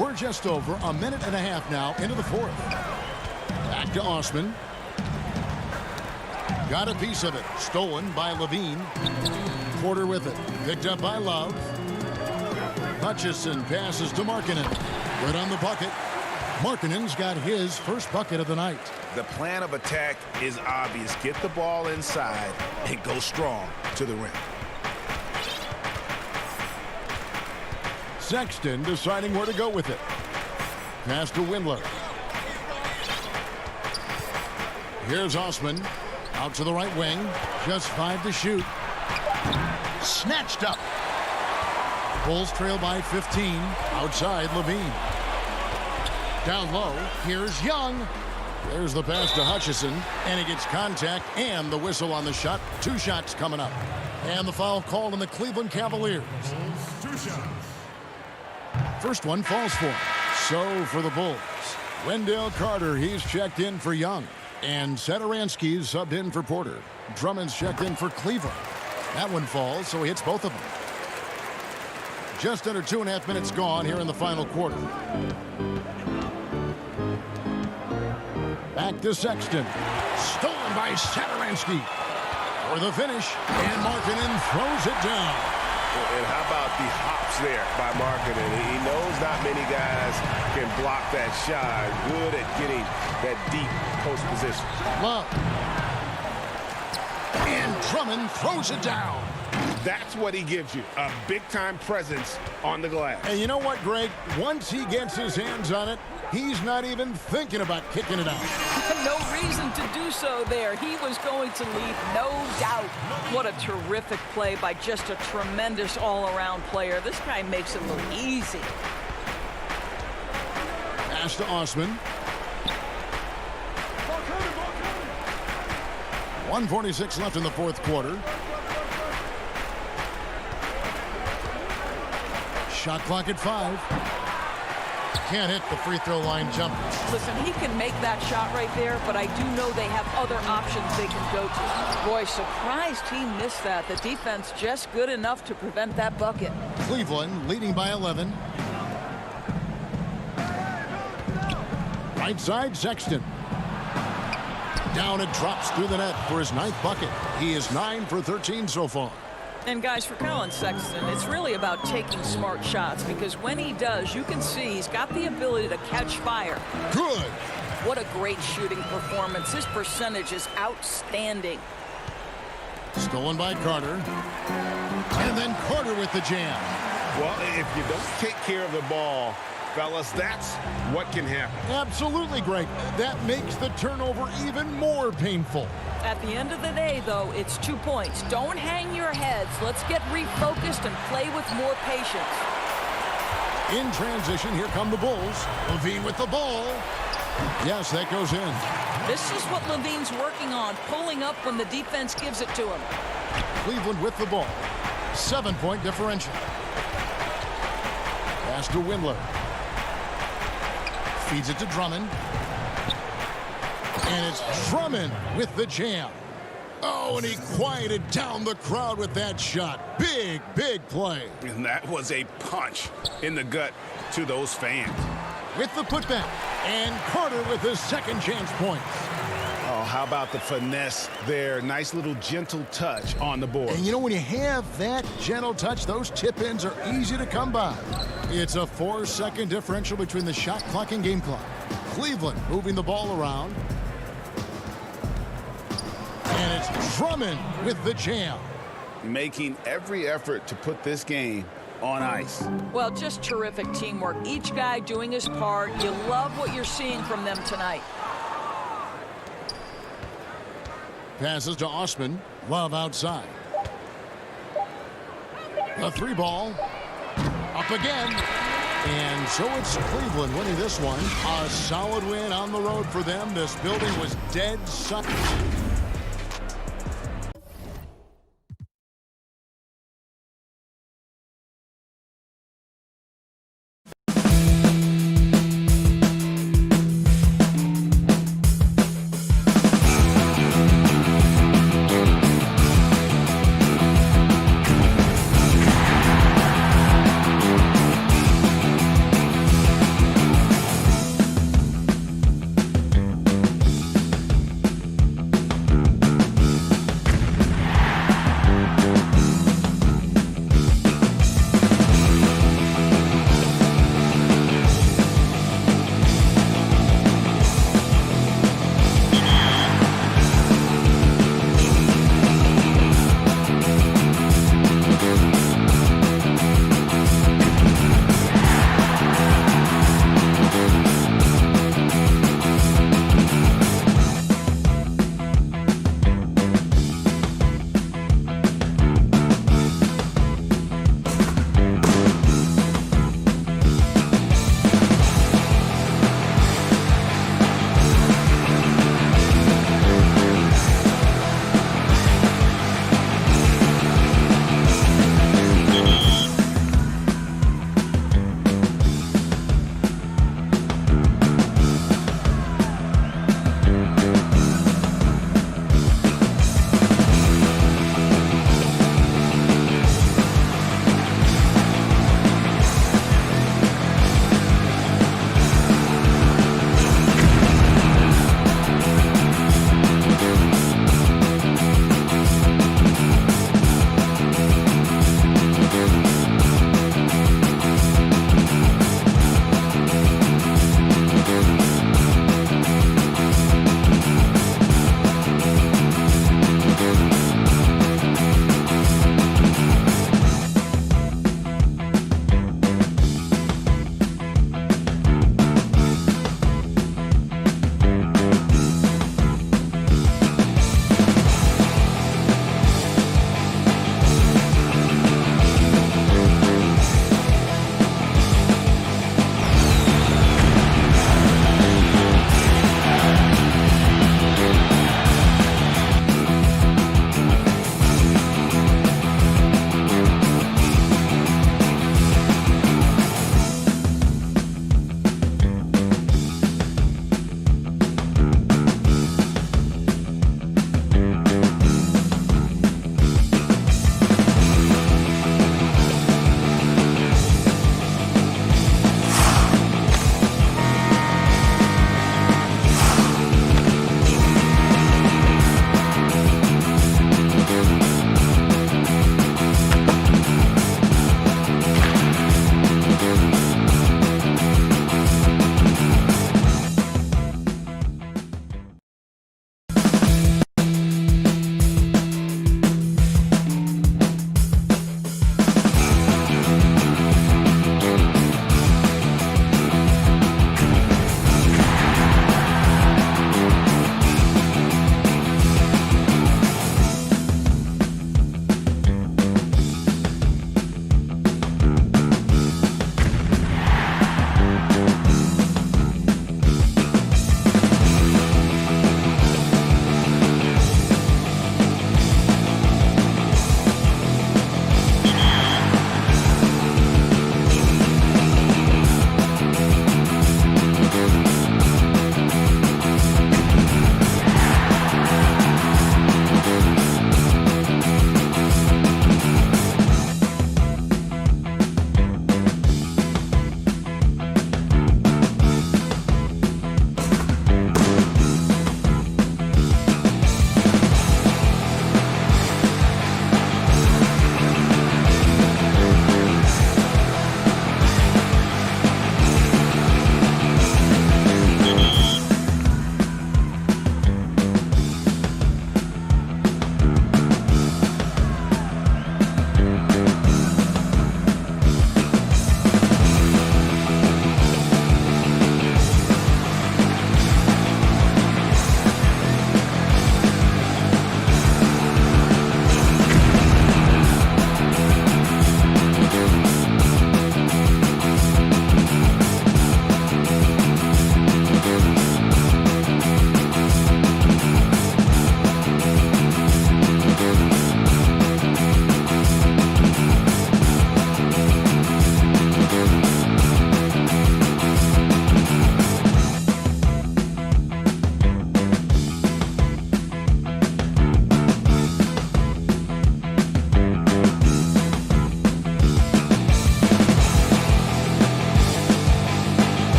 We're just over a minute and a half now into the fourth. Back to Osman. Got a piece of it. Stolen by Levine. Porter with it. Picked up by Love. Hutchison passes to Markkanen. Right on the bucket. Markkanen's got his first bucket of the night. The plan of attack is obvious. Get the ball inside and go strong to the rim. Sexton deciding where to go with it. Pass to Windler. Here's Osman. Out to the right wing. Just 5 to shoot. Snatched up. Bulls trail by 15. Outside Levine. Down low. Here's Young. There's the pass to Hutchison. And he gets contact and the whistle on the shot. 2 shots coming up. And the foul called on the Cleveland Cavaliers. 2 shots. First one falls for him. So for the Bulls. Wendell Carter, he's checked in for Young. And Satoransky's subbed in for Porter. Drummond's checked in for Cleveland. That one falls, so he hits both of them. Just under 2.5 minutes gone here in the final quarter. Back to Sexton. Stolen by Satoransky. For the finish. And Markkanen throws it down. And how about the hops there by Markkanen? He knows not many guys can block that shot. Good at getting that deep post position. Love. And Drummond throws it down. That's what he gives you, a big-time presence on the glass. And you know what, Greg? Once he gets his hands on it, he's not even thinking about kicking it out. No reason to do so there. He was going to leave, no doubt. What a terrific play by just a tremendous all-around player. This guy makes it look easy. Pass to Osman. 1:46 left in the fourth quarter. Shot clock at 5. Can't hit the free throw line jumper. Listen, he can make that shot right there, but I do know they have other options they can go to. Boy, surprised he missed that. The defense just good enough to prevent that bucket. Cleveland leading by 11. Right side, Sexton. Down it drops through the net for his 9th bucket. He is 9 for 13 so far. And guys, for Colin Sexton, it's really about taking smart shots, because when he does, you can see he's got the ability to catch fire. Good. What a great shooting performance. His percentage is outstanding. Stolen by Carter. And then Carter with the jam. Well, if you don't take care of the ball, fellas, that's what can happen. Absolutely, Greg. That makes the turnover even more painful. At the end of the day, though, it's 2 points. Don't hang your heads. Let's get refocused and play with more patience. In transition, here come the Bulls. Levine with the ball. Yes, that goes in. This is what Levine's working on, pulling up when the defense gives it to him. Cleveland with the ball. 7-point differential. Pass to Windler. Feeds it to Drummond. And it's Drummond with the jam. Oh, and he quieted down the crowd with that shot. Big, big play. And that was a punch in the gut to those fans. With the putback. And Carter with his second chance points. Oh, how about the finesse there? Nice little gentle touch on the board. And you know, when you have that gentle touch, those tip-ins are easy to come by. It's a 4-second differential between the shot clock and game clock. Cleveland moving the ball around. And it's Drummond with the jam. making every effort to put this game on ice. Well, just terrific teamwork. Each guy doing his part. You love what you're seeing from them tonight. Passes to Osman. Love outside. The 3 ball. Up again. And so it's Cleveland winning this one. A solid win on the road for them. This building was dead silent.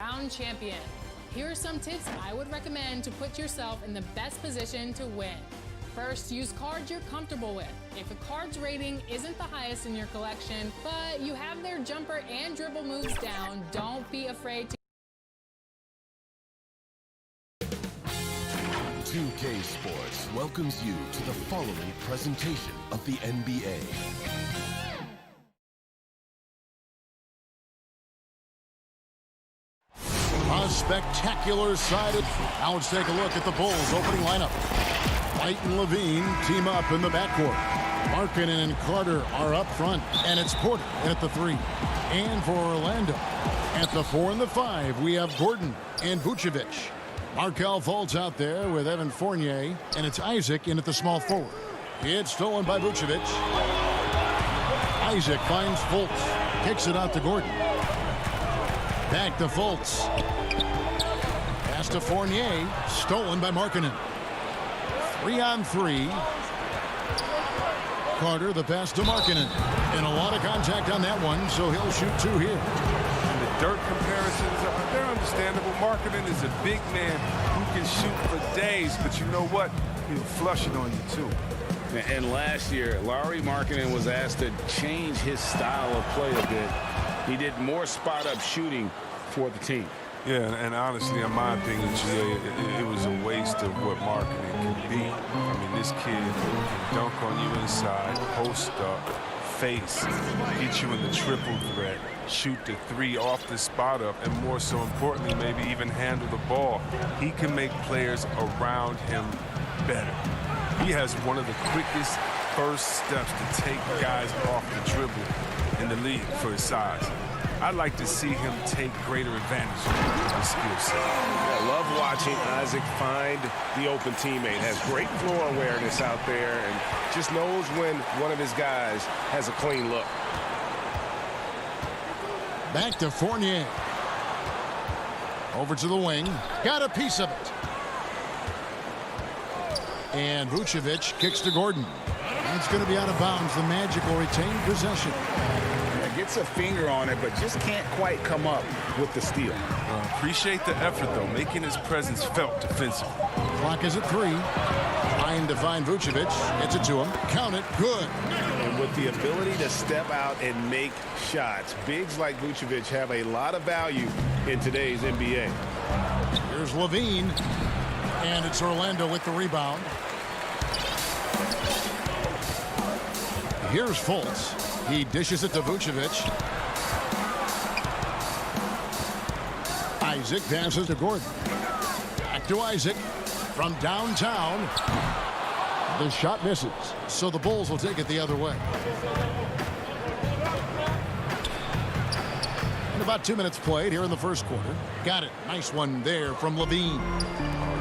crowned champion. Here are some tips I would recommend to put yourself in the best position to win. First, use cards you're comfortable with. If a card's rating isn't the highest in your collection, but you have their jumper and dribble moves down, don't be afraid to 2K Sports welcomes you to the following presentation of the NBA. A spectacular sided. Now let's take a look at the Bulls opening lineup. White and Levine team up in the backcourt. Markkanen and Carter are up front, and it's Porter in at the 3. And for Orlando, at the 4 and the 5, we have Gordon and Vucevic. Markelle Fultz out there with Evan Fournier, and it's Isaac in at the small forward. It's stolen by Vucevic. Isaac finds Fultz, kicks it out to Gordon. Back to Fultz. Pass to Fournier, stolen by Markkanen. 3-on-3. Carter, the pass to Markkanen. And a lot of contact on that one, so he'll shoot 2 here. And the Dirk comparisons, they're understandable. Markkanen is a big man who can shoot for days, but you know what? He'll flush it on you, too. And last year, Lauri Markkanen was asked to change his style of play a bit. He did more spot-up shooting for the team. Yeah, and honestly, in my opinion, it was a waste of what Markkanen can be. I mean, this kid can dunk on you inside, post up, face, get you in the triple threat, shoot the 3 off the spot up, and more so importantly, maybe even handle the ball. He can make players around him better. He has one of the quickest first steps to take guys off the dribble in the league for his size. I'd like to see him take greater advantage of his skill set. I love watching Isaac find the open teammate. Has great floor awareness out there and just knows when one of his guys has a clean look. Back to Fournier. Over to the wing. Got a piece of it. And Vucevic kicks to Gordon. It's going to be out of bounds. The Magic will retain possession. Gets a finger on it, but just can't quite come up with the steal. Appreciate the effort, though, making his presence felt defensively. Clock is at 3. Trying to find Vucevic. Gets it to him. Count it. Good. And with the ability to step out and make shots, bigs like Vucevic have a lot of value in today's NBA. Here's Levine. And it's Orlando with the rebound. Here's Fultz. He dishes it to Vucevic. Isaac passes to Gordon. Back to Isaac from downtown. The shot misses, so the Bulls will take it the other way. And about 2 minutes played here in the first quarter. Got it. Nice one there from Levine.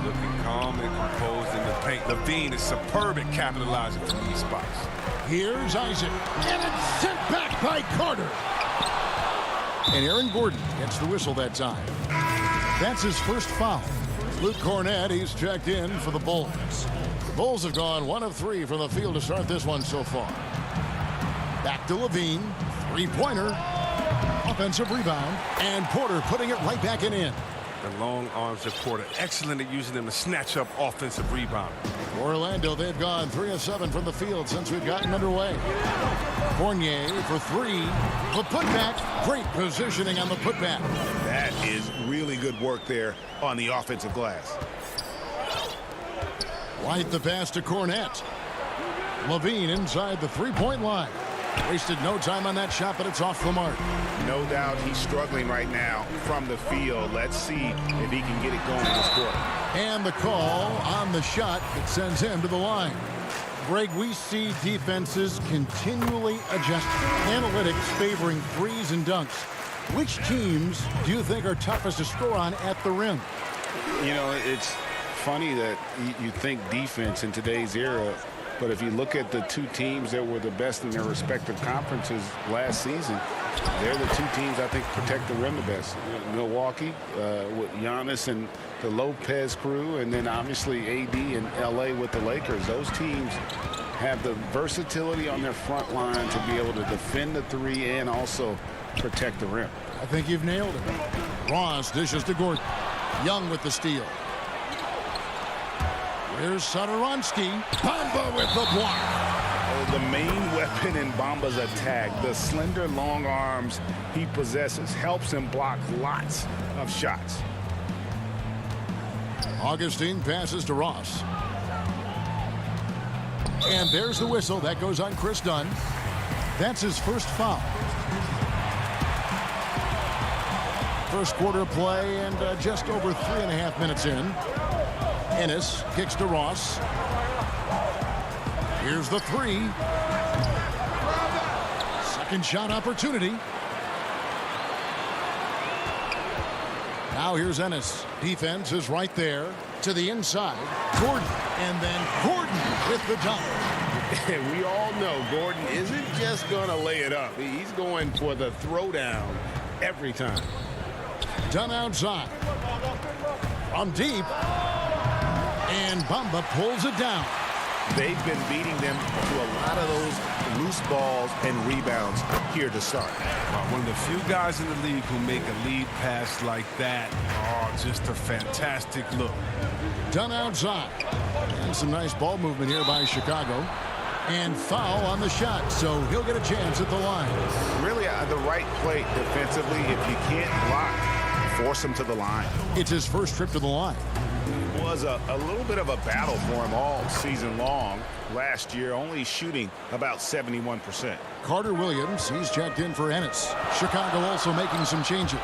Looking calm and composed in the paint. Levine is superb at capitalizing from these spots. Here's Isaac. And it's sent back by Carter. And Aaron Gordon gets the whistle that time. That's his first foul. Luke Cornett, he's checked in for the Bulls. The Bulls have gone 1 of 3 from the field to start this one so far. Back to Levine. 3-pointer. Offensive rebound. And Porter putting it right back in. The long arms of Porter. Excellent at using them to snatch up offensive rebound. Orlando, they've gone 3 of 7 from the field since we've gotten underway. Fournier for 3. The putback. Great positioning on the putback. That is really good work there on the offensive glass. White the pass to Cornett. Levine inside the 3-point line. Wasted no time on that shot, but it's off the mark. No doubt he's struggling right now from the field. Let's see if he can get it going in this quarter. And the call on the shot that sends him to the line. Greg, we see defenses continually adjust. Analytics favoring threes and dunks. Which teams do you think are toughest to score on at the rim? You know, it's funny that you think defense in today's era, but if you look at the 2 teams that were the best in their respective conferences last season, they're the 2 teams I think protect the rim the best. Milwaukee with Giannis and the Lopez crew, and then obviously AD and LA with the Lakers. Those teams have the versatility on their front line to be able to defend the 3 and also protect the rim. I think you've nailed it. Ross dishes to Gordon. Young with the steal. Here's Satoransky. Bamba with the block. The main weapon in Bamba's attack, the slender long arms he possesses, helps him block lots of shots. Augustine passes to Ross. And there's the whistle. That goes on Chris Dunn. That's his first foul. First quarter play and just over 3.5 minutes in. Ennis kicks to Ross. Here's the three. Second shot opportunity. Now here's Ennis. Defense is right there to the inside. Gordon, and then Gordon with the dunk. We all know Gordon isn't just going to lay it up. He's going for the throwdown every time. Done outside. From deep. And Bamba pulls it down. They've been beating them to a lot of those loose balls and rebounds here to start. One of the few guys in the league who make a lead pass like that. Oh, just a fantastic look. Done outside. And some nice ball movement here by Chicago. And foul on the shot, so he'll get a chance at the line. Really the right play defensively. If you can't block, force him to the line. It's his first trip to the line. It was a little bit of a battle for him all season long. Last year, only shooting about 71%. Carter Williams, he's checked in for Ennis. Chicago also making some changes.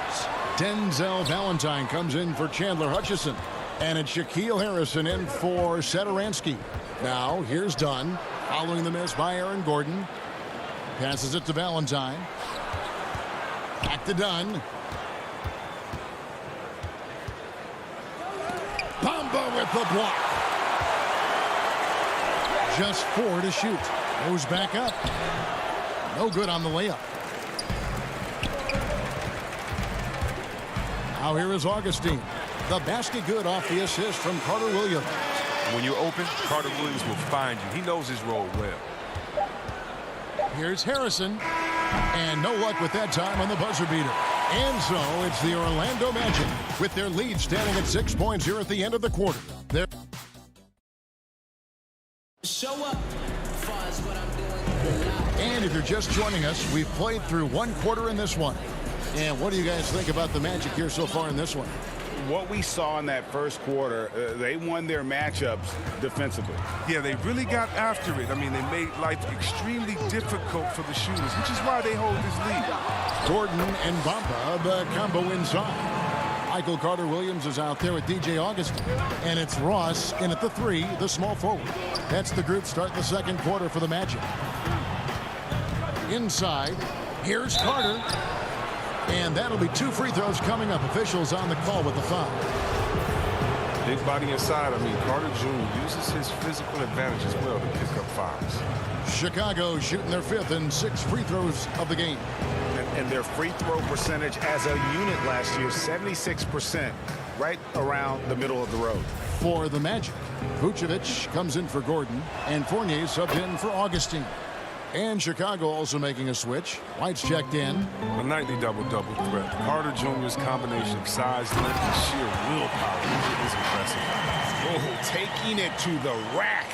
Denzel Valentine comes in for Chandler Hutchison. And it's Shaquille Harrison in for Satoransky. Now, here's Dunn. Following the miss by Aaron Gordon. Passes it to Valentine. Back to Dunn. Bamba with the block. Just 4 to shoot. Goes back up. No good on the layup. Now here is Augustine. The basket good off the assist from Carter Williams. When you're open, Carter Williams will find you. He knows his role well. Here's Harrison. And no luck with that time on the buzzer beater. And so it's the Orlando Magic with their lead standing at 6 points here at the end of the quarter. Show up far as what I'm doing. And if you're just joining us, we've played through one quarter in this one. And what do you guys think about the Magic here so far in this one? What we saw in that first quarter, they won their matchups defensively. Yeah, they really got after it. I mean, they made life extremely difficult for the shooters, which is why they hold this lead. Gordon and Bamba, the combo inside. Michael Carter Williams is out there with DJ Augustine. And it's Ross in at the 3, the small forward. That's the group starting the second quarter for the Magic. Inside, here's Carter. And that'll be 2 free throws coming up. Officials on the call with the foul. Big body inside. I mean, Carter Jr. uses his physical advantage as well to pick up fouls. Chicago shooting their 5th and 6 free throws of the game. And their free throw percentage as a unit last year, 76%, right around the middle of the road. For the Magic, Vucevic comes in for Gordon, and Fournier subbed in for Augustine. And Chicago also making a switch. White's checked in. A nightly double-double threat. Carter Jr.'s combination of size, length, and sheer willpower is impressive. Oh, taking it to the rack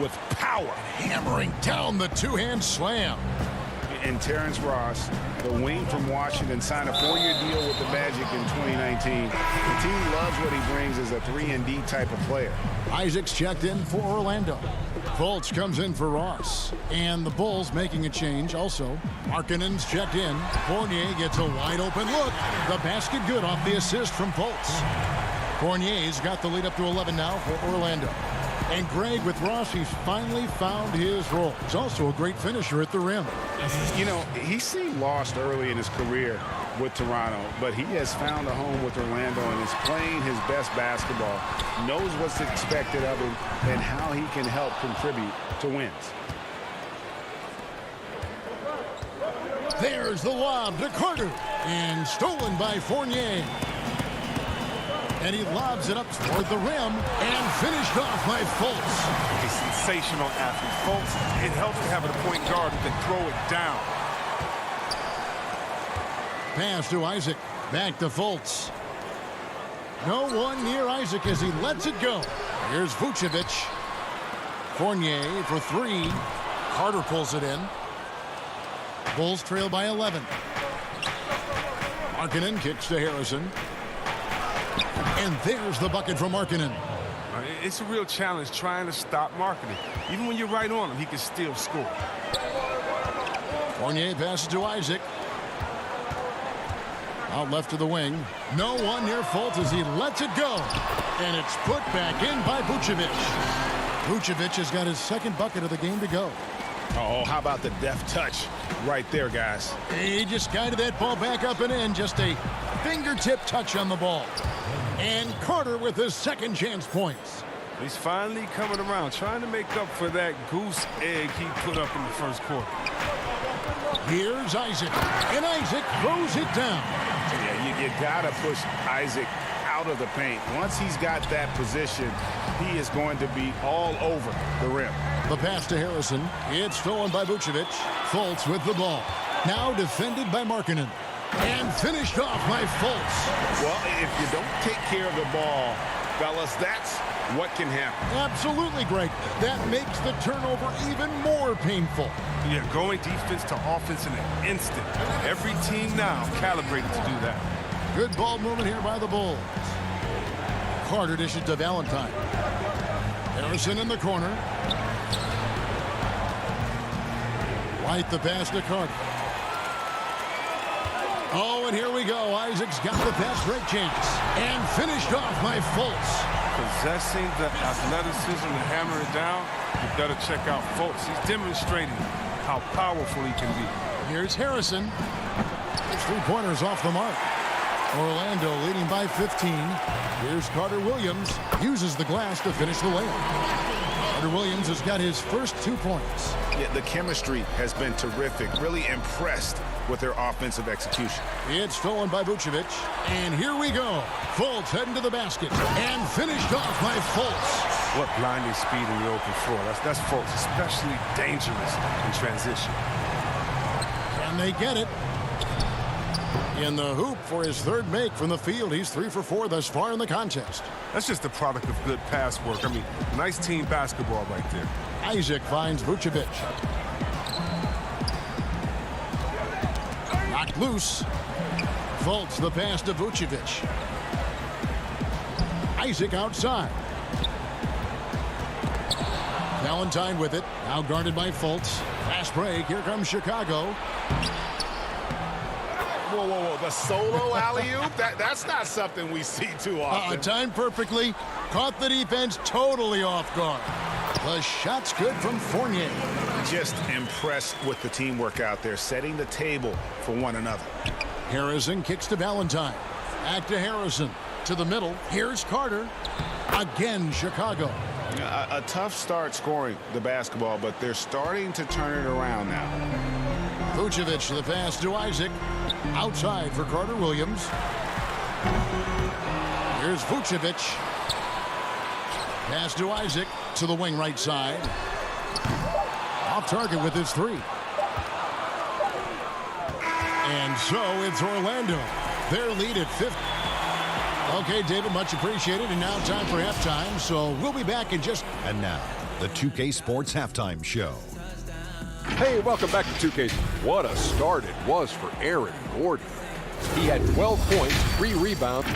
with power. Hammering down the 2-hand slam. And Terrence Ross, the wing from Washington, signed a 4-year deal with the Magic in 2019. The team loves what he brings as a 3-and-D type of player. Isaac's checked in for Orlando. Fultz comes in for Ross. And the Bulls making a change also. Markkanen's checked in. Fournier gets a wide open look. The basket good off the assist from Fultz. Fournier's got the lead up to 11 now for Orlando. And Greg with Ross, he's finally found his role. He's also a great finisher at the rim. You know, he seemed lost early in his career with Toronto, but he has found a home with Orlando and is playing his best basketball, knows what's expected of him, and how he can help contribute to wins. There's the lob to Carter, and stolen by Fournier. And he lobs it up toward the rim and finished off by Fultz. A sensational athlete. Fultz, it helps to have a point guard who can throw it down. Pass to Isaac. Back to Fultz. No one near Isaac as he lets it go. Here's Vucevic. Fournier for three. Carter pulls it in. Bulls trail by 11. Markkanen kicks to Harrison. And there's the bucket from Markkanen. It's a real challenge trying to stop Markkanen. Even when you're right on him, he can still score. Fournier passes to Isaac. Out left to the wing. No one near Fultz as he lets it go. And it's put back in by Vucevic. Vucevic has got his second bucket of the game to go. Oh, how about the deft touch right there, guys? He just guided that ball back up and in. Just a fingertip touch on the ball. And Carter with his second chance points. He's finally coming around, trying to make up for that goose egg he put up in the first quarter. Here's Isaac. And Isaac throws it down. Yeah, you gotta push Isaac out of the paint. Once he's got that position, he is going to be all over the rim. The pass to Harrison. It's stolen by Vucevic. Fultz with the ball. Now defended by Markkanen. And finished off by Fultz. Well, if you don't take care of the ball, fellas, that's what can happen. Absolutely, Greg. That makes the turnover even more painful. Yeah, going defense to offense in an instant. Every team now calibrated to do that. Good ball movement here by the Bulls. Carter dishes to Valentine. Harrison in the corner. White the pass to Carter. Oh, and here we go. Isaac's got the fast break chance. And finished off by Fultz. Possessing the athleticism to hammer it down, you better check out Fultz. He's demonstrating how powerful he can be. Here's Harrison. His three-pointers off the mark. Orlando leading by 15. Here's Carter Williams. Uses the glass to finish the layup. Carter Williams has got his first 2 points. Yeah, the chemistry has been terrific. Really impressed with their offensive execution. It's stolen by Vucevic. And here we go. Fultz heading to the basket. And finished off by Fultz. What blinding speed in the open floor. That's Fultz, especially dangerous in transition. Can they get it? In the hoop for his third make from the field. He's 3 for 4 thus far in the contest. That's just the product of good pass work. I mean, nice team basketball right there. Isaac finds Vucevic. Knocked loose. Fultz the pass to Vucevic. Isaac outside. Valentine with it. Now guarded by Fultz. Fast break. Here comes Chicago. Whoa, whoa, whoa. The solo alley-oop? That's not something we see too often. Timed perfectly. Caught the defense totally off guard. The shot's good from Fournier. Just impressed with the teamwork out there, setting the table for one another. Harrison kicks to Valentine. Back to Harrison. To the middle. Here's Carter. Again, Chicago. A tough start scoring the basketball, but they're starting to turn it around now. Vucevic the pass to Isaac. Outside for Carter Williams. Here's Vucevic. Pass to Isaac to the wing right side. Off target with his three. And so it's Orlando. Their lead at 50. Okay, David, much appreciated. And now time for halftime. So we'll be back in just... And now, the 2K Sports Halftime Show. Hey, welcome back to 2K. What a start it was for Aaron Gordon. He had 12 points, 3 rebounds.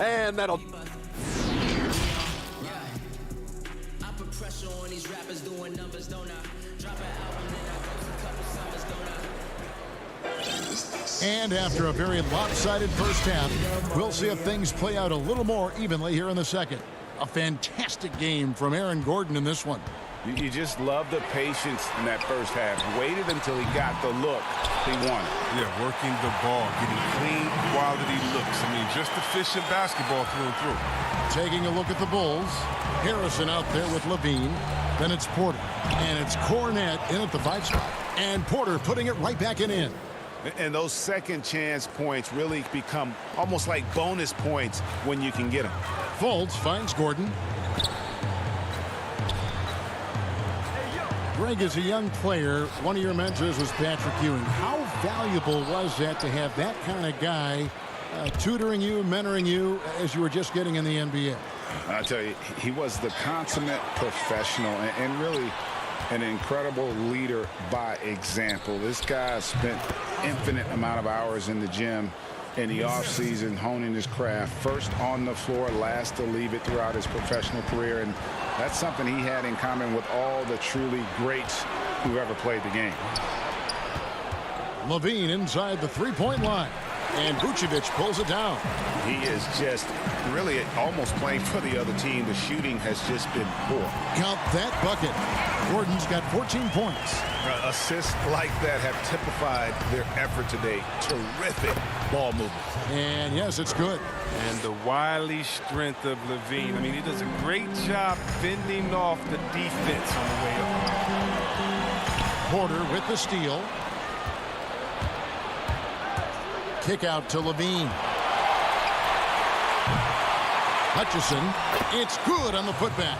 And that'll... And after a very lopsided first half, we'll see if things play out a little more evenly here in the second. A fantastic game from Aaron Gordon in this one. You just love the patience in that first half. Waited until he got the look he wanted. Yeah, working the ball, getting clean, quality looks. I mean, just efficient basketball through and through. Taking a look at the Bulls. Harrison out there with Levine. Then it's Porter. And it's Cornette in at the 5 spot. And Porter putting it right back in. And those second chance points really become almost like bonus points when you can get them. Fultz finds Gordon. Greg, as a young player, one of your mentors was Patrick Ewing. How valuable was that to have that kind of guy tutoring you, mentoring you as you were just getting in the NBA? I tell you, he was the consummate professional and really an incredible leader by example. This guy spent infinite amount of hours in the gym in the offseason honing his craft, first on the floor, last to leave it throughout his professional career, and that's something he had in common with all the truly greats who ever played the game. LaVine inside the three-point line, and Vucevic pulls it down. He is just really almost playing for the other team. The shooting has just been poor. Count that bucket. Gordon's got 14 points. Assists like that have typified their effort today. Terrific ball movement. And yes, it's good. And the wily strength of LaVine. I mean, he does a great job fending off the defense on the way up. Porter with the steal. Kick out to LaVine. Hutchison. It's good on the putback.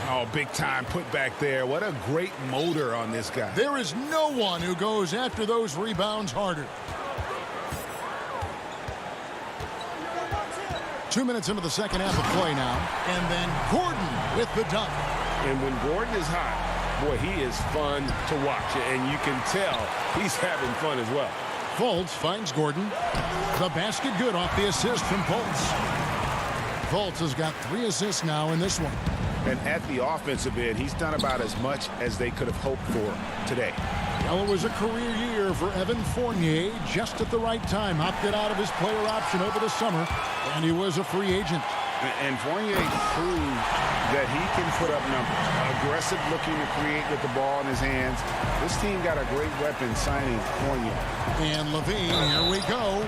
Oh, big time putback there. What a great motor on this guy. There is no one who goes after those rebounds harder. 2 minutes into the second half of play now. And then Gordon with the dunk. And when Gordon is hot, boy, he is fun to watch. And you can tell he's having fun as well. Fultz finds Gordon. The basket good off the assist from Fultz. Fultz has got 3 assists now in this one. And at the offensive end, he's done about as much as they could have hoped for today. Well, it was a career year for Evan Fournier, just at the right time. Opted out of his player option over the summer, and he was a free agent. And Fournier proved that he can put up numbers. Aggressive looking to create with the ball in his hands. This team got a great weapon signing Fournier. And LaVine, here we go.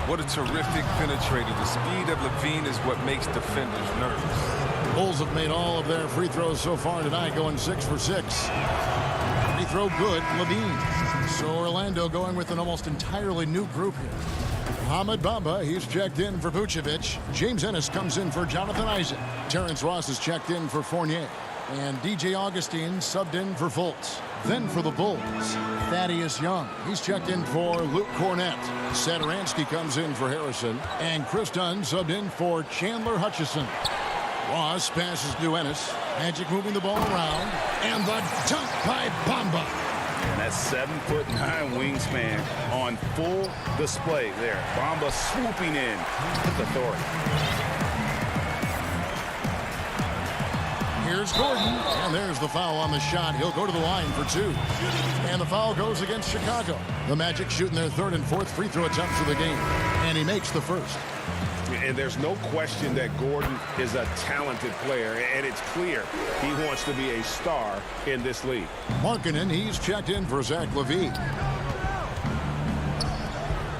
What a terrific penetrator. The speed of LaVine is what makes defenders nervous. Bulls have made all of their free throws so far tonight, going 6 for 6. Free throw good, LaVine. So Orlando going with an almost entirely new group here. Ahmed Bamba, he's checked in for Vucevic. James Ennis comes in for Jonathan Isaac. Terrence Ross is checked in for Fournier. And DJ Augustine subbed in for Fultz. Then for the Bulls, Thaddeus Young. He's checked in for Luke Cornett. Satoransky comes in for Harrison. And Chris Dunn subbed in for Chandler Hutchison. Ross passes to Ennis. Magic moving the ball around. And the dunk by Bamba. And that's 7'9" wingspan on full display there. Bamba swooping in with authority. Here's Gordon, and there's the foul on the shot. He'll go to the line for 2. And the foul goes against Chicago. The Magic shooting their 3rd and 4th free throw attempts of the game. And he makes the first. And there's no question that Gordon is a talented player, and it's clear he wants to be a star in this league. Markkanen, he's checked in for Zach LaVine.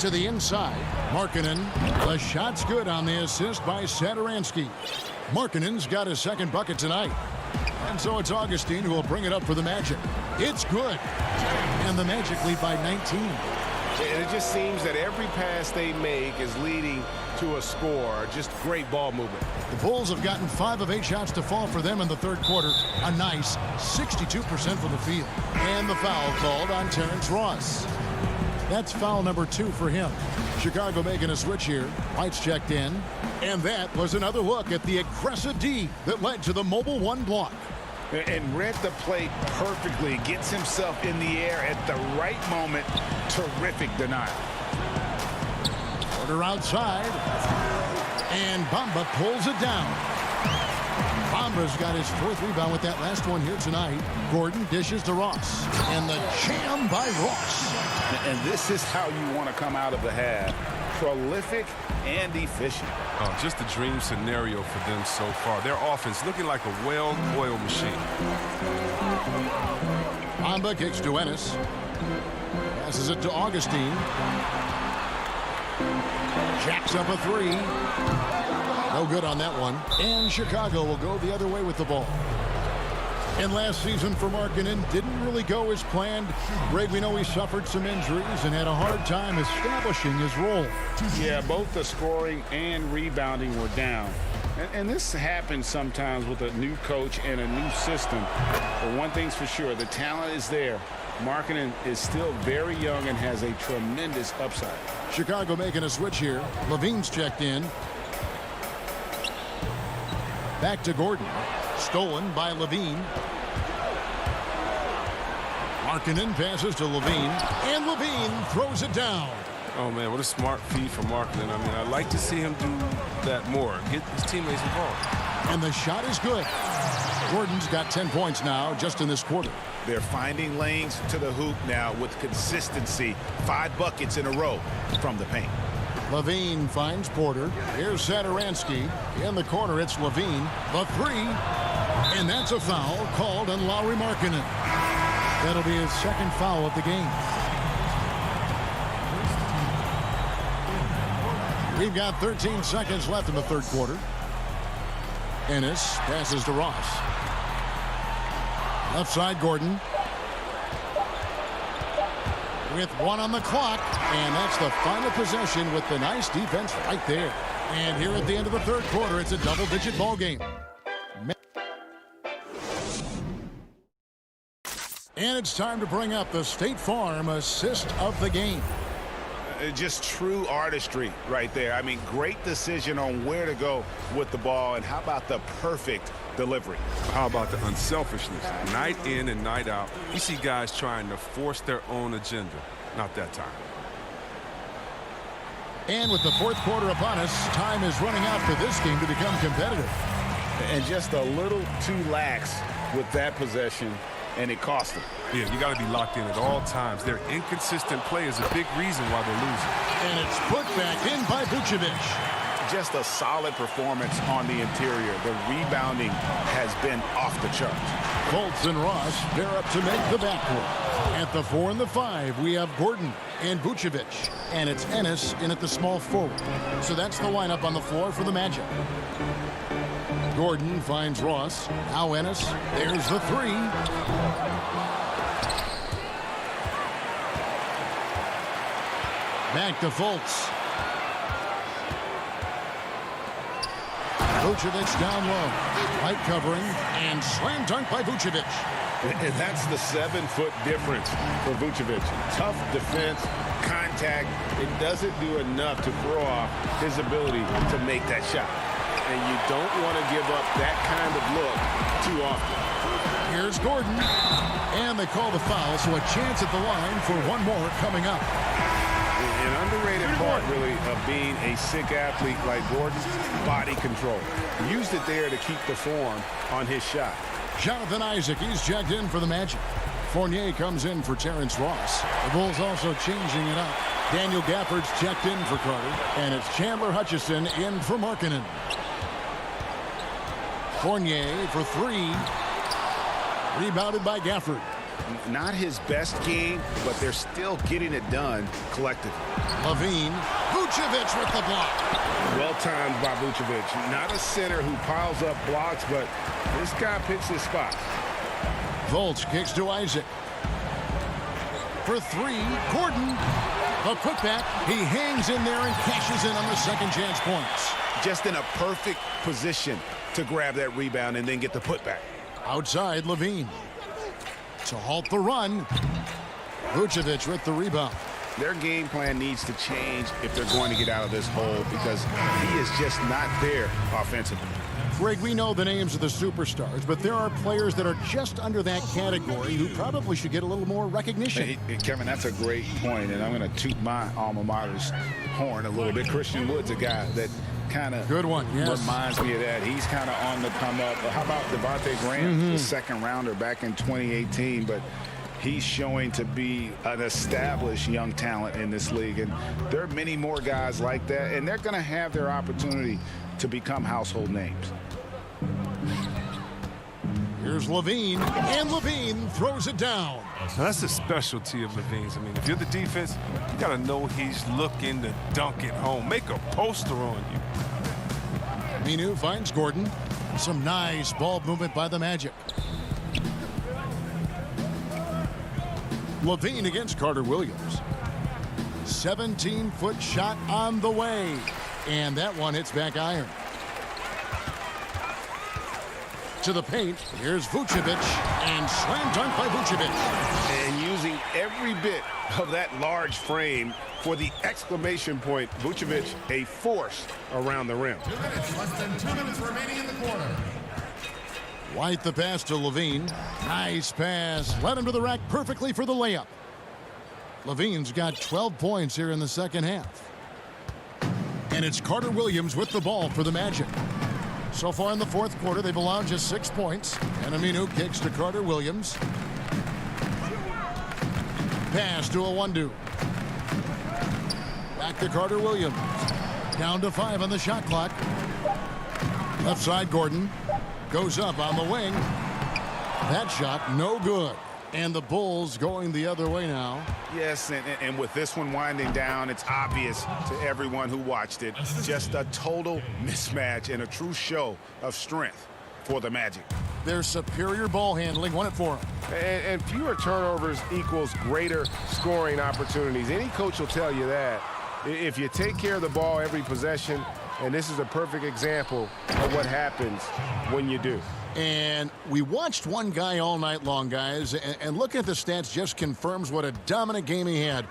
To the inside, Markkanen. The shot's good on the assist by Satoransky. Markkanen's got his 2nd bucket tonight. And so it's Augustine who will bring it up for the Magic. It's good. And the Magic lead by 19. And it just seems that every pass they make is leading to a score. Just great ball movement. The Bulls have gotten 5 of 8 shots to fall for them in the 3rd quarter. A nice 62% from the field. And the foul called on Terrence Ross. That's foul number 2 for him. Chicago making a switch here. White's checked in. And that was another look at the aggressive D that led to the mobile 1 block. And read the play perfectly. Gets himself in the air at the right moment. Terrific denial. Porter outside. And Bamba pulls it down. Bamba's got his 4th rebound with that last one here tonight. Gordon dishes to Ross. And the jam by Ross. And this is how you want to come out of the half. Prolific and efficient. Oh, just a dream scenario for them so far. Their offense looking like a well-oiled machine. Bamba kicks to Ennis. Passes it to Augustine. Jacks up a 3. No good on that one. And Chicago will go the other way with the ball. And last season for Markkanen didn't really go as planned. Greg, we know he suffered some injuries and had a hard time establishing his role. Yeah, both the scoring and rebounding were down. And this happens sometimes with a new coach and a new system. But one thing's for sure, the talent is there. Markkanen is still very young and has a tremendous upside. Chicago making a switch here. Levine's checked in. Back to Gordon. Stolen by Levine. Markkanen passes to Levine. And Levine throws it down. Oh, man, what a smart feed for Markkanen. I mean, I'd like to see him do that more. Get his teammates involved. And the shot is good. Gordon's got 10 points now just in this quarter. They're finding lanes to the hoop now with consistency. 5 buckets in a row from the paint. Levine finds Porter. Here's Satoransky. In the corner, it's Levine. The three. And that's a foul called on Lauri Markkanen. That'll be his second foul of the game. We've got 13 seconds left in the third quarter. Ennis passes to Ross. Left side, Gordon. With 1 on the clock. And that's the final possession with the nice defense right there. And here at the end of the third quarter, it's a double-digit ball game. And it's time to bring up the State Farm assist of the game. Just true artistry right there. I mean, great decision on where to go with the ball. And how about the perfect delivery? How about the unselfishness? Night in and night out, you see guys trying to force their own agenda. Not that time. And with the fourth quarter upon us, time is running out for this game to become competitive. And just a little too lax with that possession, and it cost them. Yeah, you got to be locked in at all times. Their inconsistent play is a big reason why they're losing. And it's put back in by Vucevic. Just a solid performance on the interior. The rebounding has been off the charts. Fultz and Ross, they're up to make the backcourt. At the 4 and the 5, we have Gordon and Vucevic. And it's Ennis in at the small forward. So that's the lineup on the floor for the Magic. Gordon finds Ross. Now Ennis. There's the 3. Back to Fultz. Vucevic down low. Light covering and slam dunk by Vucevic. And that's the 7-foot difference for Vucevic. Tough defense, contact. It doesn't do enough to throw off his ability to make that shot. And you don't want to give up that kind of look too often. Here's Gordon. And they call the foul, so a chance at the line for one more coming up. An underrated part, really, of being a sick athlete like Gordon, body control. Used it there to keep the form on his shot. Jonathan Isaac, he's checked in for the Magic. Fournier comes in for Terrence Ross. The Bulls also changing it up. Daniel Gafford's checked in for Carter. And it's Chandler Hutchison in for Markkanen. Fournier for 3. Rebounded by Gafford. Not his best game, but they're still getting it done collectively. Levine. Vucevic with the block. Well timed by Vucevic. Not a center who piles up blocks, but this guy picks his spots. Fultz kicks to Isaac. For 3, Gordon. The putback. He hangs in there and cashes in on the second chance points. Just in a perfect position to grab that rebound and then get the putback. Outside, Levine. To halt the run. Vucevic with the rebound. Their game plan needs to change if they're going to get out of this hole because he is just not there offensively. Greg, we know the names of the superstars, but there are players that are just under that category who probably should get a little more recognition. Hey, Kevin, that's a great point, and I'm going to toot my alma mater's horn a little bit. Christian Wood's a guy that kind of reminds me of that. He's kind of on the come up. How about Devontae Graham, the second rounder back in 2018, but he's showing to be an established young talent in this league, and there are many more guys like that, and they're going to have their opportunity to become household names. Here's Levine, and Levine throws it down. Now that's the specialty of Levine's. I mean, if you're the defense, you got to know he's looking to dunk it home. Make a poster on you. Minu finds Gordon. Some nice ball movement by the Magic. Levine against Carter Williams. 17-foot shot on the way. And that one hits back iron. To the paint, here's Vucevic, and slam dunk by Vucevic. And using every bit of that large frame for the exclamation point. Vucevic, a force around the rim. 2 minutes, less than 2 minutes remaining in the quarter. White the pass to Levine. Nice pass. Led him to the rack perfectly for the layup. Levine's got 12 points here in the second half. And it's Carter Williams with the ball for the Magic. So far in the fourth quarter, they've allowed just 6 points. And Aminu kicks to Carter Williams. Pass to Awundu. Back to Carter Williams. Down to 5 on the shot clock. Left side, Gordon. Goes up on the wing. That shot, no good. And the Bulls going the other way now. Yes, and with this one winding down, it's obvious to everyone who watched it. Just a total mismatch and a true show of strength for the Magic. Their superior ball handling won it for them. And fewer turnovers equals greater scoring opportunities. Any coach will tell you that. If you take care of the ball every possession, and this is a perfect example of what happens when you do. And we watched one guy all night long, guys, and looking at the stats just confirms what a dominant game he had.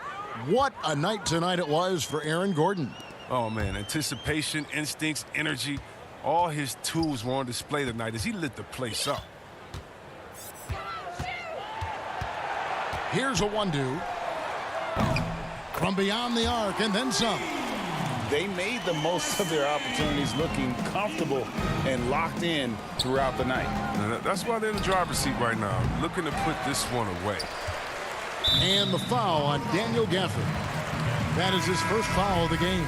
What a night tonight it was for Aaron Gordon. Oh, man, anticipation, instincts, energy, all his tools were on display tonight as he lit the place up. Here's Awundu. From beyond the arc and then some. They made the most of their opportunities, looking comfortable and locked in throughout the night. That's why they're in the driver's seat right now, looking to put this one away. And the foul on Daniel Gafford. That is his first foul of the game.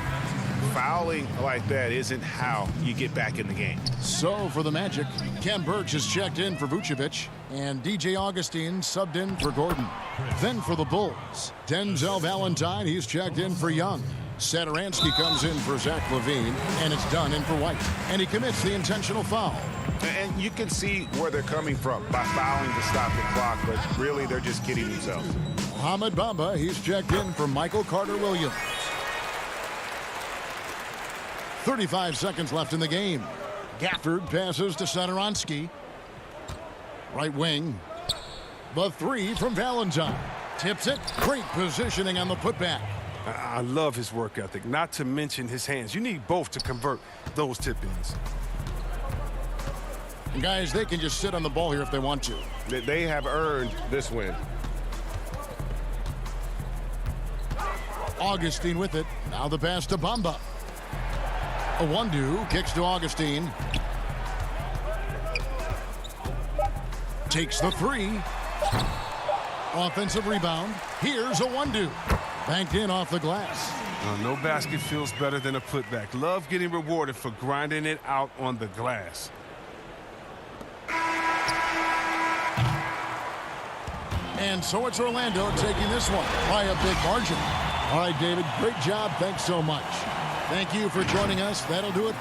Fouling like that isn't how you get back in the game. So for the Magic, Ken Birch has checked in for Vucevic, and DJ Augustine subbed in for Gordon. Then for the Bulls, Denzel Valentine, he's checked in for Young. Satoransky comes in for Zach LaVine, and it's done in for White. And he commits the intentional foul. And you can see where they're coming from by fouling to stop the clock, but really they're just kidding themselves. Mohamed Bamba, he's checked in for Michael Carter Williams. 35 seconds left in the game. Gafford passes to Satoransky. Right wing. The three from Valentine. Tips it. Great positioning on the putback. I love his work ethic, not to mention his hands. You need both to convert those tip-ins. And guys, they can just sit on the ball here if they want to. They have earned this win. Augustine with it. Now the pass to Bamba. Awundu kicks to Augustine. Takes the three. Offensive rebound. Here's Awundu. Banked in off the glass. No basket feels better than a putback. Love getting rewarded for grinding it out on the glass. And so it's Orlando taking this one by a big margin. All right, David, great job. Thanks so much. Thank you for joining us. That'll do it.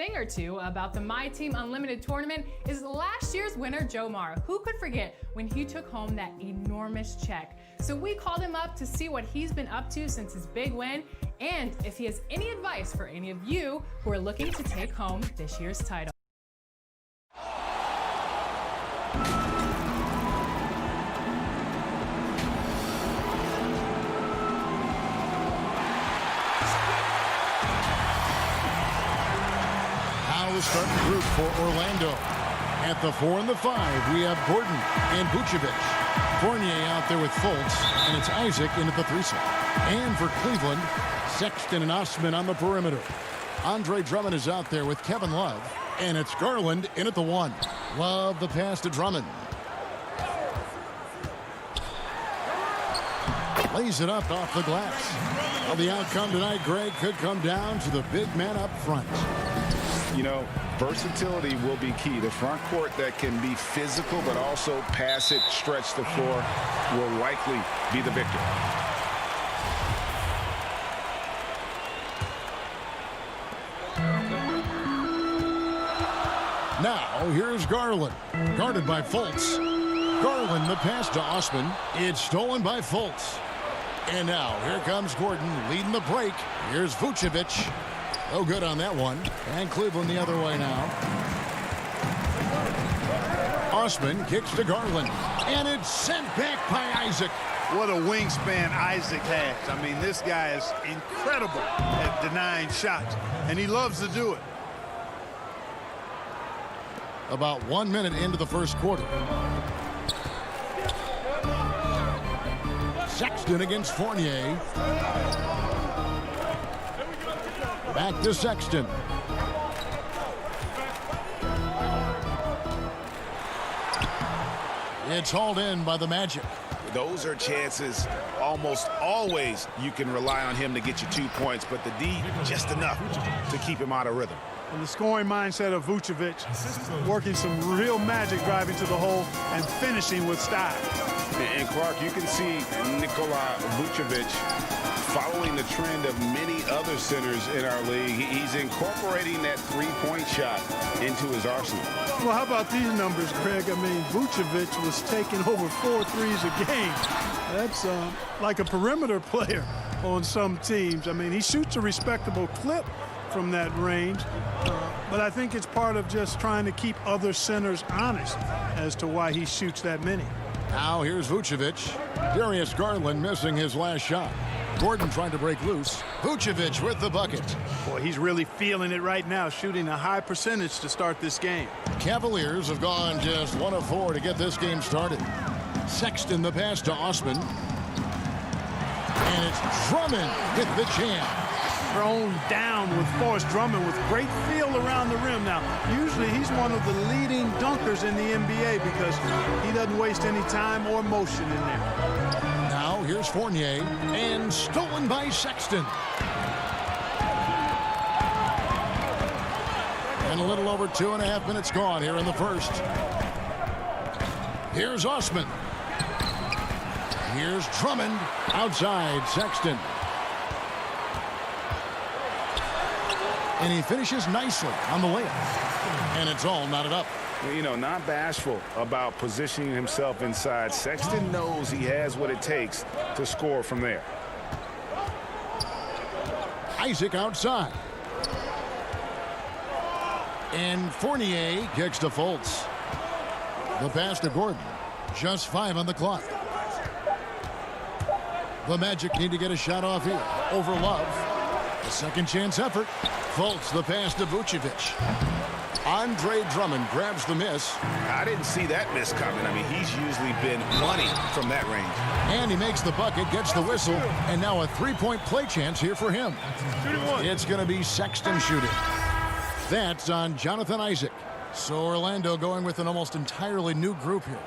thing or two about the My Team Unlimited tournament is last year's winner, Joe Mara. Who could forget when he took home that enormous check? So we called him up to see what he's been up to since his big win and if he has any advice for any of you who are looking to take home this year's title. Starting group for Orlando. At the 4 and the 5, we have Gordon and Vucevic. Fournier out there with Fultz, and it's Isaac in at the 3-side. And for Cleveland, Sexton and Osman on the perimeter. Andre Drummond is out there with Kevin Love, and it's Garland in at the 1. Love the pass to Drummond. Lays it up off the glass. Well, the outcome tonight, Greg, could come down to the big man up front. You know, versatility will be key. The front court that can be physical but also pass it, stretch the floor will likely be the victor. Now, here's Garland. Guarded by Fultz. Garland, the pass to Osman. It's stolen by Fultz. And now, here comes Gordon leading the break. Here's Vucevic. Oh, good on that one. And Cleveland the other way now. Osman kicks to Garland. And it's sent back by Isaac. What a wingspan Isaac has. I mean, this guy is incredible at denying shots, and he loves to do it. About 1 minute into the first quarter. Sexton against Fournier. Back to Sexton. It's hauled in by the Magic. Those are chances almost always you can rely on him to get you 2 points, but the D just enough to keep him out of rhythm. And the scoring mindset of Vucevic, working some real magic driving to the hole and finishing with style. And Clark, you can see Nikola Vucevic following the trend of many other centers in our league. He's incorporating that three-point shot into his arsenal. Well, how about these numbers, Greg? I mean, Vucevic was taking over 4 threes a game. That's like a perimeter player on some teams. I mean, he shoots a respectable clip from that range, but I think it's part of just trying to keep other centers honest as to why he shoots that many. Now here's Vucevic. Darius Garland missing his last shot. Gordon trying to break loose. Vucevic with the bucket. Boy, he's really feeling it right now, shooting a high percentage to start this game. Cavaliers have gone just 1 of 4 to get this game started. Sexton the pass to Osman. And it's Drummond with the jam. Thrown down with Forrest Drummond with great feel around the rim. Now, usually he's one of the leading dunkers in the NBA because he doesn't waste any time or motion in there. Now here's Fournier, and stolen by Sexton. And a little over 2.5 minutes gone here in the first. Here's Osman. Here's Drummond outside Sexton. And he finishes nicely on the layup. And it's all knotted up. You know, not bashful about positioning himself inside. Sexton knows he has what it takes to score from there. Isaac outside. And Fournier kicks to Fultz. The pass to Gordon. Just 5 on the clock. The Magic need to get a shot off here. Over Love. A second chance effort. Fultz the pass to Vucevic. Andre Drummond grabs the miss. I didn't see that miss coming. I mean, he's usually been money from that range. And he makes the bucket, gets the whistle, and now a three-point play chance here for him. It's going to be Sexton shooting. That's on Jonathan Isaac. So Orlando going with an almost entirely new group here.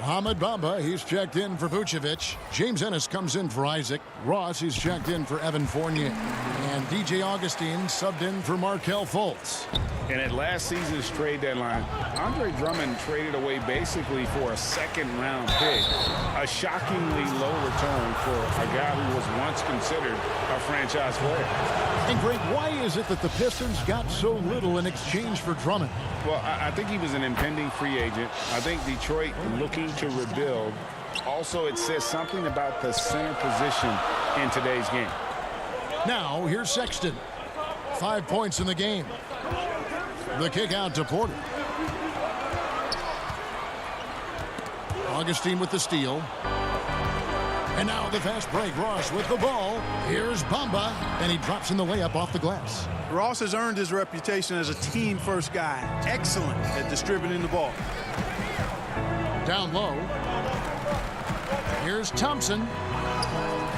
Mohamed Bamba, he's checked in for Vucevic. James Ennis comes in for Isaac. Ross, he's checked in for Evan Fournier. And DJ Augustine subbed in for Markelle Fultz. And at last season's trade deadline, Andre Drummond traded away basically for a second-round pick, a shockingly low return for a guy who was once considered a franchise player. And Greg, why is it that the Pistons got so little in exchange for Drummond? Well, I think he was an impending free agent. I think Detroit looking to rebuild. Also, it says something about the center position in today's game. Now, here's Sexton. 5 points in the game. The kick out to Porter. Augustine with the steal. And now the fast break. Ross with the ball. Here's Bamba, and he drops in the layup off the glass. Ross has earned his reputation as a team-first guy. Excellent at distributing the ball. Down low. Here's Thompson.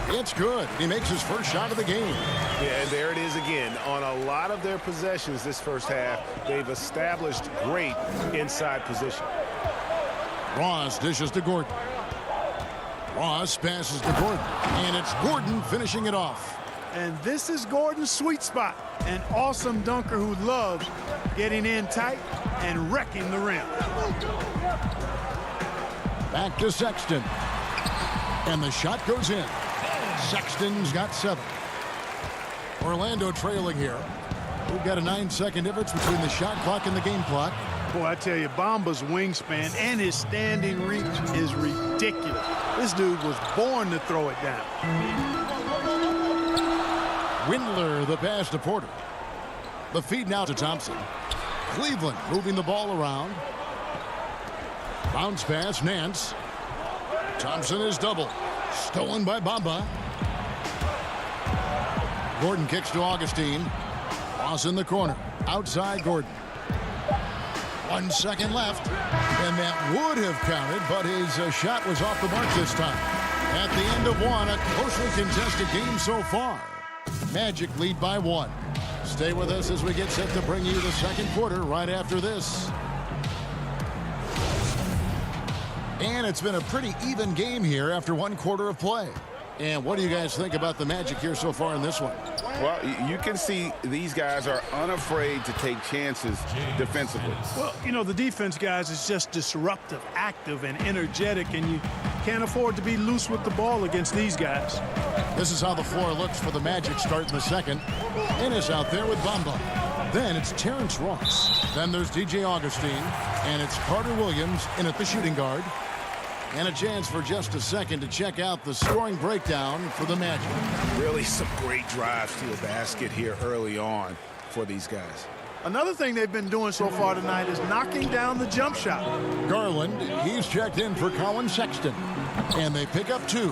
It's good. He makes his first shot of the game. Yeah, and there it is again. On a lot of their possessions this first half, they've established great inside position. Ross dishes to Gordon. Ross passes to Gordon. And it's Gordon finishing it off. And this is Gordon's sweet spot. An awesome dunker who loves getting in tight and wrecking the rim. Back to Sexton. And the shot goes in. Sexton's got 7. Orlando trailing here. We've got a 9-second difference between the shot clock and the game clock. Boy, I tell you, Bamba's wingspan and his standing reach is ridiculous. This dude was born to throw it down. Windler, the pass to Porter. The feed now to Thompson. Cleveland moving the ball around. Bounce pass, Nance. Thompson is double. Stolen by Bamba. Gordon kicks to Augustine. Ross in the corner. Outside Gordon. 1 second left. And that would have counted, but his shot was off the mark this time. At the end of one, a closely contested game so far. Magic lead by 1. Stay with us as we get set to bring you the second quarter right after this. And it's been a pretty even game here after 1 quarter of play. And what do you guys think about the Magic here so far in this one? Well, you can see these guys are unafraid to take chances defensively. Well, you know, the defense, guys, is just disruptive, active, and energetic, and you can't afford to be loose with the ball against these guys. This is how the floor looks for the Magic start in the second. Ennis out there with Bamba. Then it's Terrence Ross. Then there's DJ Augustine. And it's Carter Williams in at the shooting guard. And a chance for just a second to check out the scoring breakdown for the Magic. Really some great drives to the basket here early on for these guys. Another thing they've been doing so far tonight is knocking down the jump shot. Garland, he's checked in for Colin Sexton. And they pick up 2.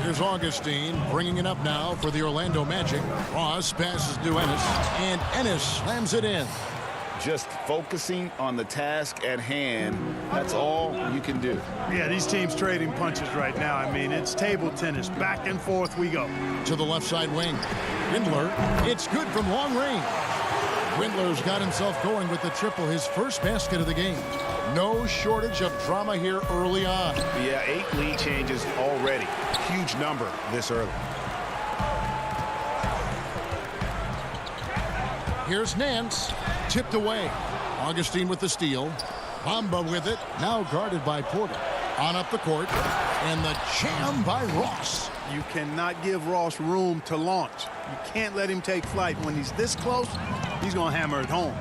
Here's Augustine bringing it up now for the Orlando Magic. Ross passes to Ennis. And Ennis slams it in. Just focusing on the task at hand, that's all you can do. Yeah, these teams trading punches right now. I mean, it's table tennis. Back and forth we go. To the left side wing. Windler, it's good from long range. Windler's got himself going with the triple, his first basket of the game. No shortage of drama here early on. Yeah, 8 lead changes already. Huge number this early. Here's Nance. Tipped away. Augustine with the steal. Bamba with it. Now guarded by Porter. On up the court. And the jam by Ross. You cannot give Ross room to launch. You can't let him take flight. When he's this close, he's going to hammer it home.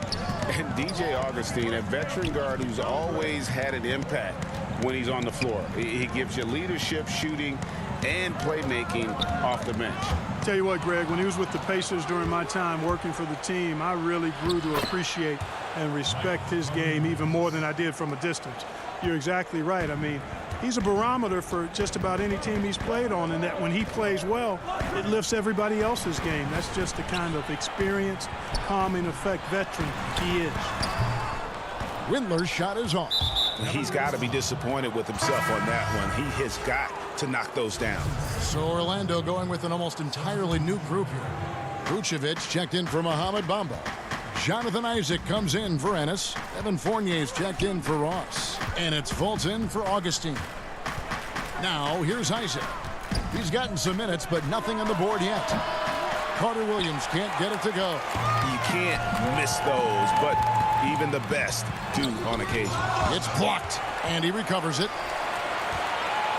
And DJ Augustine, a veteran guard who's always had an impact when he's on the floor. He gives you leadership, shooting, and playmaking off the bench. Tell you what, Greg, when he was with the Pacers during my time working for the team, I really grew to appreciate and respect his game even more than I did from a distance. You're exactly right. I mean, he's a barometer for just about any team he's played on, and that when he plays well, it lifts everybody else's game. That's just the kind of experienced, calming effect veteran he is. Windler's shot is off. He's got to be disappointed with himself on that one. He has got to knock those down. So Orlando going with an almost entirely new group here. Vucevic checked in for Mohamed Bamba. Jonathan Isaac comes in for Ennis. Evan Fournier's checked in for Ross. And it's Fultz in for Augustine. Now here's Isaac. He's gotten some minutes, but nothing on the board yet. Carter Williams can't get it to go. You can't miss those, but even the best do on occasion. It's blocked, and he recovers it.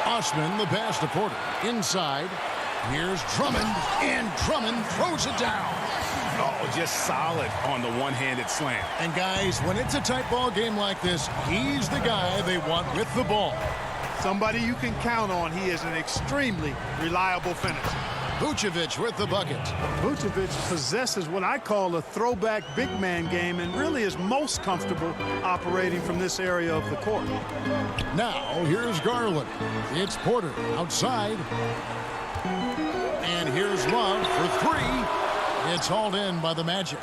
Osman, the pass to Porter. Inside. Here's Drummond, and Drummond throws it down. Oh, just solid on the one-handed slam. And guys, when it's a tight ball game like this, he's the guy they want with the ball. Somebody you can count on. He is an extremely reliable finisher. Vucevic with the bucket. Vucevic possesses what I call a throwback big man game and really is most comfortable operating from this area of the court. Now, here's Garland. It's Porter outside. And here's Love for three. It's hauled in by the Magic.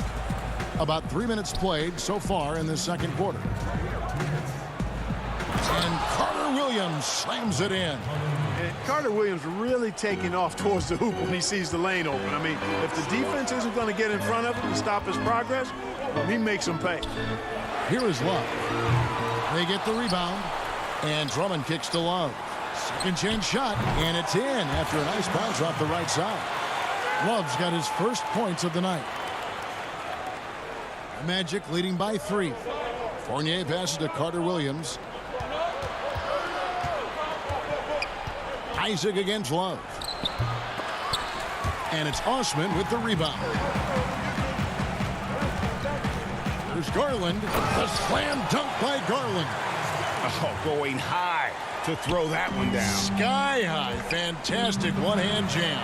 About 3 minutes played so far in the second quarter. And Carter Williams slams it in. And Carter Williams really taking off towards the hoop when he sees the lane open. I mean, if the defense isn't going to get in front of him and stop his progress, he makes them pay. Here is Love. They get the rebound, and Drummond kicks to Love. Second chance shot, and it's in after a nice bounce off the right side. Love's got his first points of the night. The Magic leading by 3. Fournier passes to Carter Williams. Isaac against Love. And it's Osman with the rebound. There's Garland. The slam dunk by Garland. Oh, going high to throw that one down. Sky high. Fantastic one-hand jam.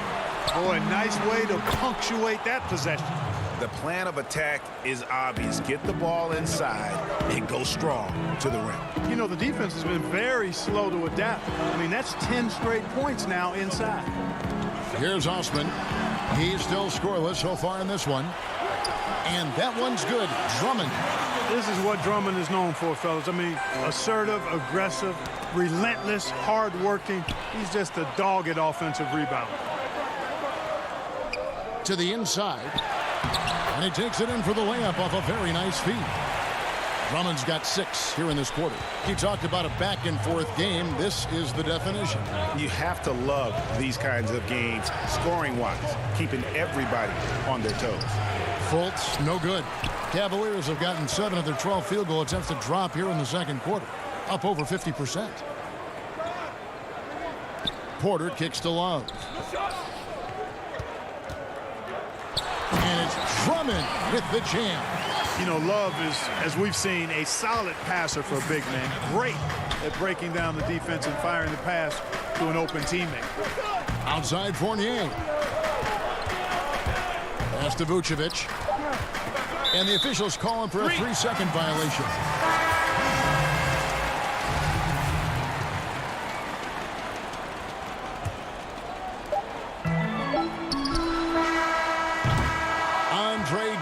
Boy, nice way to punctuate that possession. The plan of attack is obvious. Get the ball inside and go strong to the rim. You know, the defense has been very slow to adapt. I mean, that's 10 straight points now inside. Here's Osman. He's still scoreless so far in this one. And that one's good. Drummond. This is what Drummond is known for, fellas. I mean, assertive, aggressive, relentless, hard-working. He's just a dogged offensive rebounder. To the inside. And he takes it in for the layup off a very nice feed. Drummond's got 6 here in this quarter. He talked about a back-and-forth game. This is the definition. You have to love these kinds of games, scoring-wise, keeping everybody on their toes. Fultz, no good. Cavaliers have gotten 7 of their 12 field goal attempts to drop here in the second quarter, up over 50%. Porter kicks to Love. And it's Drummond with the jam. You know, Love is, as we've seen, a solid passer for a big man. Great at breaking down the defense and firing the pass to an open teammate. Outside Fournier. Pass to Vucevic. And the officials call him for a 3-second violation.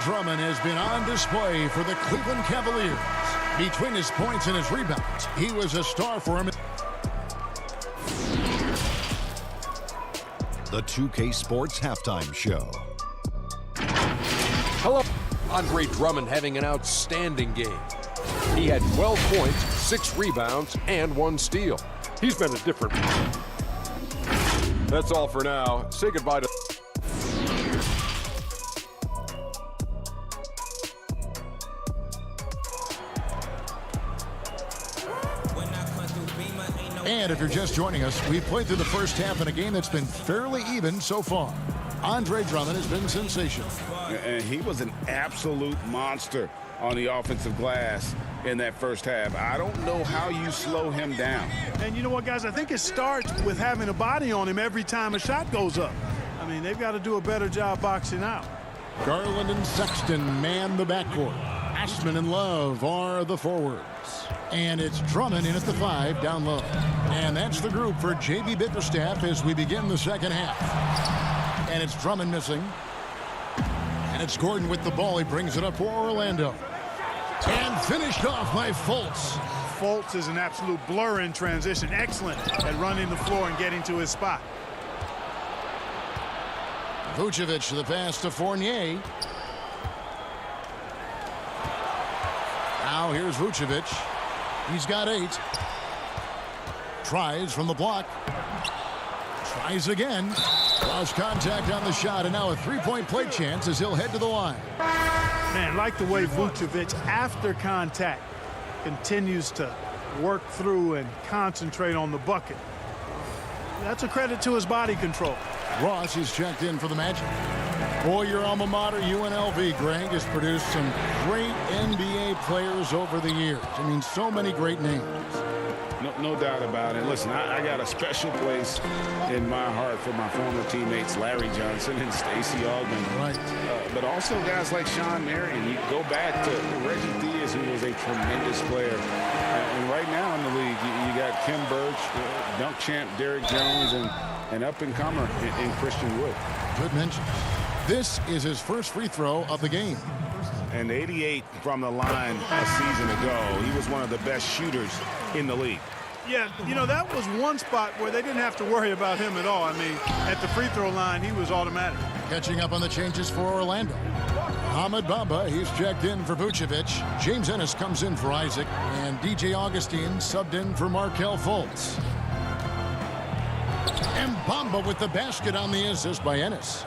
Drummond has been on display for the Cleveland Cavaliers. Between his points and his rebounds, he was a star for him. The 2K Sports Halftime Show. Hello. Andre Drummond having an outstanding game. He had 12 points, 6 rebounds, and 1 steal. He's been a different. That's all for now. Say goodbye to... And if you're just joining us, we've played through the first half in a game that's been fairly even so far. Andre Drummond has been sensational. And he was an absolute monster on the offensive glass in that first half. I don't know how you slow him down. And you know what, guys? I think it starts with having a body on him every time a shot goes up. I mean, they've got to do a better job boxing out. Garland and Sexton man the backcourt. Ashman and Love are the forwards. And it's Drummond in at the 5 down low. And that's the group for J.B. Bickerstaff as we begin the second half. And it's Drummond missing. And it's Gordon with the ball. He brings it up for Orlando. And finished off by Fultz. Fultz is an absolute blur in transition. Excellent at running the floor and getting to his spot. Vucevic the pass to Fournier. Now here's Vucevic. He's got 8. Tries from the block. Tries again. Lost contact on the shot, and now a three-point play chance as he'll head to the line. Man, like the way Vucevic, after contact, continues to work through and concentrate on the bucket. That's a credit to his body control. Ross is checked in for the Magic. Boy, your alma mater, UNLV, Greg, has produced some great NBA players over the years. I mean, so many great names. No doubt about it. Listen, I got a special place in my heart for my former teammates Larry Johnson and Stacey Augmon. Right. But also guys like Sean Marion. You go back to Reggie Diaz, who was a tremendous player. And right now in the league, you got Kim Birch, dunk champ Derrick Jones, and up-and-comer in Christian Wood. Good mention. This is his first free throw of the game. And 88 from the line a season ago. He was one of the best shooters in the league. Yeah, you know, that was one spot where they didn't have to worry about him at all. I mean, at the free throw line, he was automatic. Catching up on the changes for Orlando. Ahmed Bamba, he's checked in for Vucevic. James Ennis comes in for Isaac. And DJ Augustine subbed in for Markelle Fultz. And Bamba with the basket on the assist by Ennis.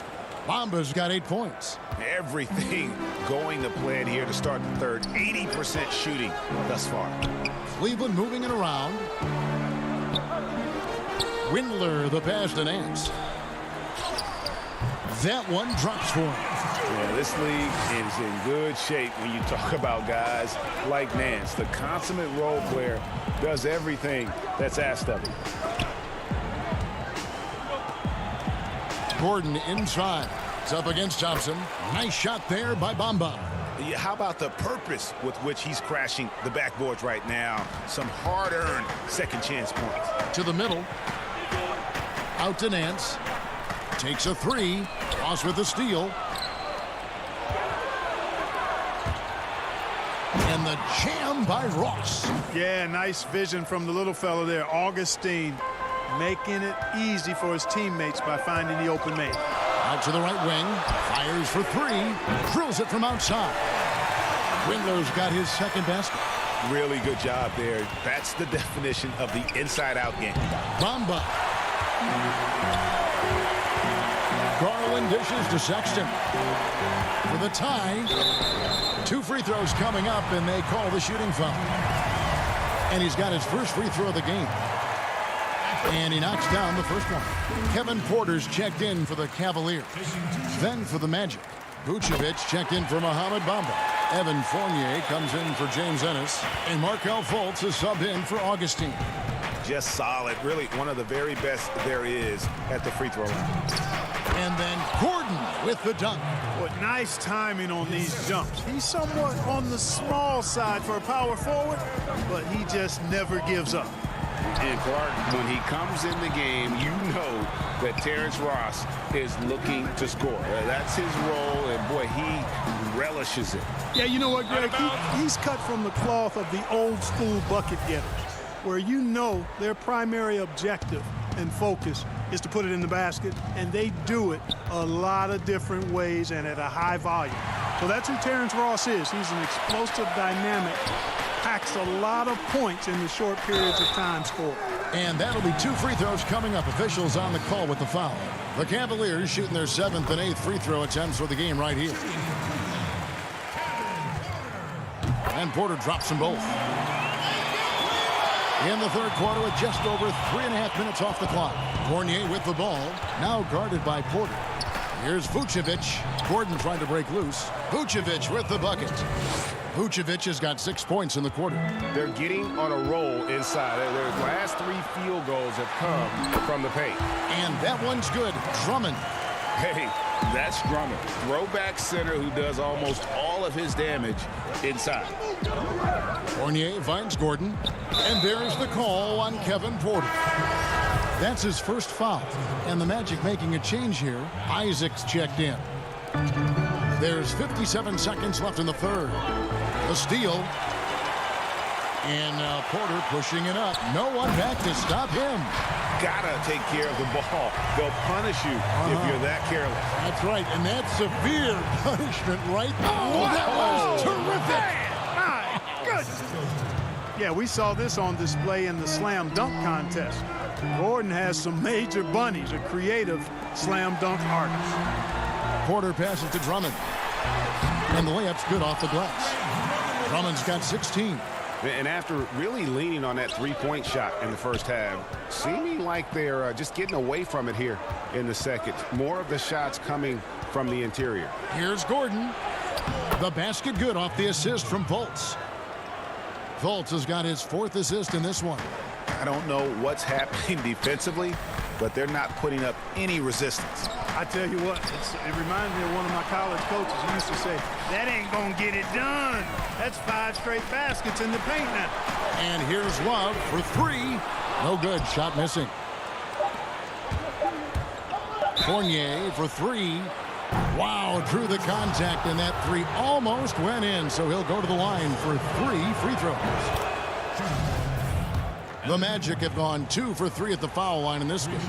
Bamba's got 8 points. Everything going to plan here to start the third. 80% shooting thus far. Cleveland moving it around. Windler, the pass to Nance. That one drops for him. Yeah, this league is in good shape when you talk about guys like Nance. The consummate role player does everything that's asked of him. Gordon inside. It's up against Thompson. Nice shot there by Bamba. Yeah, how about the purpose with which he's crashing the backboards right now? Some hard-earned second chance points. To the middle. Out to Nance. Takes a three. Ross with the steal. And the jam by Ross. Yeah, nice vision from the little fella there, Augustine, making it easy for his teammates by finding the open man. Out to the right wing. Fires for three. Drills it from outside. Windler's got his second basket. Really good job there. That's the definition of the inside-out game. Bamba. Garland dishes to Sexton. For the tie. 2 free throws coming up, and they call the shooting foul. And he's got his first free throw of the game. And he knocks down the first one. Kevin Porter's checked in for the Cavaliers. Then for the Magic. Vucevic checked in for Mohamed Bamba. Evan Fournier comes in for James Ennis. And Markelle Fultz is subbed in for Augustine. Just solid. Really one of the very best there is at the free throw line. And then Gordon with the dunk. What nice timing on these jumps. He's somewhat on the small side for a power forward, but he just never gives up. And Clark, when he comes in the game, you know that Terrence Ross is looking to score. That's his role, and boy, he relishes it. Yeah, you know what, Greg? He's cut from the cloth of the old school bucket getters, where you know their primary objective and focus is to put it in the basket, and they do it a lot of different ways and at a high volume. So that's who Terrence Ross is. He's an explosive, dynamic, packs a lot of points in the short periods of time scored. And that'll be 2 free throws coming up. Officials on the call with the foul. The Cavaliers shooting their 7th and 8th free throw attempts for the game right here. And Porter drops them both. In the third quarter with just over 3.5 minutes off the clock. Fournier with the ball, now guarded by Porter. Here's Vucevic. Gordon trying to break loose. Vucevic with the bucket. Vucevic has got 6 points in the quarter. They're getting on a roll inside. Their last 3 field goals have come from the paint. And that one's good. Drummond. Hey, that's Drummond. Throwback center who does almost all of his damage inside. Fournier finds Gordon. And there's the call on Kevin Porter. That's his first foul. And the Magic making a change here. Isaac's checked in. There's 57 seconds left in the third. The steal. And now Porter pushing it up. No one back to stop him. Gotta take care of the ball. They'll punish you if you're that careless. That's right, and that's severe punishment right there. Oh, that was terrific. My goodness. Yeah, we saw this on display in the slam dunk contest. Gordon has some major bunnies, a creative slam dunk artist. Porter passes to Drummond. And the layup's good off the glass. Drummond's got 16. And after really leaning on that three-point shot in the first half, seeming like they're just getting away from it here in the second. More of the shots coming from the interior. Here's Gordon. The basket good off the assist from Fultz. Fultz has got his 4th assist in this one. I don't know what's happening defensively, but they're not putting up any resistance. I tell you what, it reminds me of one of my college coaches who used to say, that ain't gonna get it done. That's 5 straight baskets in the paint now. And here's Love for 3. No good, shot missing. Fournier for 3. Wow, drew the contact, and that 3 almost went in, so he'll go to the line for 3 free throws. The Magic have gone 2 for 3 at the foul line in this game.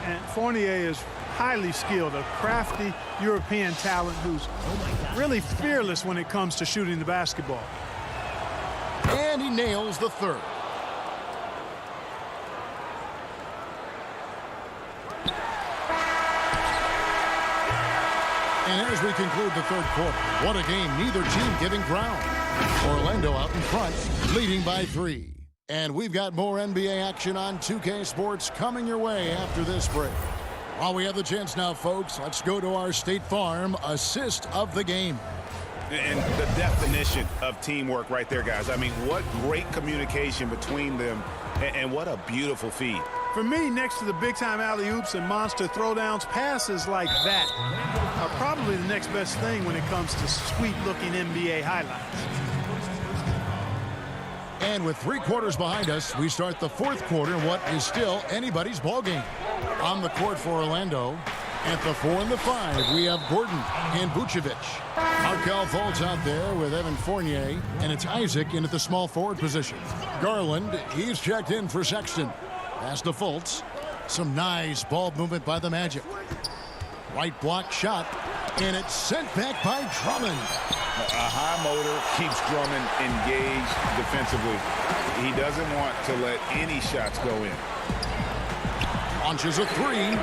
And Fournier is highly skilled, a crafty European talent who's really fearless when it comes to shooting the basketball. And he nails the 3rd. And as we conclude the 3rd quarter, what a game, neither team giving ground. Orlando out in front, leading by 3. And we've got more NBA action on 2K Sports coming your way after this break. While we have the chance now, folks, let's go to our State Farm assist of the game. And the definition of teamwork right there, guys. I mean, what great communication between them, and what a beautiful feed. For me, next to the big-time alley-oops and monster throwdowns, passes like that are probably the next best thing when it comes to sweet-looking NBA highlights. And with 3 quarters behind us, we start the 4th quarter in what is still anybody's ballgame. On the court for Orlando, at the 4 and the 5, we have Gordon and Vucevic. Markelle Fultz out there with Evan Fournier, and it's Isaac in at the small forward position. Garland, he's checked in for Sexton. Pass to Fultz. Some nice ball movement by the Magic. Right block shot, and it's sent back by Drummond. A high motor keeps Drummond engaged defensively. He doesn't want to let any shots go in. Launches a 3.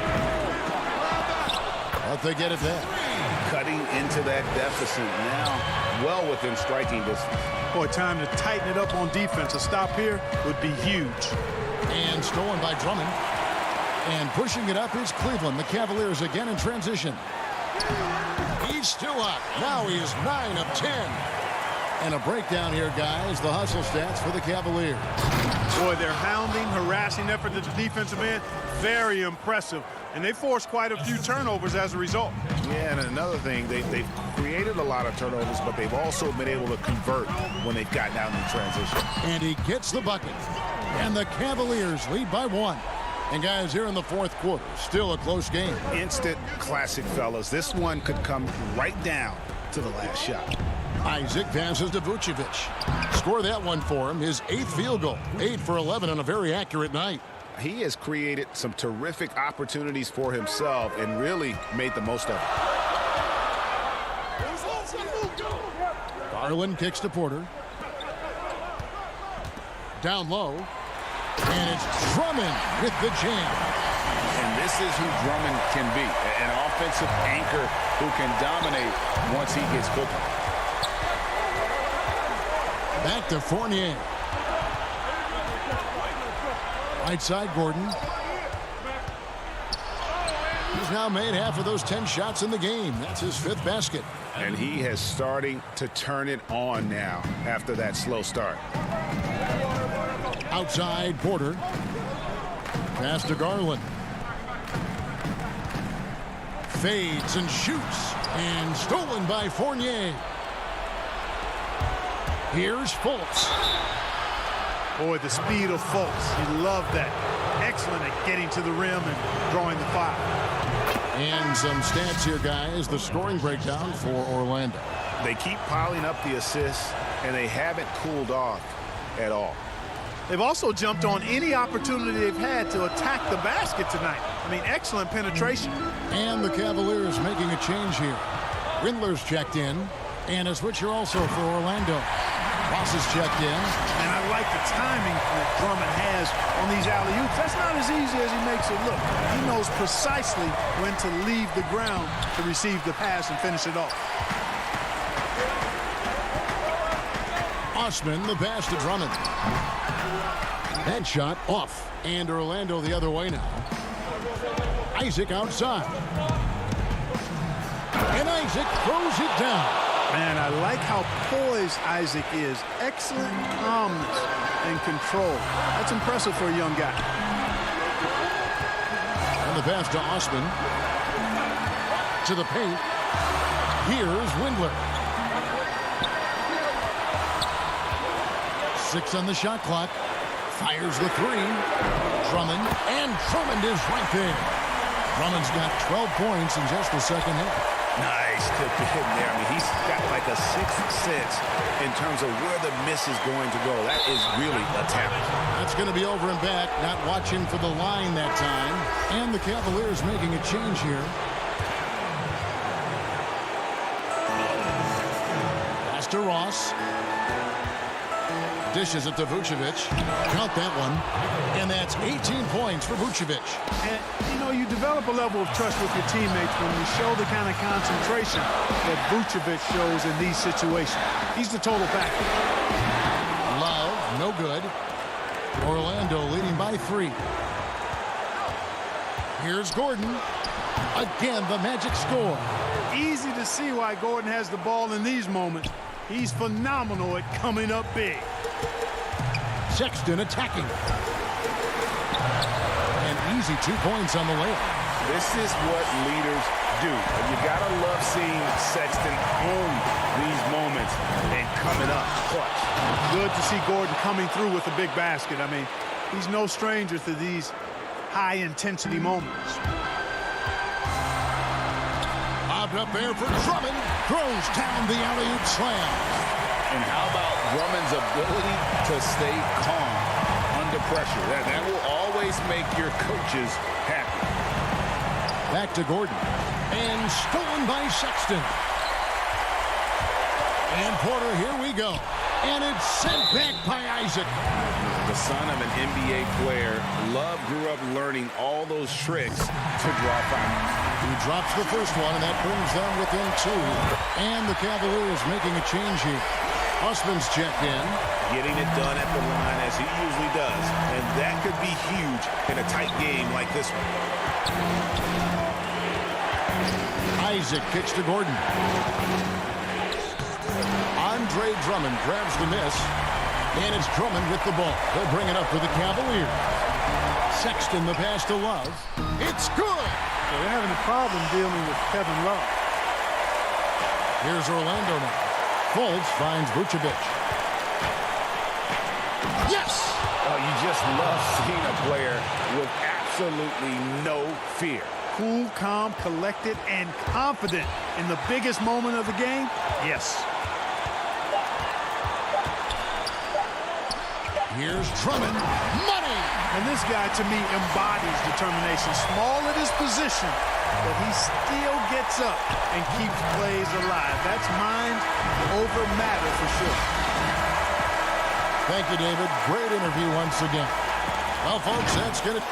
But they get it back. Cutting into that deficit now, well within striking distance. Boy, time to tighten it up on defense. A stop here would be huge. And stolen by Drummond. And pushing it up is Cleveland. The Cavaliers again in transition. He's still up. Now he is 9 of 10. And a breakdown here, guys. The hustle stats for the Cavaliers. Boy, their hounding, harassing effort at the defensive end, very impressive. And they forced quite a few turnovers as a result. Yeah, and another thing, they've created a lot of turnovers, but they've also been able to convert when they've gotten out in transition. And he gets the bucket. And the Cavaliers lead by 1. And guys, here in the 4th quarter, still a close game. Instant classic, fellas. This one could come right down to the last shot. Isaac passes to Vucevic. Score that one for him, his 8th field goal. 8 for 11 on a very accurate night. He has created some terrific opportunities for himself and really made the most of it. Garland kicks to Porter. Down low. And it's Drummond with the jam. And this is who Drummond can be. An offensive anchor who can dominate once he gets cooking. Back to Fournier. Right side, Gordon. He's now made half of those 10 shots in the game. That's his 5th basket. And he is starting to turn it on now after that slow start. Outside, Porter. Pass to Garland. Fades and shoots. And stolen by Fournier. Here's Fultz. Boy, the speed of Fultz. You love that. Excellent at getting to the rim and drawing the foul. And some stats here, guys. The scoring breakdown for Orlando. They keep piling up the assists, and they haven't cooled off at all. They've also jumped on any opportunity they've had to attack the basket tonight. I mean, excellent penetration. And the Cavaliers making a change here. Windler's checked in, and a switcher also for Orlando. Ross is checked in. And I like the timing that Drummond has on these alley-oops. That's not as easy as he makes it look. He knows precisely when to leave the ground to receive the pass and finish it off. Osman, the pass to Drummond. That shot off. And Orlando the other way now. Isaac outside. And Isaac throws it down. Man, I like how poised Isaac is. Excellent calmness and control. That's impressive for a young guy. And the pass to Osman. To the paint. Here's Windler. 6 on the shot clock. Fires the 3. Drummond. And Drummond is right there. Drummond's got 12 points in just the second half. Nice tip to hit there. I mean, he's got like a sixth sense in terms of where the miss is going to go. That is really a talent. That's going to be over and back. Not watching for the line that time. And the Cavaliers making a change here. Pass to Ross. Dishes it to Vucevic. Count that one. And that's 18 points for Vucevic. And, you know, you develop a level of trust with your teammates when you show the kind of concentration that Vucevic shows in these situations. He's the total package. Love, no good. Orlando leading by 3. Here's Gordon. Again, the Magic score. Easy to see why Gordon has the ball in these moments. He's phenomenal at coming up big. Sexton attacking. And easy 2 points on the layup. This is what leaders do. You gotta love seeing Sexton own these moments and coming up clutch. Good to see Gordon coming through with a big basket. I mean, he's no stranger to these high-intensity moments. Bobbed up there for Drummond. Throws down the alley-oop slam. And how about Drummond's ability to stay calm under pressure? That will always make your coaches happy. Back to Gordon. And stolen by Sexton. And Porter, here we go. And it's sent back by Isaac. The son of an NBA player, Love grew up learning all those tricks to draw fouls. He drops the first one, and that brings them within 2. And the Cavaliers making a change here. Osman's checked in. Getting it done at the line as he usually does. And that could be huge in a tight game like this one. Isaac kicks to Gordon. Andre Drummond grabs the miss. And it's Drummond with the ball. He'll bring it up for the Cavaliers. Sexton, the pass to Love. It's good! So they're having a problem dealing with Kevin Love. Here's Orlando now. Fultz finds Vucevic. Yes! Oh, you just love seeing a player with absolutely no fear. Cool, calm, collected, and confident in the biggest moment of the game? Yes. Here's Drummond. Money! And this guy, to me, embodies determination. Small at his position, but he still gets up and keeps plays alive. That's mind over matter for sure. Thank you, David. Great interview once again. Well, folks, that's going to...